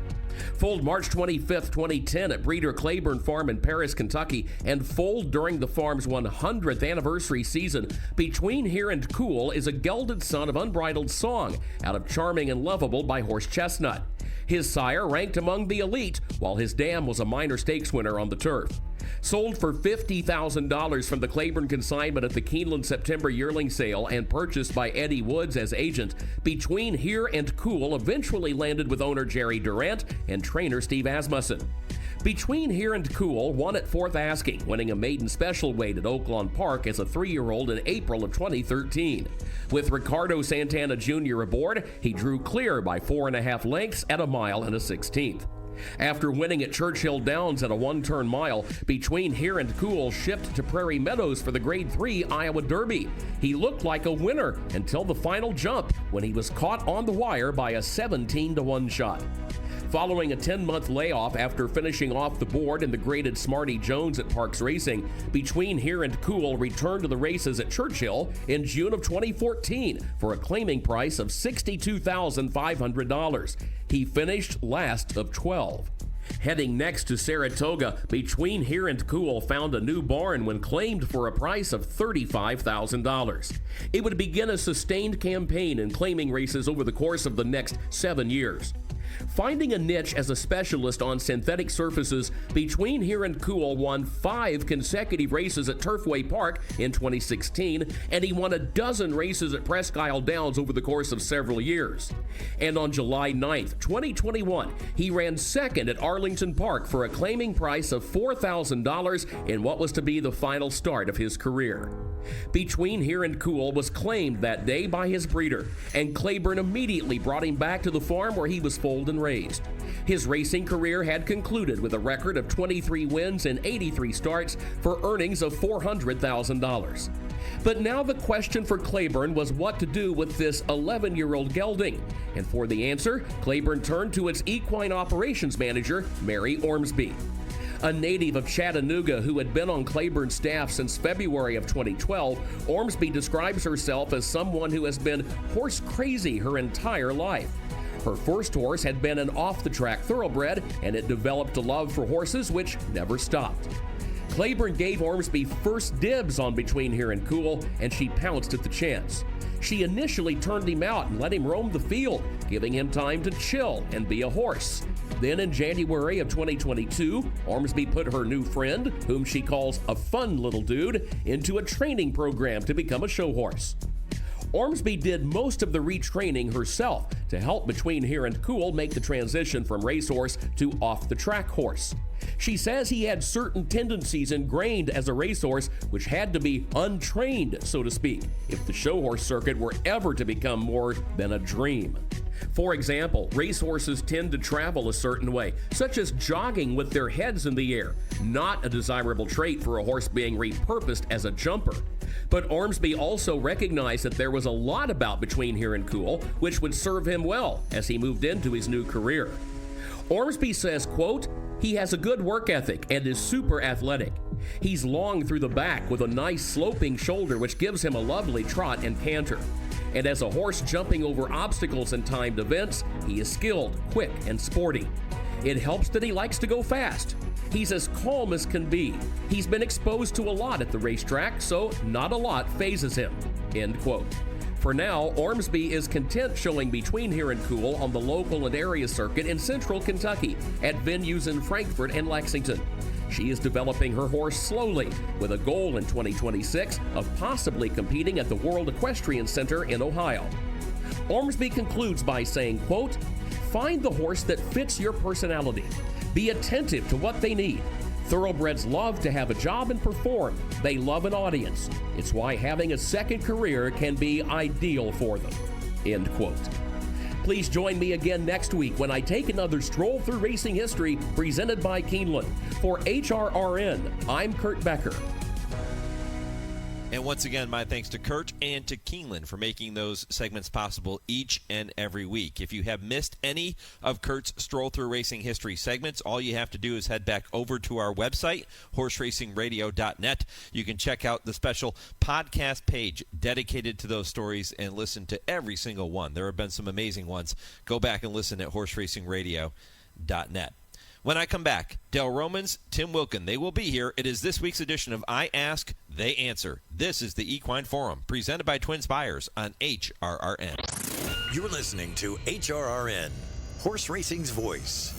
Foaled March 25th, 2010 at Breeder Claiborne Farm in Paris, Kentucky, and foaled during the farm's 100th anniversary season. Between Here and Cool is a gelded son of Unbridled Song, out of Charming and Lovable by Horse Chestnut. His sire ranked among the elite, while his dam was a minor stakes winner on the turf. Sold for $50,000 from the Claiborne consignment at the Keeneland September yearling sale and purchased by Eddie Woods as agent, Between Here and Cool eventually landed with owner Jerry Durant and trainer Steve Asmussen. Between Here and Cool won at fourth asking, winning a maiden special weight at Oaklawn Park as a 3-year-old in April of 2013. With Ricardo Santana Jr. aboard, he drew clear by 4.5 lengths at 1 mile and 1/16. After winning at Churchill Downs at a 1-turn mile, Between Here and Cool shipped to Prairie Meadows for the Grade 3 Iowa Derby. He looked like a winner until the final jump, when he was caught on the wire by a 17-1 shot. Following a 10-month layoff after finishing off the board in the graded Smarty Jones at Parks Racing, Between Here and Cool returned to the races at Churchill in June of 2014 for a claiming price of $62,500. He finished last of 12. Heading next to Saratoga, Between Here and Cool found a new barn when claimed for a price of $35,000. It would begin a sustained campaign in claiming races over the course of the next 7 years. Finding a niche as a specialist on synthetic surfaces, Between Here and Cool won 5 consecutive races at Turfway Park in 2016, and he won a dozen races at Presque Isle Downs over the course of several years. And on July 9th, 2021, he ran second at Arlington Park for a claiming price of $4,000 in what was to be the final start of his career. Between Here and Cool was claimed that day by his breeder, and Claiborne immediately brought him back to the farm where he was foaled and raised. His racing career had concluded with a record of 23 wins and 83 starts for earnings of $400,000. But now the question for Claiborne was what to do with this 11-year-old gelding. And for the answer, Claiborne turned to its equine operations manager, Mary Ormsby. A native of Chattanooga who had been on Claiborne's staff since February of 2012, Ormsby describes herself as someone who has been horse crazy her entire life. Her first horse had been an off-the-track thoroughbred, and it developed a love for horses which never stopped. Claiborne gave Ormsby first dibs on Between Here and Cool, and she pounced at the chance. She initially turned him out and let him roam the field, giving him time to chill and be a horse. Then in January of 2022, Ormsby put her new friend, whom she calls a fun little dude, into a training program to become a show horse. Ormsby did most of the retraining herself to help Between Here and Cool make the transition from racehorse to off-the-track horse. She says he had certain tendencies ingrained as a racehorse which had to be untrained, so to speak, if the show horse circuit were ever to become more than a dream. For example, racehorses tend to travel a certain way, such as jogging with their heads in the air, not a desirable trait for a horse being repurposed as a jumper. But Ormsby also recognized that there was a lot about Between Here and Cool which would serve him well as he moved into his new career. Ormsby says, quote, "He has a good work ethic and is super athletic. He's long through the back with a nice sloping shoulder which gives him a lovely trot and canter. And as a horse jumping over obstacles in timed events, he is skilled, quick, and sporty. It helps that he likes to go fast. He's as calm as can be. He's been exposed to a lot at the racetrack, so not a lot phases him." End quote. For now, Ormsby is content showing Between Here and Cool on the local and area circuit in central Kentucky at venues in Frankfort and Lexington. She is developing her horse slowly with a goal in 2026 of possibly competing at the World Equestrian Center in Ohio. Ormsby concludes by saying, quote, "Find the horse that fits your personality. Be attentive to what they need. Thoroughbreds love to have a job and perform. They love an audience. It's why having a second career can be ideal for them." End quote. Please join me again next week when I take another stroll through racing history presented by Keeneland. For HRRN, I'm Kurt Becker.
And once again, my thanks to Kurt and to Keeneland for making those segments possible each and every week. If you have missed any of Kurt's Stroll Through Racing History segments, all you have to do is head back over to our website, horseracingradio.net. You can check out the special podcast page dedicated to those stories and listen to every single one. There have been some amazing ones. Go back and listen at horseracingradio.net. When I come back, Del Romans, Tim Wilkin, they will be here. It is this week's edition of I Ask, They Answer. This is the Equine Forum, presented by TwinSpires on HRRN.
You're listening to HRRN, Horse Racing's Voice.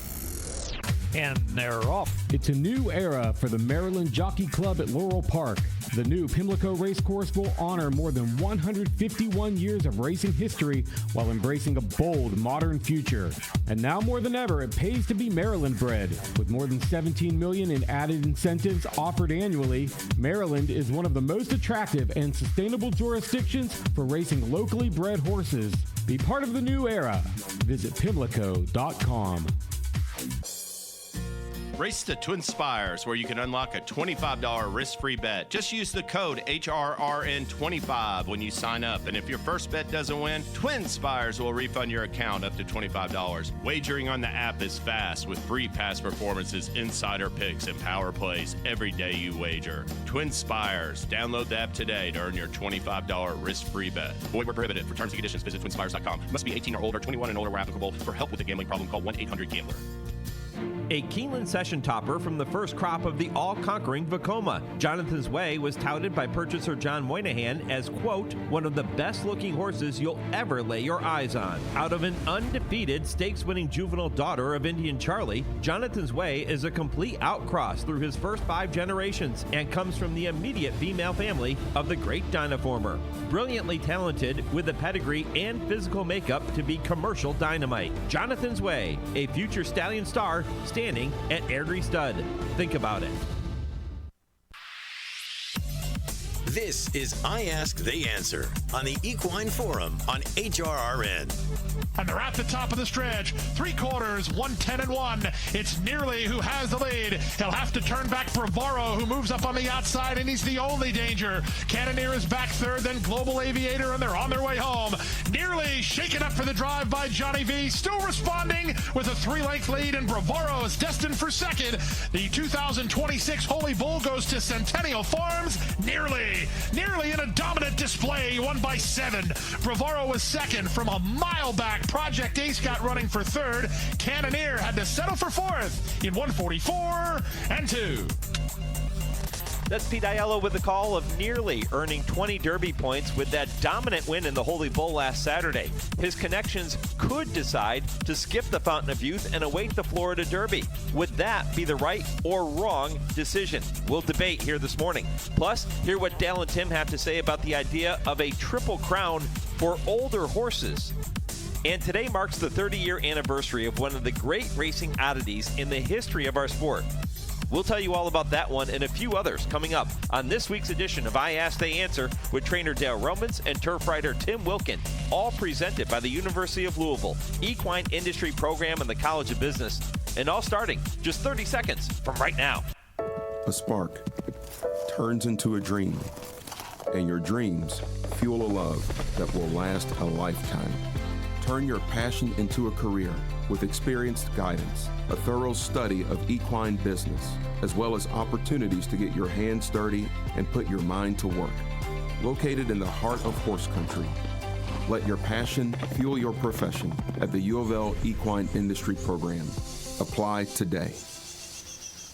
And they're off.
It's a new era for the Maryland Jockey Club at Laurel Park. The new Pimlico Racecourse will honor more than 151 years of racing history while embracing a bold, modern future. And now more than ever, it pays to be Maryland bred. With more than $17 million in added incentives offered annually, Maryland is one of the most attractive and sustainable jurisdictions for racing locally bred horses. Be part of the new era. Visit Pimlico.com.
Race to TwinSpires, where you can unlock a $25 risk-free bet. Just use the code HRRN25 when you sign up. And if your first bet doesn't win, TwinSpires will refund your account up to $25. Wagering on the app is fast with free past performances, insider picks, and power plays every day you wager. TwinSpires. Download the app today to earn your $25 risk-free bet. Void where prohibited. For terms and conditions, visit TwinSpires.com. Must be 18 or older, 21 and older where applicable. For help with a gambling problem, call 1-800-GAMBLER.
A Keeneland session topper from the first crop of the all-conquering Vekoma. Jonathan's Way was touted by purchaser John Moynihan as, quote, one of the best-looking horses you'll ever lay your eyes on. Out of an undefeated stakes-winning juvenile daughter of Indian Charlie, Jonathan's Way is a complete outcross through his first 5 generations and comes from the immediate female family of the great Dynaformer. Brilliantly talented with a pedigree and physical makeup to be commercial dynamite. Jonathan's Way, a future stallion star, standing at Airdrie Stud. Think about it.
This is I Ask, They Answer on the Equine Forum on HRRN.
And they're at the top of the stretch. 3/4, 110-1. It's Nearly who has the lead. He'll have to turn back Bravaro, who moves up on the outside, and he's the only danger. Cannoneer is back third, then Global Aviator, and they're on their way home. Nearly Finley shaken up for the drive by Johnny V. Still responding with a 3-length lead, and Bravaro is destined for second. The 2026 Holy Bull goes to Centennial Farms. Nearly in a dominant display, won by 7. Bravaro was second from a mile back. Project Ace got running for third. Cannoneer had to settle for fourth in 1:44.2.
That's Pete Aiello with the call of nearly earning 20 Derby points with that dominant win in the Holy Bull last Saturday. His connections could decide to skip the Fountain of Youth and await the Florida Derby. Would that be the right or wrong decision? We'll debate here this morning. Plus, hear what Dale and Tim have to say about the idea of a triple crown for older horses. And today marks the 30-year anniversary of one of the great racing oddities in the history of our sport. We'll tell you all about that one and a few others coming up on this week's edition of I Ask, They Answer with trainer Dale Romans and turf rider Tim Wilkin, all presented by the University of Louisville, Equine Industry Program and the College of Business, and all starting just 30 seconds from right now.
A spark turns into a dream, and your dreams fuel a love that will last a lifetime. Turn your passion into a career with experienced guidance, a thorough study of equine business, as well as opportunities to get your hands dirty and put your mind to work. Located in the heart of horse country, let your passion fuel your profession at the U of L Equine Industry Program. Apply today.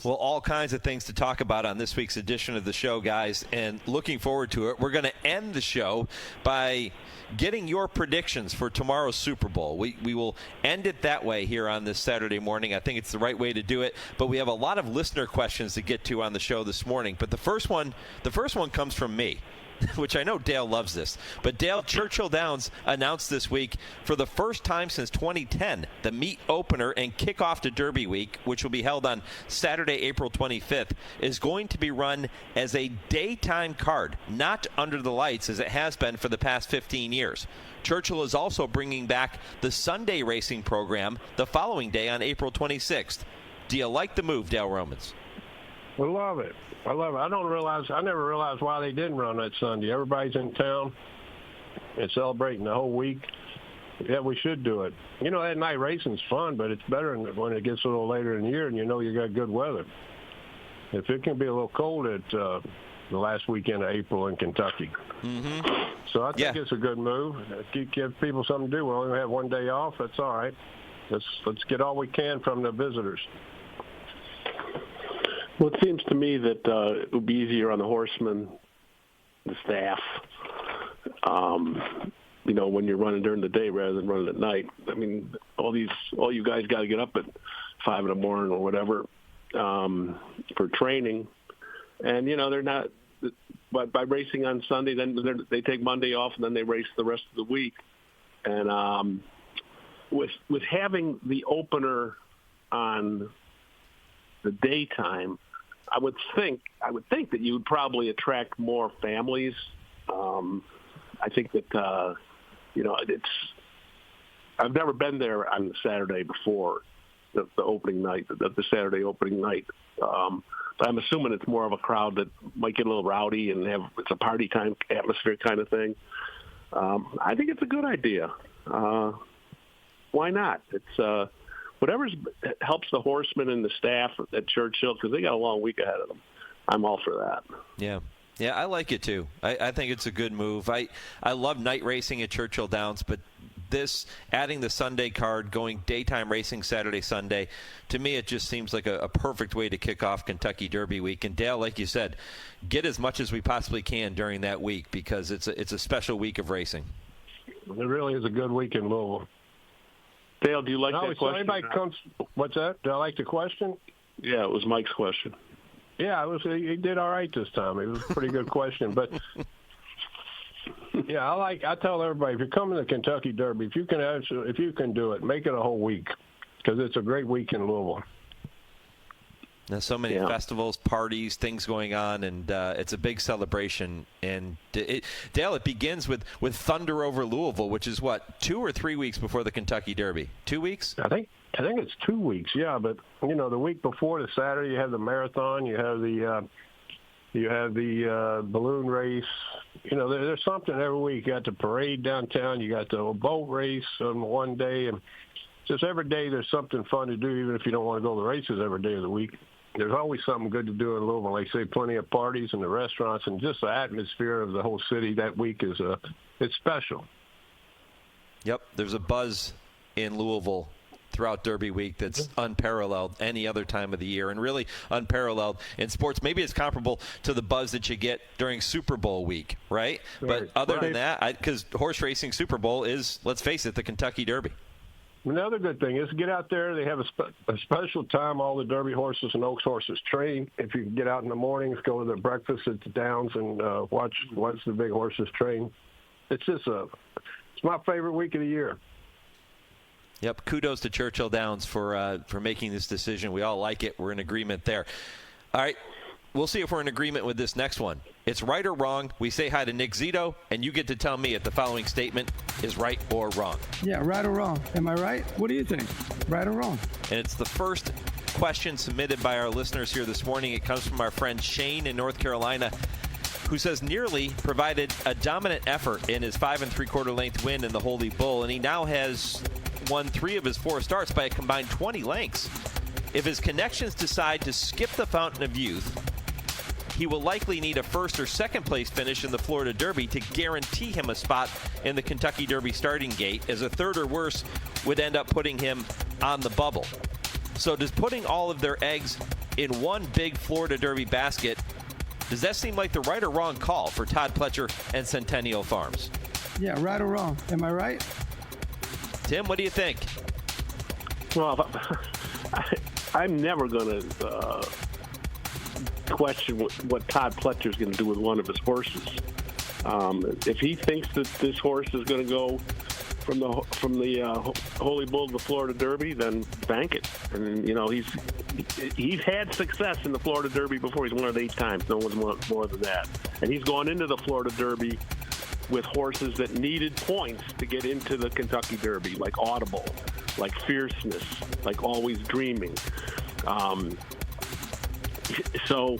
Well, all kinds of things to talk about on this week's edition of the show, guys, and looking forward to it. We're going to end the show by getting your predictions for tomorrow's Super Bowl. We will end it that way here on this Saturday morning. I think it's the right way to do it, but we have a lot of listener questions to get to on the show this morning. But the first one comes from me, which I know Dale loves this. But Dale, Churchill Downs announced this week for the first time since 2010, the meet opener and kickoff to Derby Week, which will be held on Saturday, April 25th, is going to be run as a daytime card, not under the lights as it has been for the past 15 years. Churchill is also bringing back the Sunday racing program the following day on April 26th. Do you like the move, Dale Romans?
I love it. I never realized why they didn't run that Sunday. Everybody's in town and celebrating the whole week. Yeah, we should do it. You know, that night racing's fun, but it's better when it gets a little later in the year and you know you got good weather. If it can be a little cold at the last weekend of April in Kentucky.
Mm-hmm.
So I think it's a good move. Give people something to do. We only have one day off. That's all right. Let's get all we can from the visitors.
Well, it seems to me that it would be easier on the horsemen, the staff, when you're running during the day rather than running at night. I mean, all you guys got to get up at 5 a.m. or whatever for training, and they're not. But by racing on Sunday, then they take Monday off, and then they race the rest of the week. And with having the opener on the daytime, I would think that you would probably attract more families. I think that I've never been there on the Saturday before the opening night, the Saturday opening night. But I'm assuming it's more of a crowd that might get a little rowdy and it's a party time atmosphere kind of thing. I think it's a good idea. Why not? It's whatever helps the horsemen and the staff at Churchill, because they got a long week ahead of them. I'm all for that.
Yeah, I like it too. I think it's a good move. I love night racing at Churchill Downs, but this, adding the Sunday card, going daytime racing Saturday, Sunday, to me it just seems like a perfect way to kick off Kentucky Derby Week. And Dale, like you said, get as much as we possibly can during that week because it's a special week of racing.
It really is a good week in Louisville.
Dale, do you like that question?
What's that? Do I like the question?
Yeah, it was Mike's question.
Yeah, he did all right this time. It was a pretty good question. But, yeah, I tell everybody, if you're coming to Kentucky Derby, if you can do it, make it a whole week because it's a great week in Louisville.
There's so many festivals, parties, things going on, and it's a big celebration. And Dale, it begins with Thunder over Louisville, which is what, 2 or 3 weeks before the Kentucky Derby? 2 weeks?
I think it's 2 weeks. Yeah, but the week before the Saturday, you have the marathon, you have the You have the balloon race. You know, there's something every week. You got the parade downtown. You got the boat race on one day. And just every day there's something fun to do, even if you don't want to go to the races every day of the week. There's always something good to do in Louisville. Like I say, plenty of parties and the restaurants, and just the atmosphere of the whole city that week is it's special.
Yep, there's a buzz in Louisville throughout Derby week that's unparalleled any other time of the year, and really unparalleled in sports. Maybe it's comparable to the buzz that you get during Super Bowl week, right? But other than that, because horse racing Super Bowl is, let's face it, the Kentucky Derby.
Another good thing is get out there. They have a special time. All the Derby horses and Oaks horses train. If you can get out in the mornings, go to the breakfast at the Downs and watch the big horses train. It's my favorite week of the year.
Yep. Kudos to Churchill Downs for making this decision. We all like it. We're in agreement there. All right. We'll see if we're in agreement with this next one. It's right or wrong. We say hi to Nick Zito, and you get to tell me if the following statement is right or wrong.
Yeah, right or wrong. Am I right? What do you think? Right or wrong?
And it's the first question submitted by our listeners here this morning. It comes from our friend Shane in North Carolina, who says Nearly provided a dominant effort in his 5 3/4 length win in the Holy Bull, and he now has won 3 of his 4 starts by a combined 20 lengths. If his connections decide to skip the Fountain of Youth, he will likely need a first or second place finish in the Florida Derby to guarantee him a spot in the Kentucky Derby starting gate, as a third or worse would end up putting him on the bubble. So does putting all of their eggs in one big Florida Derby basket, does that seem like the right or wrong call for Todd Pletcher and Centennial Farms?
Yeah, right or wrong. Am I right?
Tim, what do you think?
Well, I'm never going to question what Todd Pletcher is going to do with one of his horses. If he thinks that this horse is going to go from the Holy Bull to the Florida Derby, then bank it. And you know he's had success in the Florida Derby before. He's won it 8 times. No one's won more than that. And he's gone into the Florida Derby with horses that needed points to get into the Kentucky Derby, like Audible, like Fierceness, like Always Dreaming. So,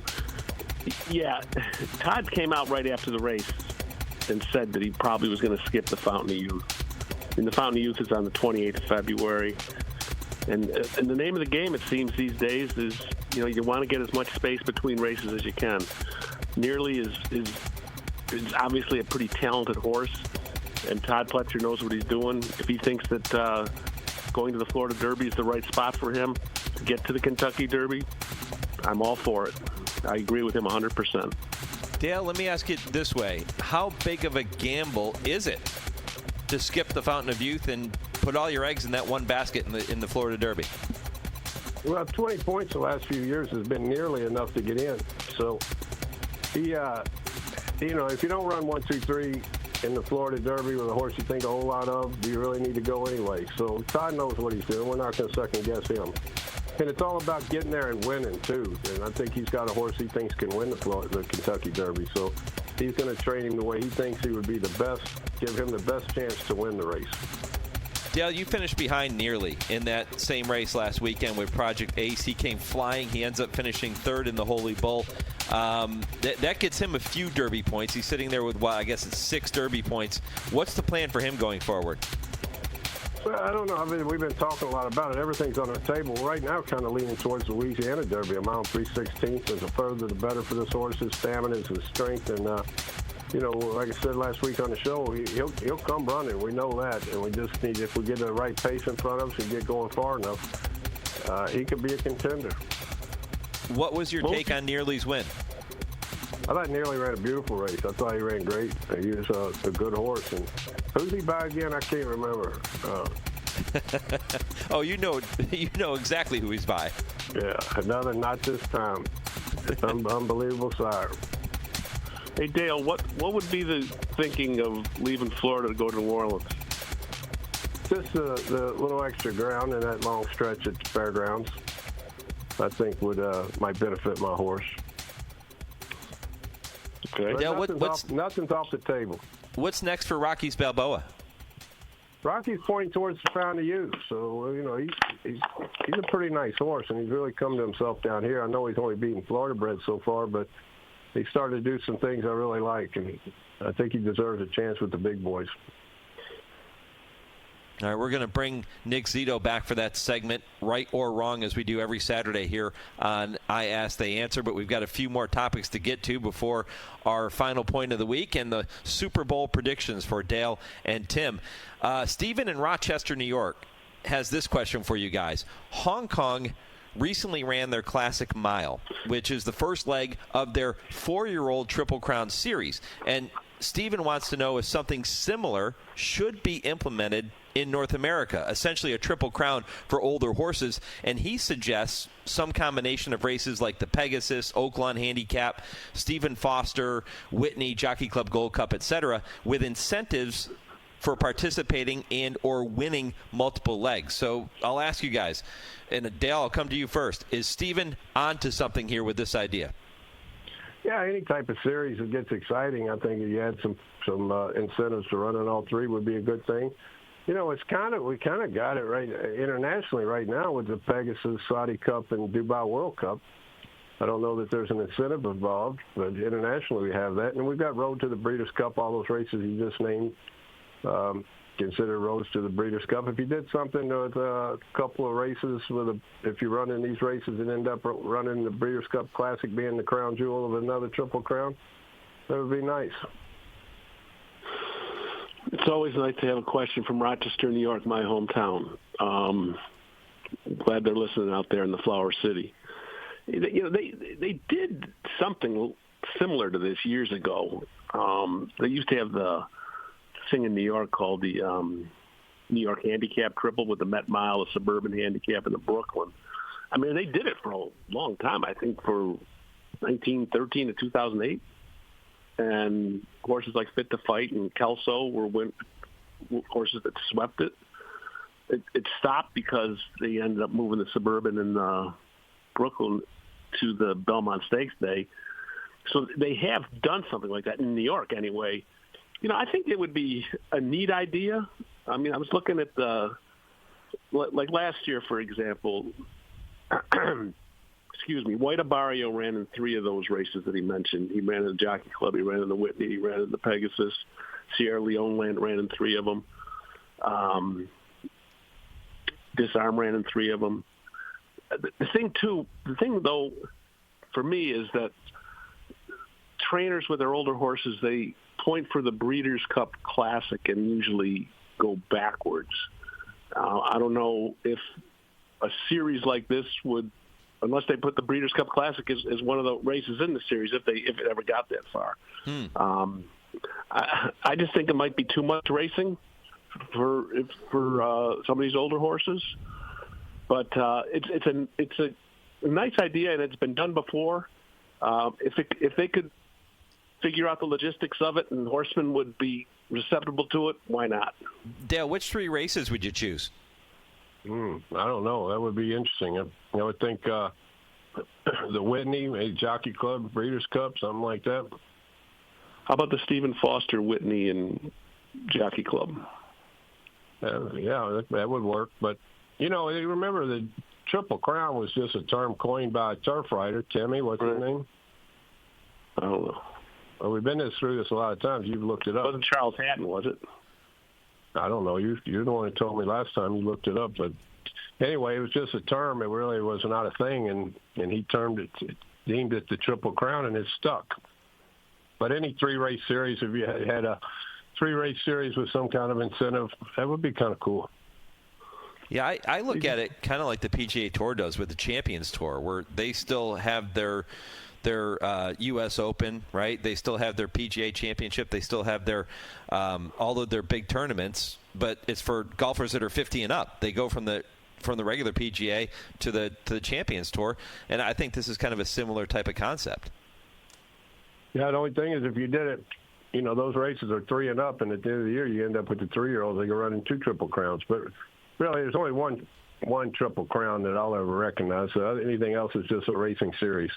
yeah, Todd came out right after the race and said that he probably was going to skip the Fountain of Youth. And the Fountain of Youth is on the 28th of February. And the name of the game, it seems, these days is, you want to get as much space between races as you can. Nearly is obviously a pretty talented horse, and Todd Pletcher knows what he's doing. If he thinks that going to the Florida Derby is the right spot for him to get to the Kentucky Derby, I'm all for it. I agree with him 100%.
Dale, let me ask it this way. How big of a gamble is it to skip the Fountain of Youth and put all your eggs in that one basket in the Florida Derby?
Well, 20 points the last few years has been nearly enough to get in. So, he, if you don't run 1, 2, 3 in the Florida Derby with a horse you think a whole lot of, you really need to go anyway. So Todd knows what he's doing. We're not going to second guess him. And it's all about getting there and winning, too. And I think he's got a horse he thinks can win the Kentucky Derby. So he's going to train him the way he thinks he would be the best, give him the best chance to win the race.
Dale, you finished behind Nearly in that same race last weekend with Project Ace. He came flying. He ends up finishing 3rd in the Holy Bull. That gets him a few Derby points. He's sitting there with, I guess it's 6 Derby points. What's the plan for him going forward?
Well, I don't know. I mean, we've been talking a lot about it. Everything's on the table right now, kind of leaning towards the Louisiana Derby. A mile 3/16. The further, the better for this horse. His stamina, his strength, and like I said last week on the show, he'll come running. We know that, and we just need, if we get the right pace in front of us and get going far enough, he could be a contender.
What was your take on Nearly's win?
I thought Nearly ran a beautiful race. I thought he ran great. He was a good horse. And who's he by again? I can't remember.
Oh, you know exactly who he's by.
Yeah, another Not This Time. It's unbelievable sire.
Hey, Dale, what would be the thinking of leaving Florida to go to New Orleans?
Just the little extra ground in that long stretch at the fairgrounds, I think might benefit my horse.
Okay.
Yeah, nothing's off the table.
What's next for Rocky's Balboa?
Rocky's pointing towards the Fountain of Youth, so he's a pretty nice horse, and he's really come to himself down here. I know he's only beaten Florida Bred so far, but He started to do some things I really like, and I think he deserves a chance with the big boys.
All right, we're going to bring Nick Zito back for that segment, right or wrong, as we do every Saturday here on I Ask, They Answer. But we've got a few more topics to get to before our final point of the week and the Super Bowl predictions for Dale and Tim. Stephen in Rochester, New York, has this question for you guys. Hong Kong recently ran their Classic Mile, which is the first leg of their 4-year-old Triple Crown series. And Stephen wants to know if something similar should be implemented in North America, essentially a Triple Crown for older horses, and he suggests some combination of races like the Pegasus, Oaklawn Handicap, Stephen Foster, Whitney, Jockey Club Gold Cup, etc., with incentives for participating and or winning multiple legs. So I'll ask you guys, and Dale, I'll come to you first. Is Stephen on to something here with this idea?
Yeah, any type of series that gets exciting, I think if you had some incentives to run in all three would be a good thing. You know, we kind of got it right internationally right now with the Pegasus, Saudi Cup, and Dubai World Cup. I don't know that there's an incentive involved, but internationally we have that. And we've got Road to the Breeders' Cup, all those races you just named. Consider roads to the Breeders' Cup. If you did something with a couple of races, if you run in these races and end up running the Breeders' Cup Classic being the crown jewel of another Triple Crown, that would be nice.
It's always nice to have a question from Rochester, New York, my hometown. Glad they're listening out there in the Flower City. You know, they did something similar to this years ago. They used to have the thing in New York called the New York Handicap Triple with the Met Mile, the Suburban Handicap, and the Brooklyn. I mean, they did it for a long time, I think, for 1913 to 2008. And horses like Fit to Fight and Kelso were horses that swept it. It stopped because they ended up moving the Suburban and Brooklyn to the Belmont Stakes Day. So they have done something like that in New York anyway. You know, I think it would be a neat idea. I mean, I was looking at like last year, for example, excuse me, White Abarrio ran in 3 of those races that he mentioned. He ran in the Jockey Club, he ran in the Whitney, he ran in the Pegasus. Sierra Leone ran in 3 of them. Disarm ran in 3 of them. The thing though, for me is that trainers with their older horses, they point for the Breeders' Cup Classic and usually go backwards. I don't know if a series like this would, unless they put the Breeders' Cup Classic as one of the races in the series, if it ever got that far. I just think it might be too much racing for some of these older horses. But it's a nice idea, and it's been done before. If they could figure out the logistics of it and horsemen would be receptive to it, why not?
Dale, which 3 races would you choose?
I don't know. That would be interesting. I would think the Whitney, maybe Jockey Club, Breeders' Cup, something like that.
How about the Stephen Foster, Whitney, and Jockey Club?
Yeah, that would work. But, you know, remember the Triple Crown was just a term coined by a turf rider. Timmy, what's his name?
I don't know.
Well, we've been through this a lot of times. You've looked it up.
It wasn't Charles Hatton, was it?
I don't know. You're the one who told me last time you looked it up. But anyway, it was just a term. It really was not a thing, and he deemed it the Triple Crown, and it stuck. But any 3-race series, if you had a 3-race series with some kind of incentive, that would be kind of cool.
Yeah, I look at it kind of like the PGA Tour does with the Champions Tour, where they still have their U.S. Open, right? They still have their PGA Championship. They still have their all of their big tournaments, but it's for golfers that are 50 and up. They go from the regular PGA to the Champions Tour, and I think this is kind of a similar type of concept.
Yeah, the only thing is if you did it, you know, those races are 3 and up, and at the end of the year you end up with the 3-year-olds. They can run in 2 Triple Crowns, but really there's only one Triple Crown that I'll ever recognize. So anything else is just a racing series.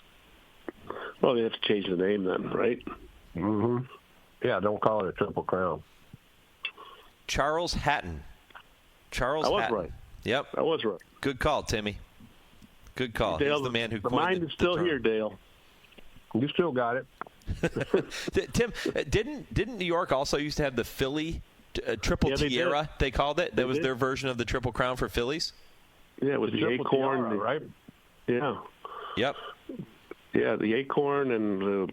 Well, they have to change the name then, right?
Mm-hmm. Yeah, don't call it a Triple Crown.
Charles Hatton.
I was right.
Yep.
I was right.
Good call, Timmy. Good call.
Dale,
he's the man who
the
coined
mind is still here, Dale.
You still got it.
Tim, didn't New York also used to have the Philly Triple Tiara? They called it. That was their version of the Triple Crown for fillies.
Yeah, it was the Acorn,
tiara, right?
Yeah.
Yep.
Yeah, the Acorn and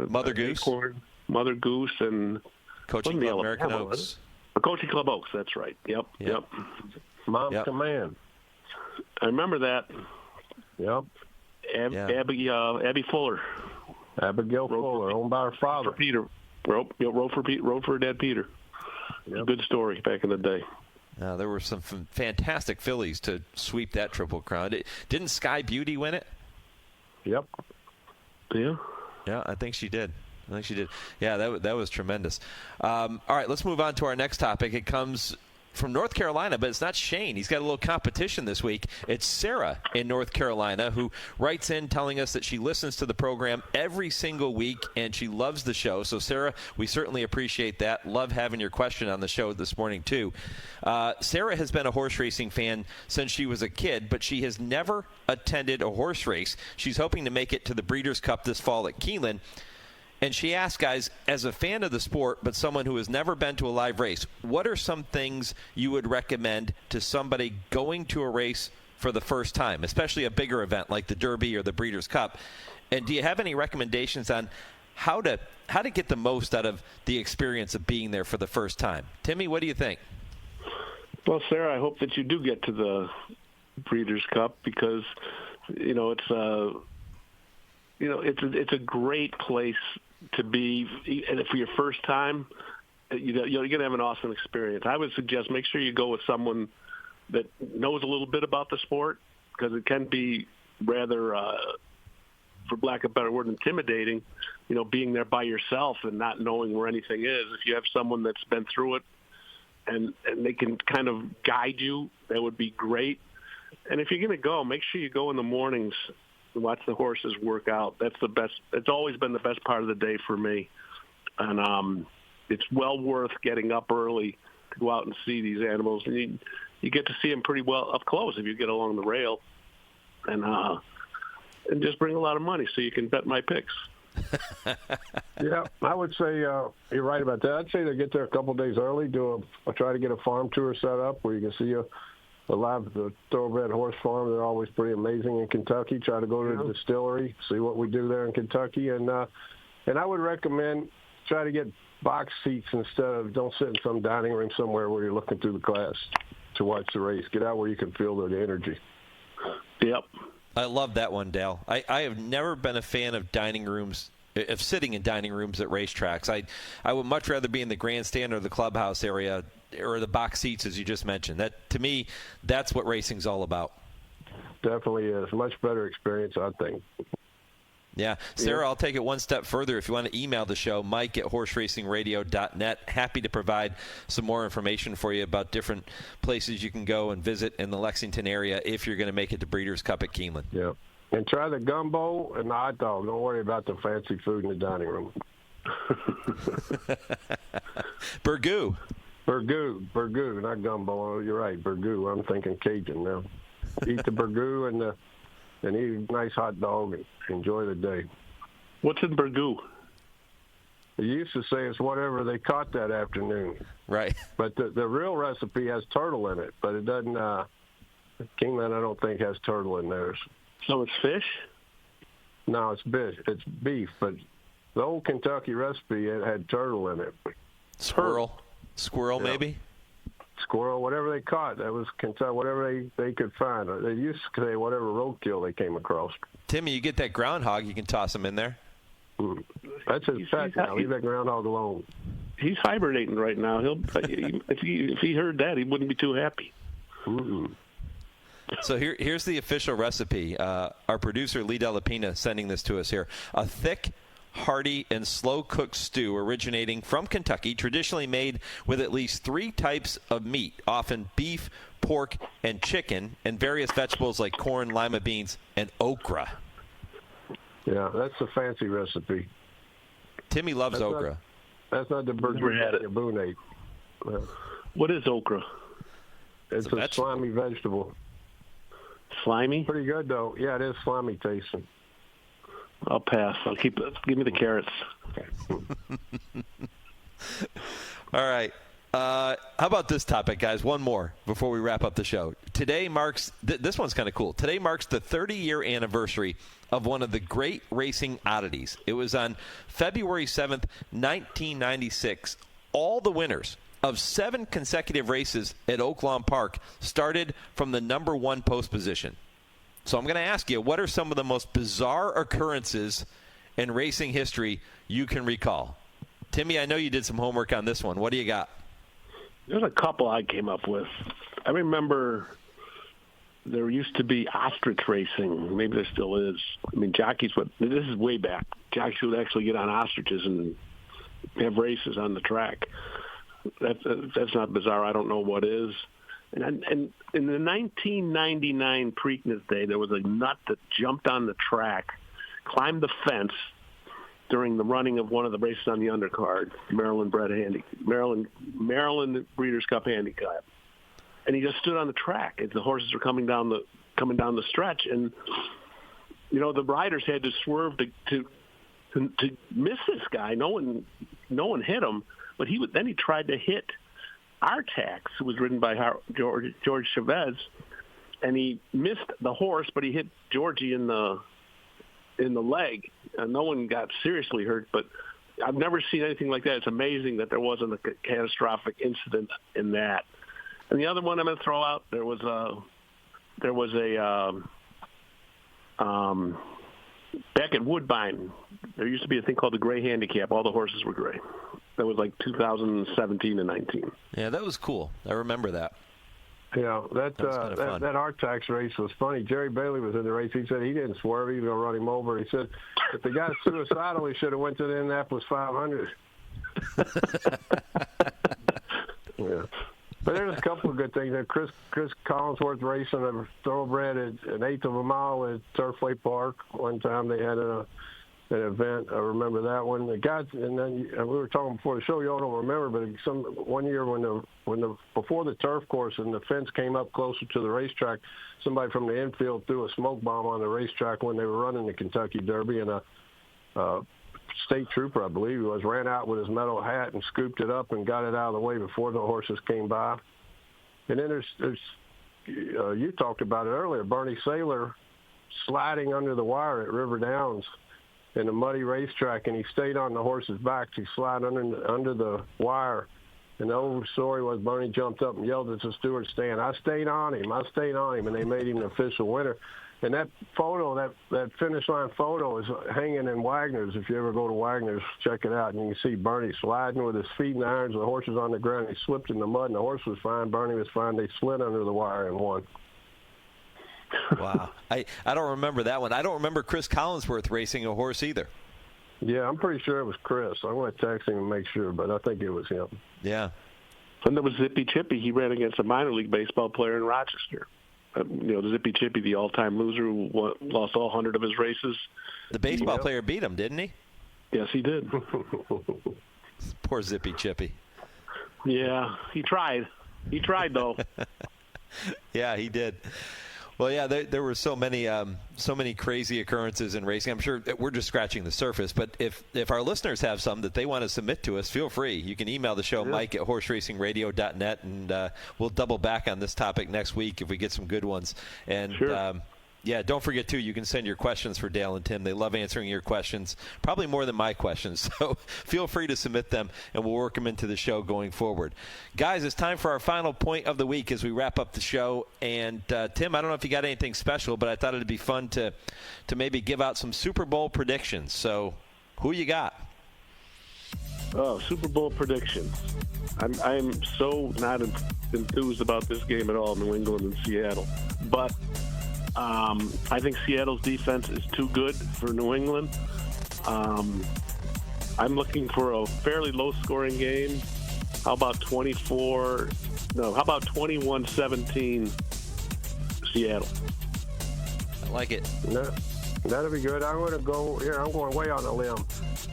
Mother Goose.
Acorn, Mother Goose, and
Coaching Club American Oaks.
Coaching Club Oaks. That's right. Yep.
Mom's Command.
I remember that.
Yep.
Abby Fuller.
Abigail Fuller, owned by her father.
For Peter. Rode for her dad, Peter.
Yep.
Good story back in the day.
There were some fantastic fillies to sweep that Triple Crown. Didn't Sky Beauty win it?
Yep.
Yeah.
Yeah, I think she did. Yeah, that was tremendous. All right, let's move on to our next topic. It comes from North Carolina, but it's not Shane. He's got a little competition this week. It's Sarah in North Carolina who writes in telling us that she listens to the program every single week and she loves the show. So, Sarah, we certainly appreciate that. Love having your question on the show this morning, too. Sarah has been a horse racing fan since she was a kid, but she has never attended a horse race. She's hoping to make it to the Breeders' Cup this fall at Keeneland. And she asked, guys, as a fan of the sport, but someone who has never been to a live race, what are some things you would recommend to somebody going to a race for the first time, especially a bigger event like the Derby or the Breeders' Cup? And do you have any recommendations on how to get the most out of the experience of being there for the first time? Timmy, what do you think?
Well, Sarah, I hope that you do get to the Breeders' Cup because, it's a great place to be, and for your first time, you're going to have an awesome experience. I would suggest make sure you go with someone that knows a little bit about the sport because it can be rather, for lack of a better word, intimidating, being there by yourself and not knowing where anything is. If you have someone that's been through it and they can kind of guide you, that would be great. And if you're going to go, make sure you go in the mornings and watch the horses work out. That's the best. It's always been the best part of the day for me. And it's well worth getting up early to go out and see these animals. And you get to see them pretty well up close if you get along the rail. And just bring a lot of money so you can bet my picks.
Yeah, I would say you're right about that. I'd say to get there a couple days early, try to get a farm tour set up where you can see the thoroughbred horse farm. They're always pretty amazing in Kentucky. Try to go to the distillery, see what we do there in Kentucky. And I would recommend try to get box seats instead of don't sit in some dining room somewhere where you're looking through the glass to watch the race. Get out where you can feel the energy.
Yep.
I love that one, Dale. I have never been a fan of dining rooms, of sitting in dining rooms at racetracks. I would much rather be in the grandstand or the clubhouse area or the box seats, as you just mentioned. That, to me, that's what racing's all about.
Definitely is. Much better experience, I think.
Yeah. Sarah, I'll take it one step further. If you want to email the show, mike@horseracingradio.net. Happy to provide some more information for you about different places you can go and visit in the Lexington area if you're going to make it to Breeders' Cup at Keeneland.
Yeah. And try the gumbo and the hot dog. Don't worry about the fancy food in the dining room.
Burgoo, not gumbo. You're right, burgoo. I'm thinking Cajun now. Eat the burgoo and eat a nice hot dog and enjoy the day.
What's in burgoo?
They used to say it's whatever they caught that afternoon.
Right.
But the real recipe has turtle in it, but it doesn't. Keeneland, I don't think, has turtle in theirs.
So it's fish?
No, it's fish. It's beef, but the old Kentucky recipe, it had turtle in it.
Squirrel, maybe?
Squirrel, whatever they caught. That was Kentucky, whatever they could find. They used to say whatever roadkill they came across.
Timmy, you get that groundhog, you can toss him in there.
That's his pet now. Leave that groundhog alone.
He's hibernating right now. If he heard that, he wouldn't be too happy.
So here's the official recipe. Our producer, Lee Delapina, sending this to us here. A thick, hearty, and slow-cooked stew originating from Kentucky, traditionally made with at least 3 types of meat, often beef, pork, and chicken, and various vegetables like corn, lima beans, and okra.
Yeah, that's a fancy recipe.
Timmy loves okra.
That's not the burger that Boone ate.
What is okra?
It's a slimy vegetable.
Slimy?
Pretty good, though. Yeah, it is slimy tasting.
I'll pass. Give me the carrots.
All right. How about this topic, guys? One more before we wrap up the show. Today marks, this one's kind of cool. Today marks the 30-year anniversary of one of the great racing oddities. It was on February 7th, 1996. All the winners of 7 consecutive races at Oaklawn Park started from the number 1 post position. So I'm going to ask you, what are some of the most bizarre occurrences in racing history you can recall? Timmy, I know you did some homework on this one. What do you got?
There's a couple I came up with. I remember there used to be ostrich racing. Maybe there still is. I mean, jockeys would, this is way back, jockeys would actually get on ostriches and have races on the track. That's not bizarre. I don't know what is. And in the 1999 Preakness Day, there was a nut that jumped on the track, climbed the fence during the running of one of the races on the undercard, Maryland Breeders' Cup Handicap, and he just stood on the track as the horses were coming down the stretch, and the riders had to swerve to miss this guy. No one hit him, but he tried to hit Artax, who was ridden by George Chavez, and he missed the horse, but he hit Georgie in the leg. No one got seriously hurt, but I've never seen anything like that. It's amazing that there wasn't a catastrophic incident in that. And the other one I'm going to throw out, there was a back at Woodbine, there used to be a thing called the Gray Handicap. All the horses were gray. That was like 2017 and 19.
Yeah, that was cool. I remember that.
Yeah, that Artax race was funny. Jerry Bailey was in the race. He said he didn't swerve. He was going to run him over. He said if the guy's suicidal, he should have went to the Indianapolis 500. Yeah. But there's a couple of good things. Chris Collinsworth racing a thoroughbred at an eighth of a mile at Turfway Park. One time they had an event. I remember that one. The guys, and then we were talking before the show. Y'all don't remember, but one year before the turf course and the fence came up closer to the racetrack, somebody from the infield threw a smoke bomb on the racetrack when they were running the Kentucky Derby, and a state trooper, I believe he was, ran out with his metal hat and scooped it up and got it out of the way before the horses came by. And then there's you talked about it earlier, Bernie Saylor sliding under the wire at River Downs in a muddy racetrack, and he stayed on the horse's back. He slid under the wire, and the old story was Bernie jumped up and yelled at the steward stand, I stayed on him, and they made him an official winner. And that photo, that finish line photo is hanging in Wagner's. If you ever go to Wagner's, check it out, and you can see Bernie sliding with his feet in the irons, the horse was on the ground, he slipped in the mud, and the horse was fine, Bernie was fine, they slid under the wire and won.
Wow. I don't remember that one. I don't remember Chris Collinsworth racing a horse either.
Yeah, I'm pretty sure it was Chris. I'm going to text him and make sure, but I think it was him.
Yeah.
And there was Zippy Chippy. He ran against a minor league baseball player in Rochester. Zippy Chippy, the all-time loser who lost all 100 of his races.
The baseball player beat him, didn't he?
Yes, he did.
Poor Zippy Chippy.
Yeah, he tried. He tried, though.
Yeah, he did. Well, yeah, there were so many crazy occurrences in racing. I'm sure that we're just scratching the surface. But if our listeners have some that they want to submit to us, feel free. You can email the show, Mike@horseracingradio.net, and we'll double back on this topic next week if we get some good ones. And
sure.
Yeah, don't forget, too, you can send your questions for Dale and Tim. They love answering your questions, probably more than my questions. So feel free to submit them, and we'll work them into the show going forward. Guys, it's time for our final point of the week as we wrap up the show. And, Tim, I don't know if you got anything special, but I thought it would be fun to maybe give out some Super Bowl predictions. So who you got?
Oh, Super Bowl predictions. I'm so not enthused about this game at all, New England and Seattle. But I think Seattle's defense is too good for New England. I'm looking for a fairly low-scoring game. How about 21-17 Seattle?
I like it.
That'll be good. I'm going to go here. I'm going way on a limb.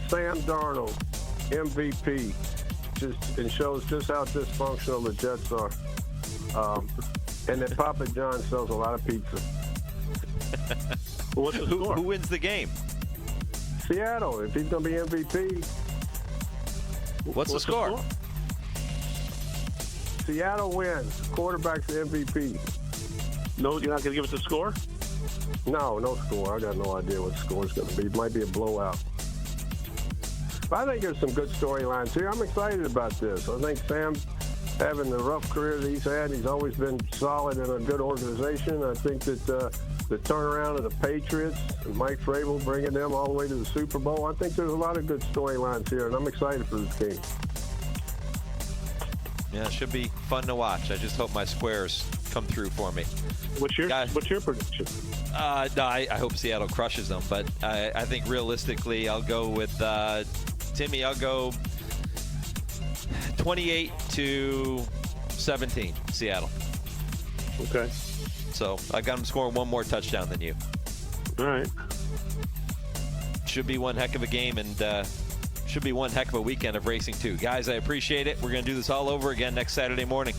Sam Darnold, MVP, and shows just how dysfunctional the Jets are. And then Papa John sells a lot of pizza.
What's the score?
Who wins the game?
Seattle, if he's going to be MVP.
What's the score?
Seattle wins. Quarterback's MVP.
No, you're not going to give us a score?
No score. I got no idea what the score is going to be. It might be a blowout. But I think there's some good storylines here. I'm excited about this. I think Sam, having the rough career that he's had, he's always been solid in a good organization. I think that the turnaround of the Patriots and Mike Vrabel bringing them all the way to the Super Bowl, I think there's a lot of good storylines here, and I'm excited for this game.
Yeah, it should be fun to watch. I just hope my squares come through for me.
What's your prediction?
No, I hope Seattle crushes them, but I think realistically I'll go with Timmy. I'll go 28-17 Seattle.
Okay.
So I got them scoring one more touchdown than you.
All right.
Should be one heck of a game, and should be one heck of a weekend of racing too. Guys, I appreciate it. We're going to do this all over again next Saturday morning.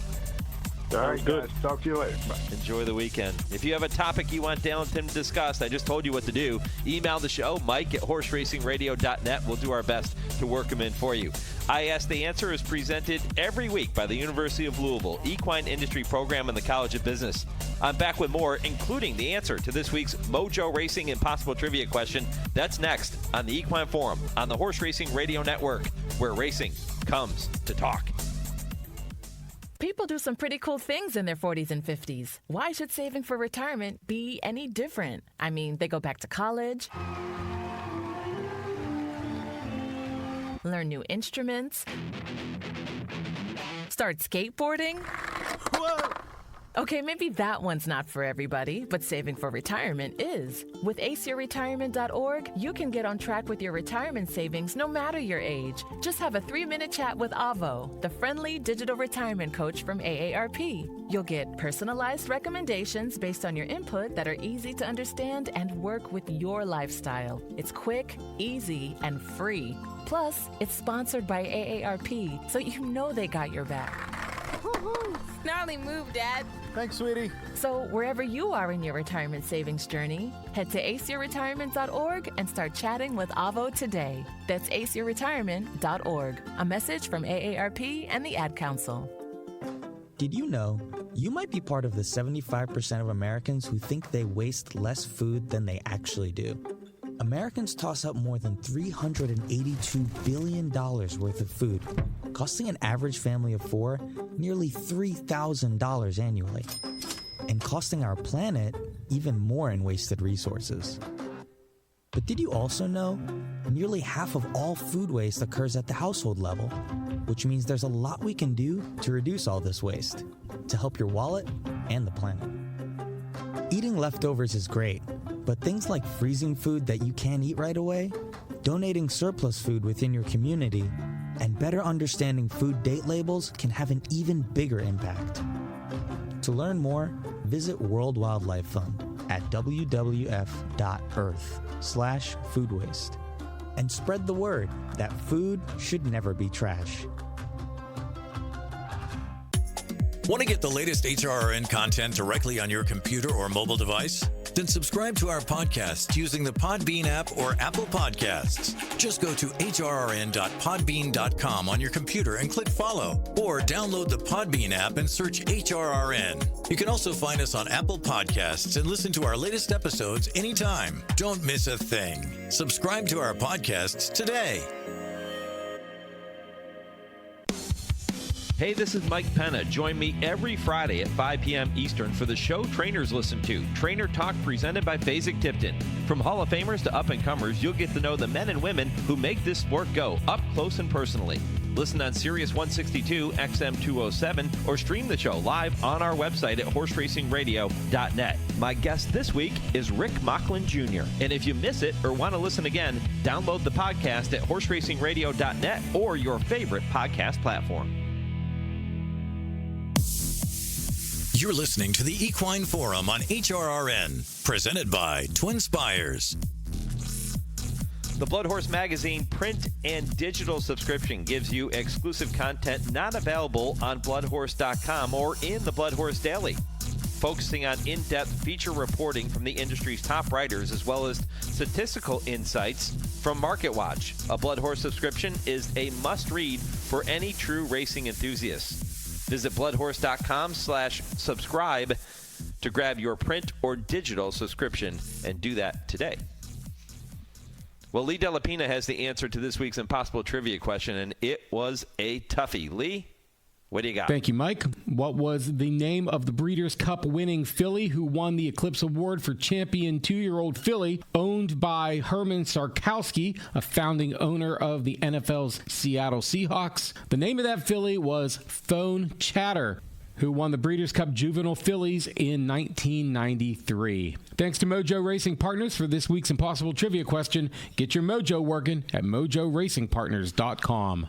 All right, guys. Talk to you later. Bye.
Enjoy the weekend. If you have a topic you want Dale and Tim to discuss, I just told you what to do. Email the show, mike@horseracingradio.net. We'll do our best to work them in for you. I Ask the Answer is presented every week by the University of Louisville, Equine Industry Program, and the College of Business. I'm back with more, including the answer to this week's Mojo Racing Impossible Trivia question. That's next on the Equine Forum on the Horse Racing Radio Network, where racing comes to talk.
People do some pretty cool things in their 40s and 50s. Why should saving for retirement be any different? I mean, they go back to college, learn new instruments, start skateboarding. Whoa! Okay, maybe that one's not for everybody, but saving for retirement is. With aceyourretirement.org, you can get on track with your retirement savings no matter your age. Just have a 3-minute chat with Avo, the friendly digital retirement coach from AARP. You'll get personalized recommendations based on your input that are easy to understand and work with your lifestyle. It's quick, easy, and free. Plus, it's sponsored by AARP, so you know they got your back.
Gnarly move, Dad.
Thanks, sweetie.
So wherever you are in your retirement savings journey, head to aceyourretirement.org and start chatting with Avo today. That's aceyourretirement.org. A message from AARP and the Ad Council.
Did you know you might be part of the 75% of Americans who think they waste less food than they actually do? Americans toss up more than $382 billion worth of food, costing an average family of 4 nearly $3,000 annually, and costing our planet even more in wasted resources. But did you also know nearly half of all food waste occurs at the household level, which means there's a lot we can do to reduce all this waste, to help your wallet and the planet. Eating leftovers is great, but things like freezing food that you can't eat right away, donating surplus food within your community, and better understanding food date labels can have an even bigger impact. To learn more, visit World Wildlife Fund at wwf.earth/food waste and spread the word that food should never be trash.
Want to get the latest HRRN content directly on your computer or mobile device? Then subscribe to our podcast using the Podbean app or Apple Podcasts. Just go to hrrn.podbean.com on your computer and click follow, or download the Podbean app and search HRRN. You can also find us on Apple Podcasts and listen to our latest episodes anytime. Don't miss a thing. Subscribe to our podcasts today.
Hey, this is Mike Penna. Join me every Friday at 5 p.m. Eastern for the show trainers listen to, Trainer Talk, presented by Fasig-Tipton. From Hall of Famers to up-and-comers, you'll get to know the men and women who make this sport go, up close and personally. Listen on Sirius 162, XM 207, or stream the show live on our website at horseracingradio.net. My guest this week is Rick Mocklin Jr. And if you miss it or want to listen again, download the podcast at horseracingradio.net or your favorite podcast platform.
You're listening to the Equine Forum on HRRN, presented by TwinSpires.
The Blood Horse Magazine print and digital subscription gives you exclusive content not available on bloodhorse.com or in the Blood Horse Daily. focusing on in-depth feature reporting from the industry's top writers, as well as statistical insights from MarketWatch. A Blood Horse subscription is a must-read for any true racing enthusiast. Visit bloodhorse.com/subscribe to grab your print or digital subscription, and do that today. Well, Lee Della Pina has the answer to this week's impossible trivia question, and it was a toughie. Lee, what do you got?
Thank you, Mike. What was the name of the Breeders' Cup winning filly who won the Eclipse Award for champion 2-year-old filly, owned by Herman Sarkowski, a founding owner of the NFL's Seattle Seahawks? The name of that filly was Phone Chatter, who won the Breeders' Cup Juvenile Fillies in 1993. Thanks to Mojo Racing Partners for this week's impossible trivia question. Get your mojo working at mojoracingpartners.com.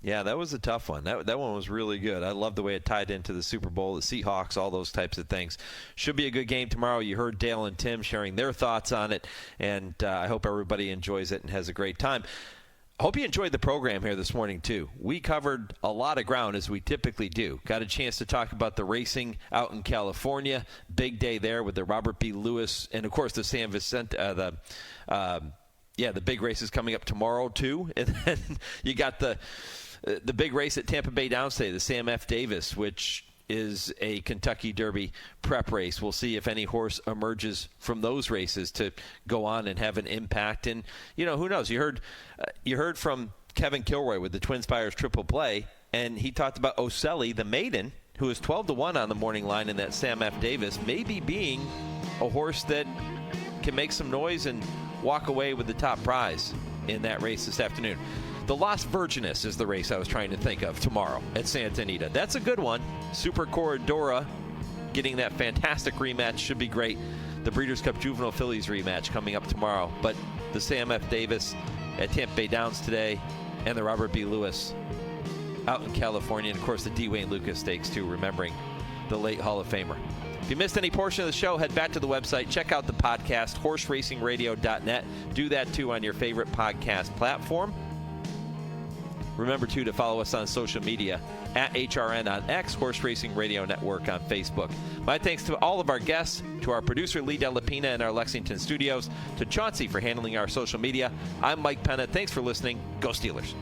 Yeah, that was a tough one. That one was really good. I love the way it tied into the Super Bowl, the Seahawks, all those types of things. Should be a good game tomorrow. You heard Dale and Tim sharing their thoughts on it, and I hope everybody enjoys it and has a great time. I hope you enjoyed the program here this morning, too. We covered a lot of ground, as we typically do. Got a chance to talk about the racing out in California. Big day there with the Robert B. Lewis and, of course, the San Vicente, the big races coming up tomorrow, too. And then you got the big race at Tampa Bay Downs today, the Sam F. Davis, which is a Kentucky Derby prep race. We'll see if any horse emerges from those races to go on and have an impact. And, who knows? You heard from Kevin Kilroy with the TwinSpires Triple Play, and he talked about Ocelli, the maiden, who is 12-1 on the morning line in that Sam F. Davis, maybe being a horse that can make some noise and walk away with the top prize in that race this afternoon. The Lost Virginess is the race I was trying to think of tomorrow at Santa Anita. That's a good one. Super Corredora getting that fantastic rematch should be great. The Breeders' Cup Juvenile Fillies rematch coming up tomorrow. But the Sam F. Davis at Tampa Bay Downs today, and the Robert B. Lewis out in California, and of course the D. Wayne Lucas Stakes too, remembering the late Hall of Famer. If you missed any portion of the show, head back to the website, check out the podcast, horseracingradio.net. Do that too on your favorite podcast platform. Remember, too, to follow us on social media at HRN on X, Horse Racing Radio Network on Facebook. My thanks to all of our guests, to our producer, Lee Della Pina, in our Lexington studios, to Chauncey for handling our social media. I'm Mike Penna. Thanks for listening. Go Steelers.